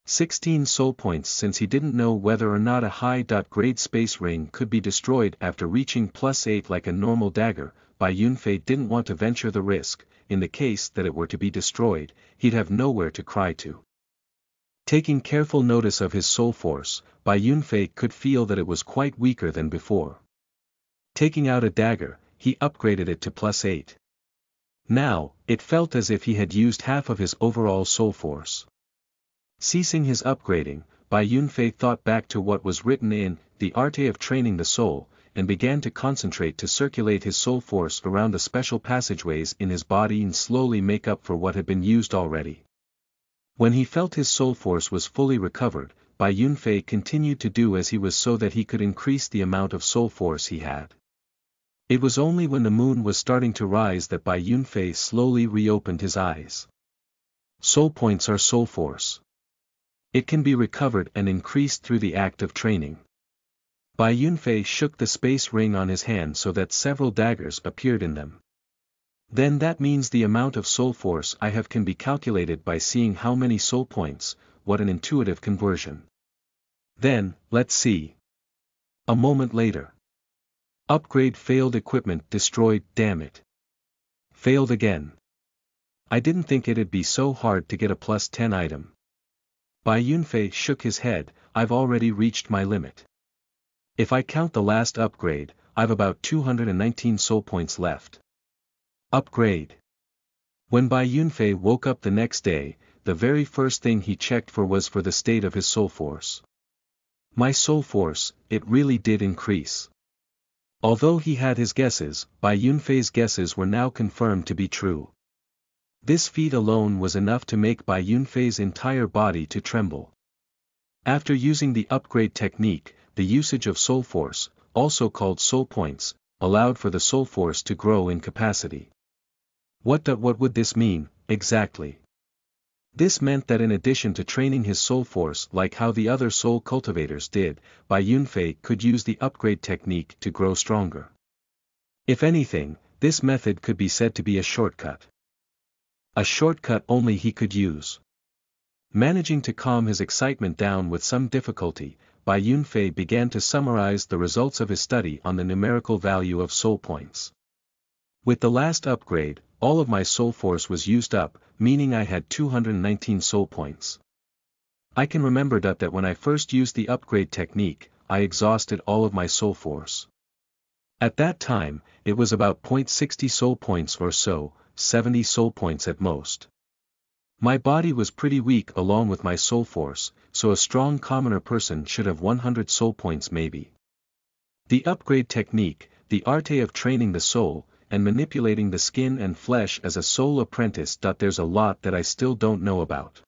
16 soul points. Since he didn't know whether or not a high-grade space ring could be destroyed after reaching +8 like a normal dagger, Bai Yunfei didn't want to venture the risk. In the case that it were to be destroyed, he'd have nowhere to cry to. Taking careful notice of his soul force, Bai Yunfei could feel that it was quite weaker than before. Taking out a dagger, he upgraded it to +8. Now, it felt as if he had used half of his overall soul force. Ceasing his upgrading, Bai Yunfei thought back to what was written in The Art of Training the Soul, and began to concentrate to circulate his soul force around the special passageways in his body and slowly make up for what had been used already. When he felt his soul force was fully recovered, Bai Yunfei continued to do as he was so that he could increase the amount of soul force he had. It was only when the moon was starting to rise that Bai Yunfei slowly reopened his eyes. Soul points are soul force. It can be recovered and increased through the act of training. Bai Yunfei shook the space ring on his hand so that several daggers appeared in them. Then that means the amount of soul force I have can be calculated by seeing how many soul points. What an intuitive conversion. Then, let's see. A moment later. Upgrade failed, equipment destroyed, damn it. Failed again. I didn't think it'd be so hard to get a +10 item. Bai Yunfei shook his head, I've already reached my limit. If I count the last upgrade, I've about 219 soul points left. Upgrade. When Bai Yunfei woke up the next day, the very first thing he checked for was for the state of his soul force. My soul force, it really did increase. Although he had his guesses, Bai Yunfei's guesses were now confirmed to be true. This feat alone was enough to make Bai Yunfei's entire body to tremble. After using the upgrade technique, the usage of soul force, also called soul points, allowed for the soul force to grow in capacity. What would this mean, exactly? This meant that in addition to training his soul force like how the other soul cultivators did, Bai Yunfei could use the upgrade technique to grow stronger. If anything, this method could be said to be a shortcut. A shortcut only he could use. Managing to calm his excitement down with some difficulty, Bai Yunfei began to summarize the results of his study on the numerical value of soul points. With the last upgrade, all of my soul force was used up, meaning I had 219 soul points. I can remember that when I first used the upgrade technique, I exhausted all of my soul force. At that time, it was about 0.60 soul points or so, 70 soul points at most. My body was pretty weak along with my soul force, so a strong commoner person should have 100 soul points maybe. The upgrade technique, the art of training the soul, and manipulating the skin and flesh as a soul apprentice. There's a lot that I still don't know about.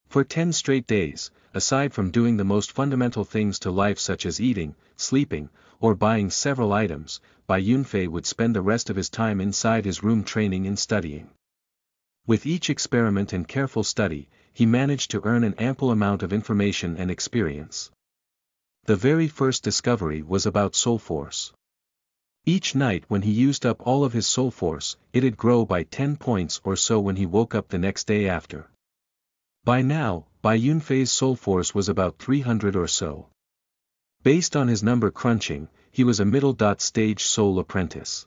For 10 straight days, aside from doing the most fundamental things to life such as eating, sleeping, or buying several items, Bai Yunfei would spend the rest of his time inside his room training and studying. With each experiment and careful study, he managed to earn an ample amount of information and experience. The very first discovery was about soul force. Each night when he used up all of his soul force, it'd grow by 10 points or so when he woke up the next day after. By now, Bai Yunfei's soul force was about 300 or so. Based on his number crunching, he was a middle-stage soul apprentice.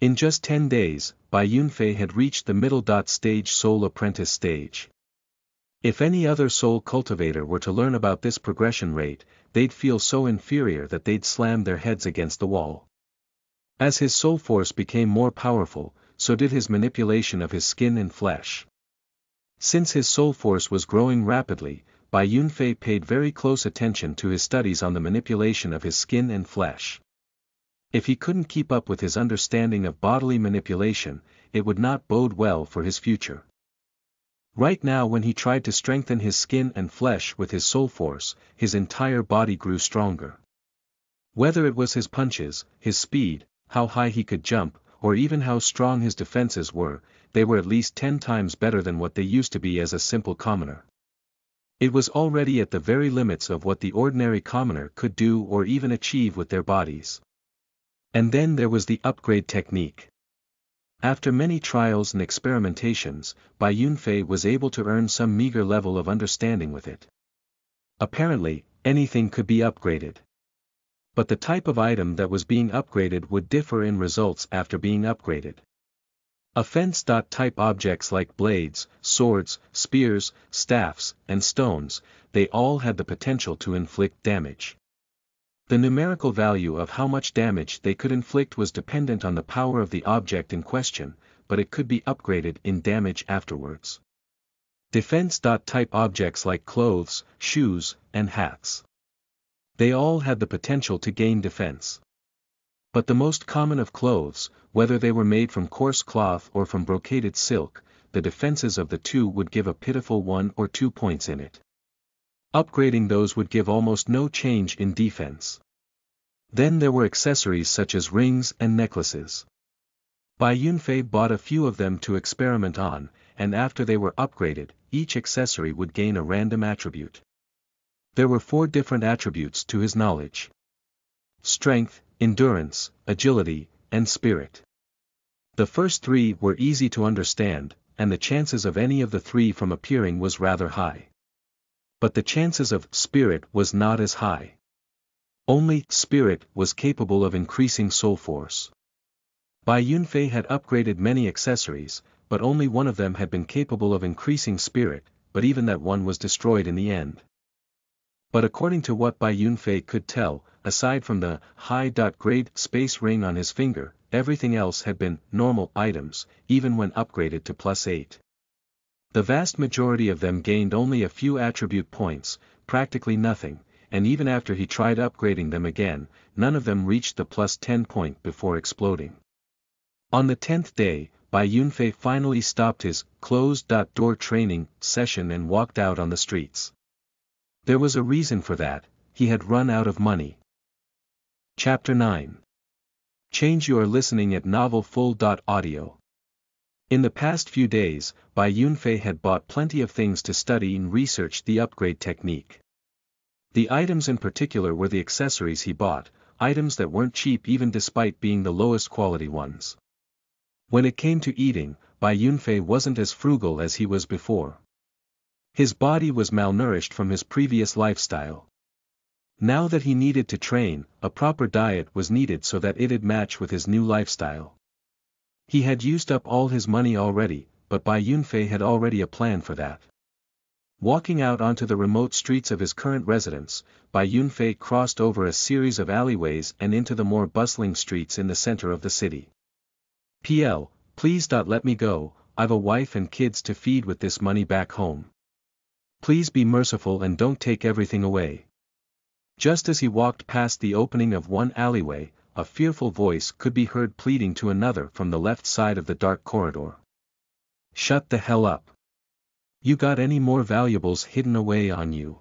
In just 10 days, Bai Yunfei had reached the middle-stage soul apprentice stage. If any other soul cultivator were to learn about this progression rate, they'd feel so inferior that they'd slam their heads against the wall. As his soul force became more powerful, so did his manipulation of his skin and flesh. Since his soul force was growing rapidly, Bai Yunfei paid very close attention to his studies on the manipulation of his skin and flesh. If he couldn't keep up with his understanding of bodily manipulation, it would not bode well for his future. Right now when he tried to strengthen his skin and flesh with his soul force, his entire body grew stronger. Whether it was his punches, his speed, how high he could jump, or even how strong his defenses were, they were at least 10 times better than what they used to be as a simple commoner. It was already at the very limits of what the ordinary commoner could do or even achieve with their bodies. And then there was the upgrade technique. After many trials and experimentations, Bai Yunfei was able to earn some meager level of understanding with it. Apparently, anything could be upgraded. But the type of item that was being upgraded would differ in results after being upgraded. Offense-type objects like blades, swords, spears, staffs, and stones, they all had the potential to inflict damage. The numerical value of how much damage they could inflict was dependent on the power of the object in question, but it could be upgraded in damage afterwards. Defense-type objects like clothes, shoes, and hats. They all had the potential to gain defense. But the most common of clothes, whether they were made from coarse cloth or from brocaded silk, the defenses of the two would give a pitiful 1 or 2 points in it. Upgrading those would give almost no change in defense. Then there were accessories such as rings and necklaces. Bai Yunfei bought a few of them to experiment on, and after they were upgraded, each accessory would gain a random attribute. There were 4 different attributes to his knowledge: strength, endurance, agility, and spirit. The first 3 were easy to understand, and the chances of any of the 3 from appearing was rather high. But the chances of spirit was not as high. Only spirit was capable of increasing soul force. Bai Yunfei had upgraded many accessories, but only one of them had been capable of increasing spirit, but even that one was destroyed in the end. But according to what Bai Yunfei could tell, aside from the high-grade space ring on his finger, everything else had been normal items, even when upgraded to +8. The vast majority of them gained only a few attribute points, practically nothing, and even after he tried upgrading them again, none of them reached the +10 point before exploding. On the 10th day, Bai Yunfei finally stopped his closed-door training session and walked out on the streets. There was a reason for that: he had run out of money. Chapter 9. Change. You are listening at novelfull.audio. In the past few days, Bai Yunfei had bought plenty of things to study and research the upgrade technique. The items in particular were the accessories he bought, items that weren't cheap even despite being the lowest quality ones. When it came to eating, Bai Yunfei wasn't as frugal as he was before. His body was malnourished from his previous lifestyle. Now that he needed to train, a proper diet was needed so that it'd match with his new lifestyle. He had used up all his money already, but Bai Yunfei had already a plan for that. Walking out onto the remote streets of his current residence, Bai Yunfei crossed over a series of alleyways and into the more bustling streets in the center of the city. "PL, please let me go, I've a wife and kids to feed with this money back home. Please be merciful and don't take everything away." Just as he walked past the opening of one alleyway, a fearful voice could be heard pleading to another from the left side of the dark corridor. "Shut the hell up. You got any more valuables hidden away on you?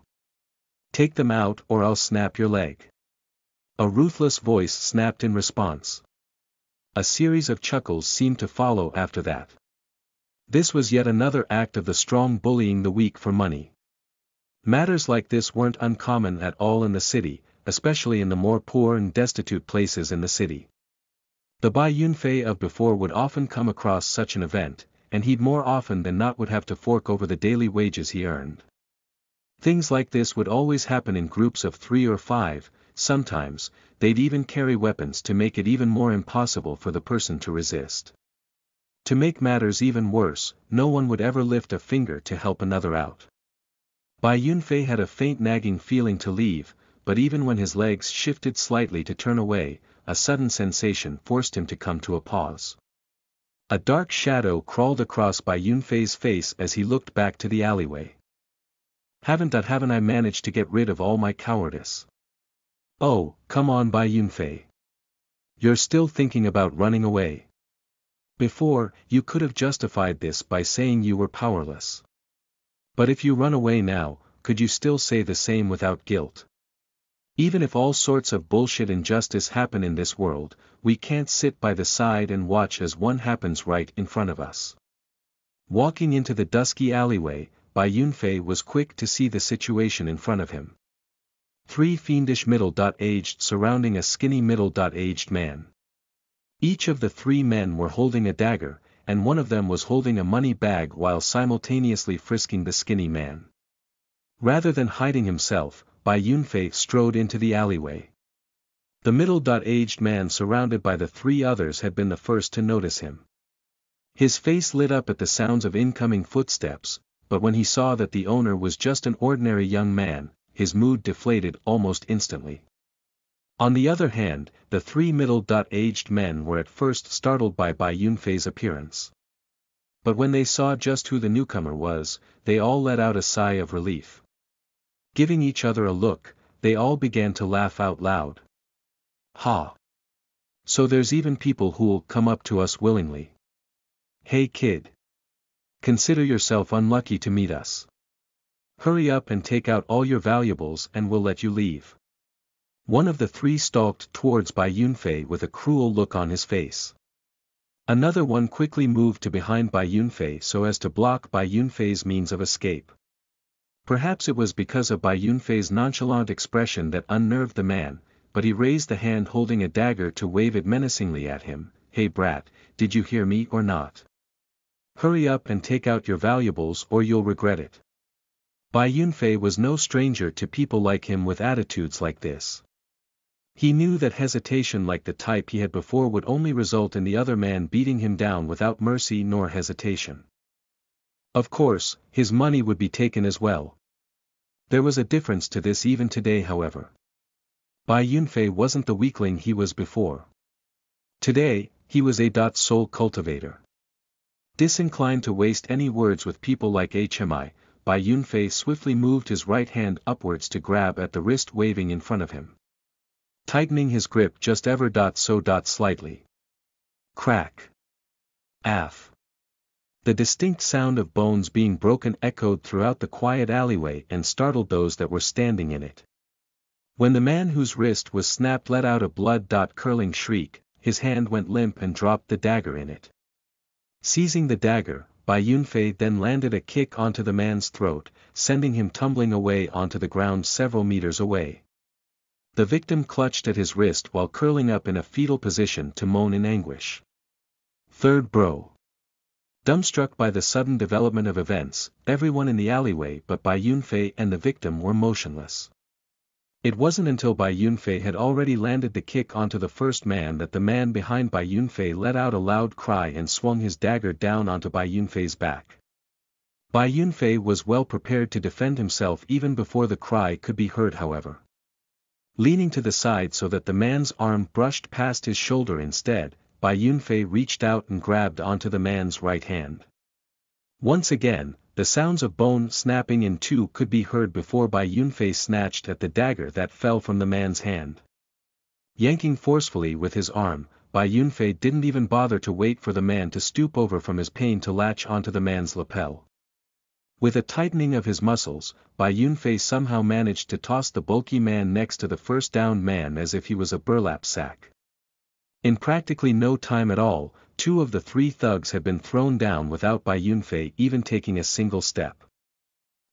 Take them out or I'll snap your leg." A ruthless voice snapped in response. A series of chuckles seemed to follow after that. This was yet another act of the strong bullying the weak for money. Matters like this weren't uncommon at all in the city, especially in the more poor and destitute places in the city. The Bai Yunfei of before would often come across such an event, and he'd more often than not would have to fork over the daily wages he earned. Things like this would always happen in groups of 3 or 5, sometimes, they'd even carry weapons to make it even more impossible for the person to resist. To make matters even worse, no one would ever lift a finger to help another out. Bai Yunfei had a faint nagging feeling to leave, but even when his legs shifted slightly to turn away, a sudden sensation forced him to come to a pause. A dark shadow crawled across Bai Yunfei's face as he looked back to the alleyway. Haven't I managed to get rid of all my cowardice? Oh, come on Bai Yunfei. You're still thinking about running away. Before, you could have justified this by saying you were powerless. But if you run away now, could you still say the same without guilt? Even if all sorts of bullshit injustice happen in this world, we can't sit by the side and watch as one happens right in front of us. Walking into the dusky alleyway, Bai Yunfei was quick to see the situation in front of him. 3 fiendish middle-aged surrounding a skinny middle-aged man. Each of the 3 men were holding a dagger, and one of them was holding a money bag while simultaneously frisking the skinny man. Rather than hiding himself, Bai Yunfei strode into the alleyway. The middle-aged man surrounded by the 3 others had been the first to notice him. His face lit up at the sounds of incoming footsteps, but when he saw that the owner was just an ordinary young man, his mood deflated almost instantly. On the other hand, the 3 middle-aged men were at first startled by Bai Yunfei's appearance. But when they saw just who the newcomer was, they all let out a sigh of relief. Giving each other a look, they all began to laugh out loud. Ha! So there's even people who'll come up to us willingly. Hey kid! Consider yourself unlucky to meet us. Hurry up and take out all your valuables and we'll let you leave. One of the three stalked towards Bai Yunfei with a cruel look on his face. Another one quickly moved to behind Bai Yunfei so as to block Bai Yunfei's means of escape. Perhaps it was because of Bai Yunfei's nonchalant expression that unnerved the man, but he raised the hand holding a dagger to wave it menacingly at him. Hey brat, did you hear me or not? Hurry up and take out your valuables or you'll regret it. Bai Yunfei was no stranger to people like him with attitudes like this. He knew that hesitation like the type he had before would only result in the other man beating him down without mercy nor hesitation. Of course, his money would be taken as well. There was a difference to this even today, however. Bai Yunfei wasn't the weakling he was before. Today, he was a soul cultivator. Disinclined to waste any words with people like HMI, Bai Yunfei swiftly moved his right hand upwards to grab at the wrist waving in front of him. Tightening his grip just ever so slightly. Crack. Aff. The distinct sound of bones being broken echoed throughout the quiet alleyway and startled those that were standing in it. When the man whose wrist was snapped let out a blood-curdling shriek, his hand went limp and dropped the dagger in it. Seizing the dagger, Bai Yunfei then landed a kick onto the man's throat, sending him tumbling away onto the ground several meters away. The victim clutched at his wrist while curling up in a fetal position to moan in anguish. Third bro. Dumbstruck by the sudden development of events, everyone in the alleyway but Bai Yunfei and the victim were motionless. It wasn't until Bai Yunfei had already landed the kick onto the first man that the man behind Bai Yunfei let out a loud cry and swung his dagger down onto Bai Yunfei's back. Bai Yunfei was well prepared to defend himself even before the cry could be heard, however. Leaning to the side so that the man's arm brushed past his shoulder instead, Bai Yunfei reached out and grabbed onto the man's right hand. Once again, the sounds of bone snapping in two could be heard before Bai Yunfei snatched at the dagger that fell from the man's hand. Yanking forcefully with his arm, Bai Yunfei didn't even bother to wait for the man to stoop over from his pain to latch onto the man's lapel. With a tightening of his muscles, Bai Yunfei somehow managed to toss the bulky man next to the first downed man as if he was a burlap sack. In practically no time at all, two of the three thugs had been thrown down without Bai Yunfei even taking a single step.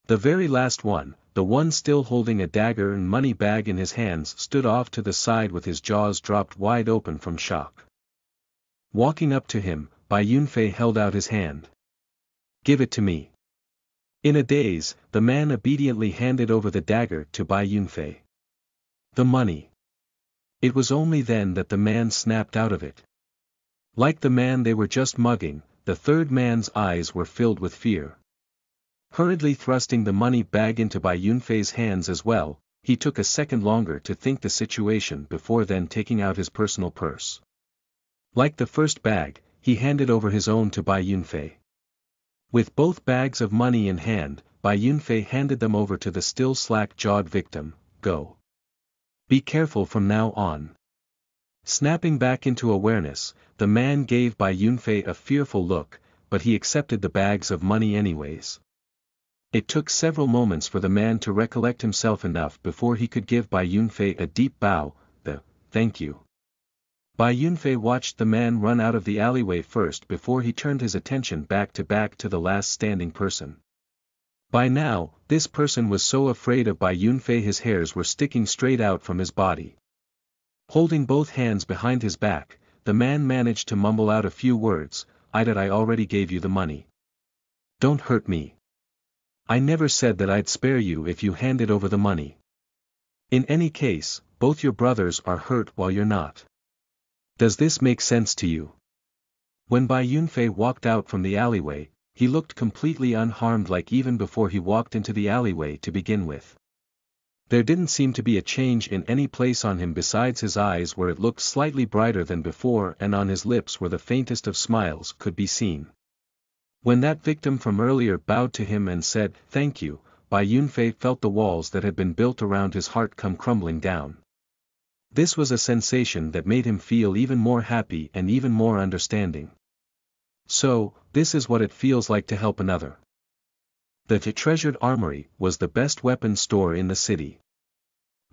The very last one, the one still holding a dagger and money bag in his hands, stood off to the side with his jaws dropped wide open from shock. Walking up to him, Bai Yunfei held out his hand. "Give it to me." In a daze, the man obediently handed over the dagger to Bai Yunfei. The money. It was only then that the man snapped out of it. Like the man they were just mugging, the third man's eyes were filled with fear. Hurriedly thrusting the money bag into Bai Yunfei's hands as well, he took a second longer to think the situation before then taking out his personal purse. Like the first bag, he handed over his own to Bai Yunfei. With both bags of money in hand, Bai Yunfei handed them over to the still slack-jawed victim. "Go. Be careful from now on." Snapping back into awareness, the man gave Bai Yunfei a fearful look, but he accepted the bags of money anyways. It took several moments for the man to recollect himself enough before he could give Bai Yunfei a deep bow, "Thank you." Bai Yunfei watched the man run out of the alleyway first before he turned his attention back to the last standing person. By now, this person was so afraid of Bai Yunfei his hairs were sticking straight out from his body. Holding both hands behind his back, the man managed to mumble out a few words. I already gave you the money. Don't hurt me. I never said that I'd spare you if you handed over the money. In any case, both your brothers are hurt while you're not. Does this make sense to you?" When Bai Yunfei walked out from the alleyway, he looked completely unharmed like even before he walked into the alleyway to begin with. There didn't seem to be a change in any place on him besides his eyes where it looked slightly brighter than before and on his lips where the faintest of smiles could be seen. When that victim from earlier bowed to him and said, "Thank you," Bai Yunfei felt the walls that had been built around his heart come crumbling down. This was a sensation that made him feel even more happy and even more understanding. So, this is what it feels like to help another. The treasured armory was the best weapons store in the city.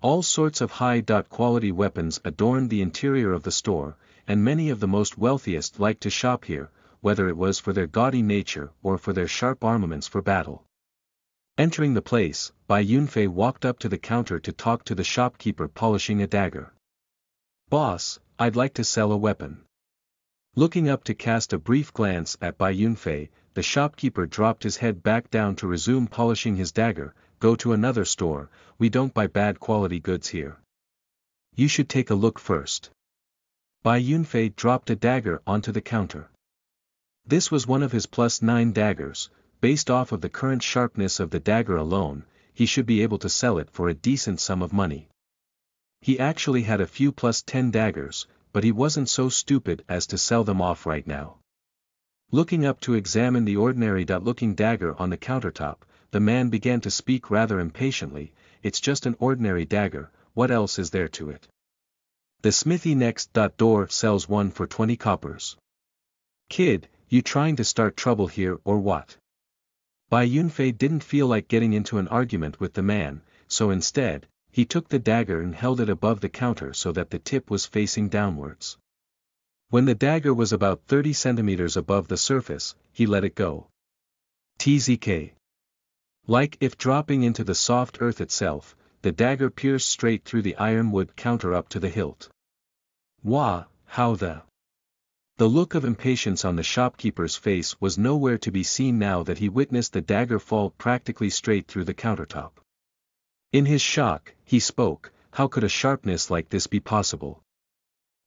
All sorts of high-quality weapons adorned the interior of the store, and many of the most wealthiest liked to shop here, whether it was for their gaudy nature or for their sharp armaments for battle. Entering the place, Bai Yunfei walked up to the counter to talk to the shopkeeper polishing a dagger. "Boss, I'd like to sell a weapon." Looking up to cast a brief glance at Bai Yunfei, the shopkeeper dropped his head back down to resume polishing his dagger. "Go to another store, we don't buy bad quality goods here. You should take a look first." Bai Yunfei dropped a dagger onto the counter. This was one of his +9 daggers. Based off of the current sharpness of the dagger alone, he should be able to sell it for a decent sum of money. He actually had a few +10 daggers, but he wasn't so stupid as to sell them off right now. Looking up to examine the ordinary-looking dagger on the countertop, the man began to speak rather impatiently. "It's just an ordinary dagger, what else is there to it? The smithy next door sells one for 20 coppers. Kid, you trying to start trouble here or what?" Bai Yunfei didn't feel like getting into an argument with the man, so instead, he took the dagger and held it above the counter so that the tip was facing downwards. When the dagger was about 30 centimeters above the surface, he let it go. Tzk. Like if dropping into the soft earth itself, the dagger pierced straight through the ironwood counter up to the hilt. "Wah, how the..." The look of impatience on the shopkeeper's face was nowhere to be seen now that he witnessed the dagger fall practically straight through the countertop. In his shock, he spoke, "How could a sharpness like this be possible?"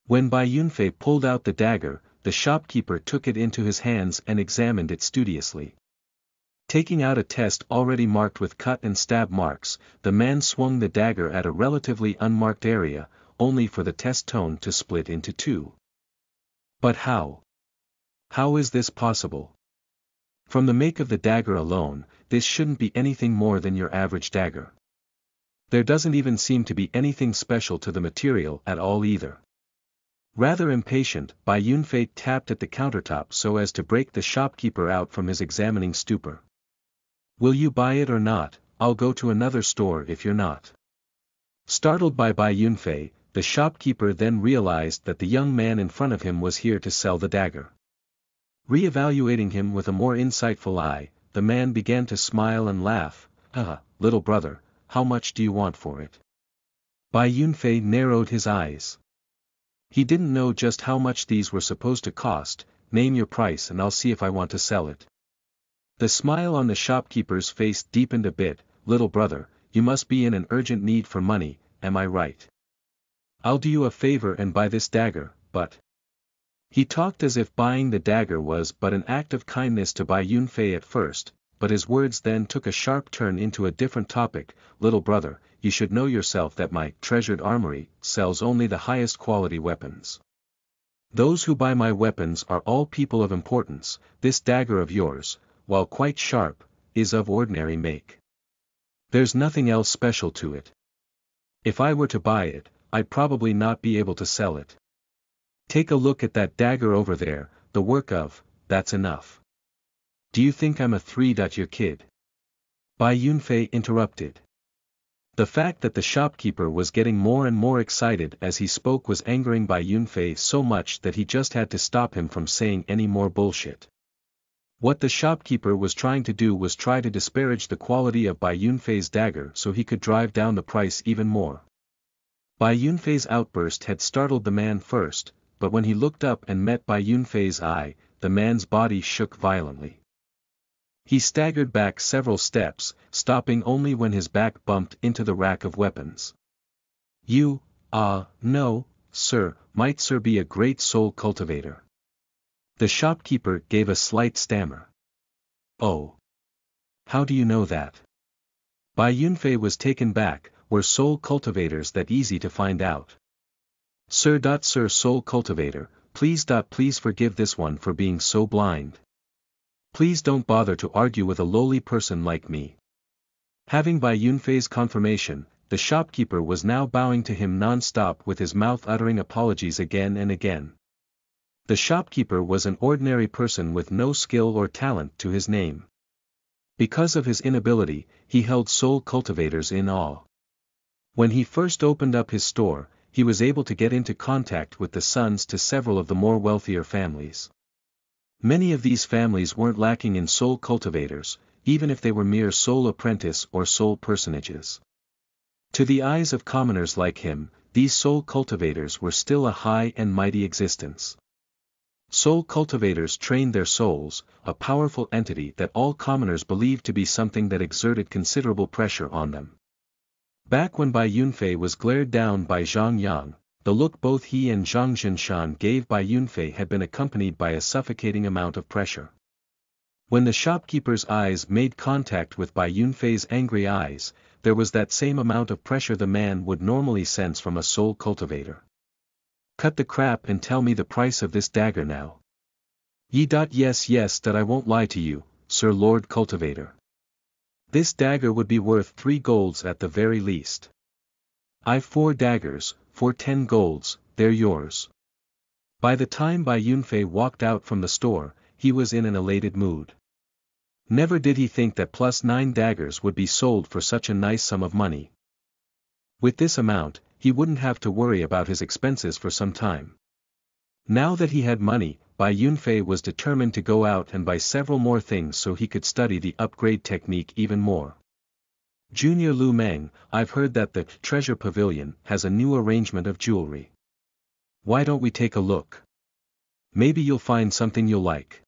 When Bai Yunfei pulled out the dagger, the shopkeeper took it into his hands and examined it studiously. Taking out a test already marked with cut and stab marks, the man swung the dagger at a relatively unmarked area, only for the test tone to split into two. "But how? How is this possible? From the make of the dagger alone, this shouldn't be anything more than your average dagger. There doesn't even seem to be anything special to the material at all either." Rather impatient, Bai Yunfei tapped at the countertop so as to break the shopkeeper out from his examining stupor. "Will you buy it or not? I'll go to another store if you're not." Startled by Bai Yunfei, the shopkeeper then realized that the young man in front of him was here to sell the dagger. Re-evaluating him with a more insightful eye, the man began to smile and laugh. Little brother, how much do you want for it?" Bai Yunfei narrowed his eyes. He didn't know just how much these were supposed to cost. "Name your price and I'll see if I want to sell it." The smile on the shopkeeper's face deepened a bit. "Little brother, you must be in an urgent need for money, am I right? I'll do you a favor and buy this dagger, but..." He talked as if buying the dagger was but an act of kindness to Bai Yunfei at first, but his words then took a sharp turn into a different topic. "Little brother, you should know yourself that my treasured armory sells only the highest quality weapons. Those who buy my weapons are all people of importance. This dagger of yours, while quite sharp, is of ordinary make. There's nothing else special to it. If I were to buy it, I'd probably not be able to sell it. Take a look at that dagger over there, the work of, that's enough. Do you think I'm a 3-year kid?" Bai Yunfei interrupted. The fact that the shopkeeper was getting more and more excited as he spoke was angering Bai Yunfei so much that he just had to stop him from saying any more bullshit. What the shopkeeper was trying to do was try to disparage the quality of Bai Yunfei's dagger so he could drive down the price even more. Bai Yunfei's outburst had startled the man first, but when he looked up and met Bai Yunfei's eye, the man's body shook violently. He staggered back several steps, stopping only when his back bumped into the rack of weapons. "You, no, sir, might sir be a great soul cultivator?" The shopkeeper gave a slight stammer. "Oh. How do you know that?" Bai Yunfei was taken back. Were soul cultivators that easy to find out? "Sir, soul cultivator, please forgive this one for being so blind. Please don't bother to argue with a lowly person like me." Having Bai Yunfei's confirmation, the shopkeeper was now bowing to him non-stop with his mouth uttering apologies again and again. The shopkeeper was an ordinary person with no skill or talent to his name. Because of his inability, he held soul cultivators in awe. When he first opened up his store, he was able to get into contact with the sons to several of the more wealthier families. Many of these families weren't lacking in soul cultivators, even if they were mere soul apprentice or soul personages. To the eyes of commoners like him, these soul cultivators were still a high and mighty existence. Soul cultivators trained their souls, a powerful entity that all commoners believed to be something that exerted considerable pressure on them. Back when Bai Yunfei was glared down by Zhang Yang, the look both he and Zhang Zhinshan gave Bai Yunfei had been accompanied by a suffocating amount of pressure. When the shopkeeper's eyes made contact with Bai Yunfei's angry eyes, there was that same amount of pressure the man would normally sense from a soul cultivator. Cut the crap and tell me the price of this dagger now. Yes, that I won't lie to you, Sir Lord Cultivator. This dagger would be worth 3 golds at the very least. I've 4 daggers, for 10 golds, they're yours. By the time Bai Yunfei walked out from the store, he was in an elated mood. Never did he think that plus 9 daggers would be sold for such a nice sum of money. With this amount, he wouldn't have to worry about his expenses for some time. Now that he had money, Bai Yunfei was determined to go out and buy several more things so he could study the upgrade technique even more. Junior Lu Meng, I've heard that the Treasure Pavilion has a new arrangement of jewelry. Why don't we take a look? Maybe you'll find something you'll like.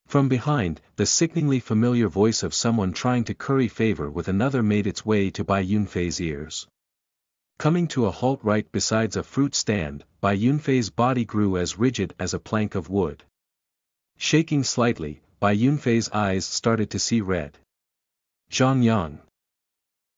From behind, the sickeningly familiar voice of someone trying to curry favor with another made its way to Bai Yunfei's ears. Coming to a halt right beside a fruit stand, Bai Yunfei's body grew as rigid as a plank of wood. Shaking slightly, Bai Yunfei's eyes started to see red. Zhang Yang.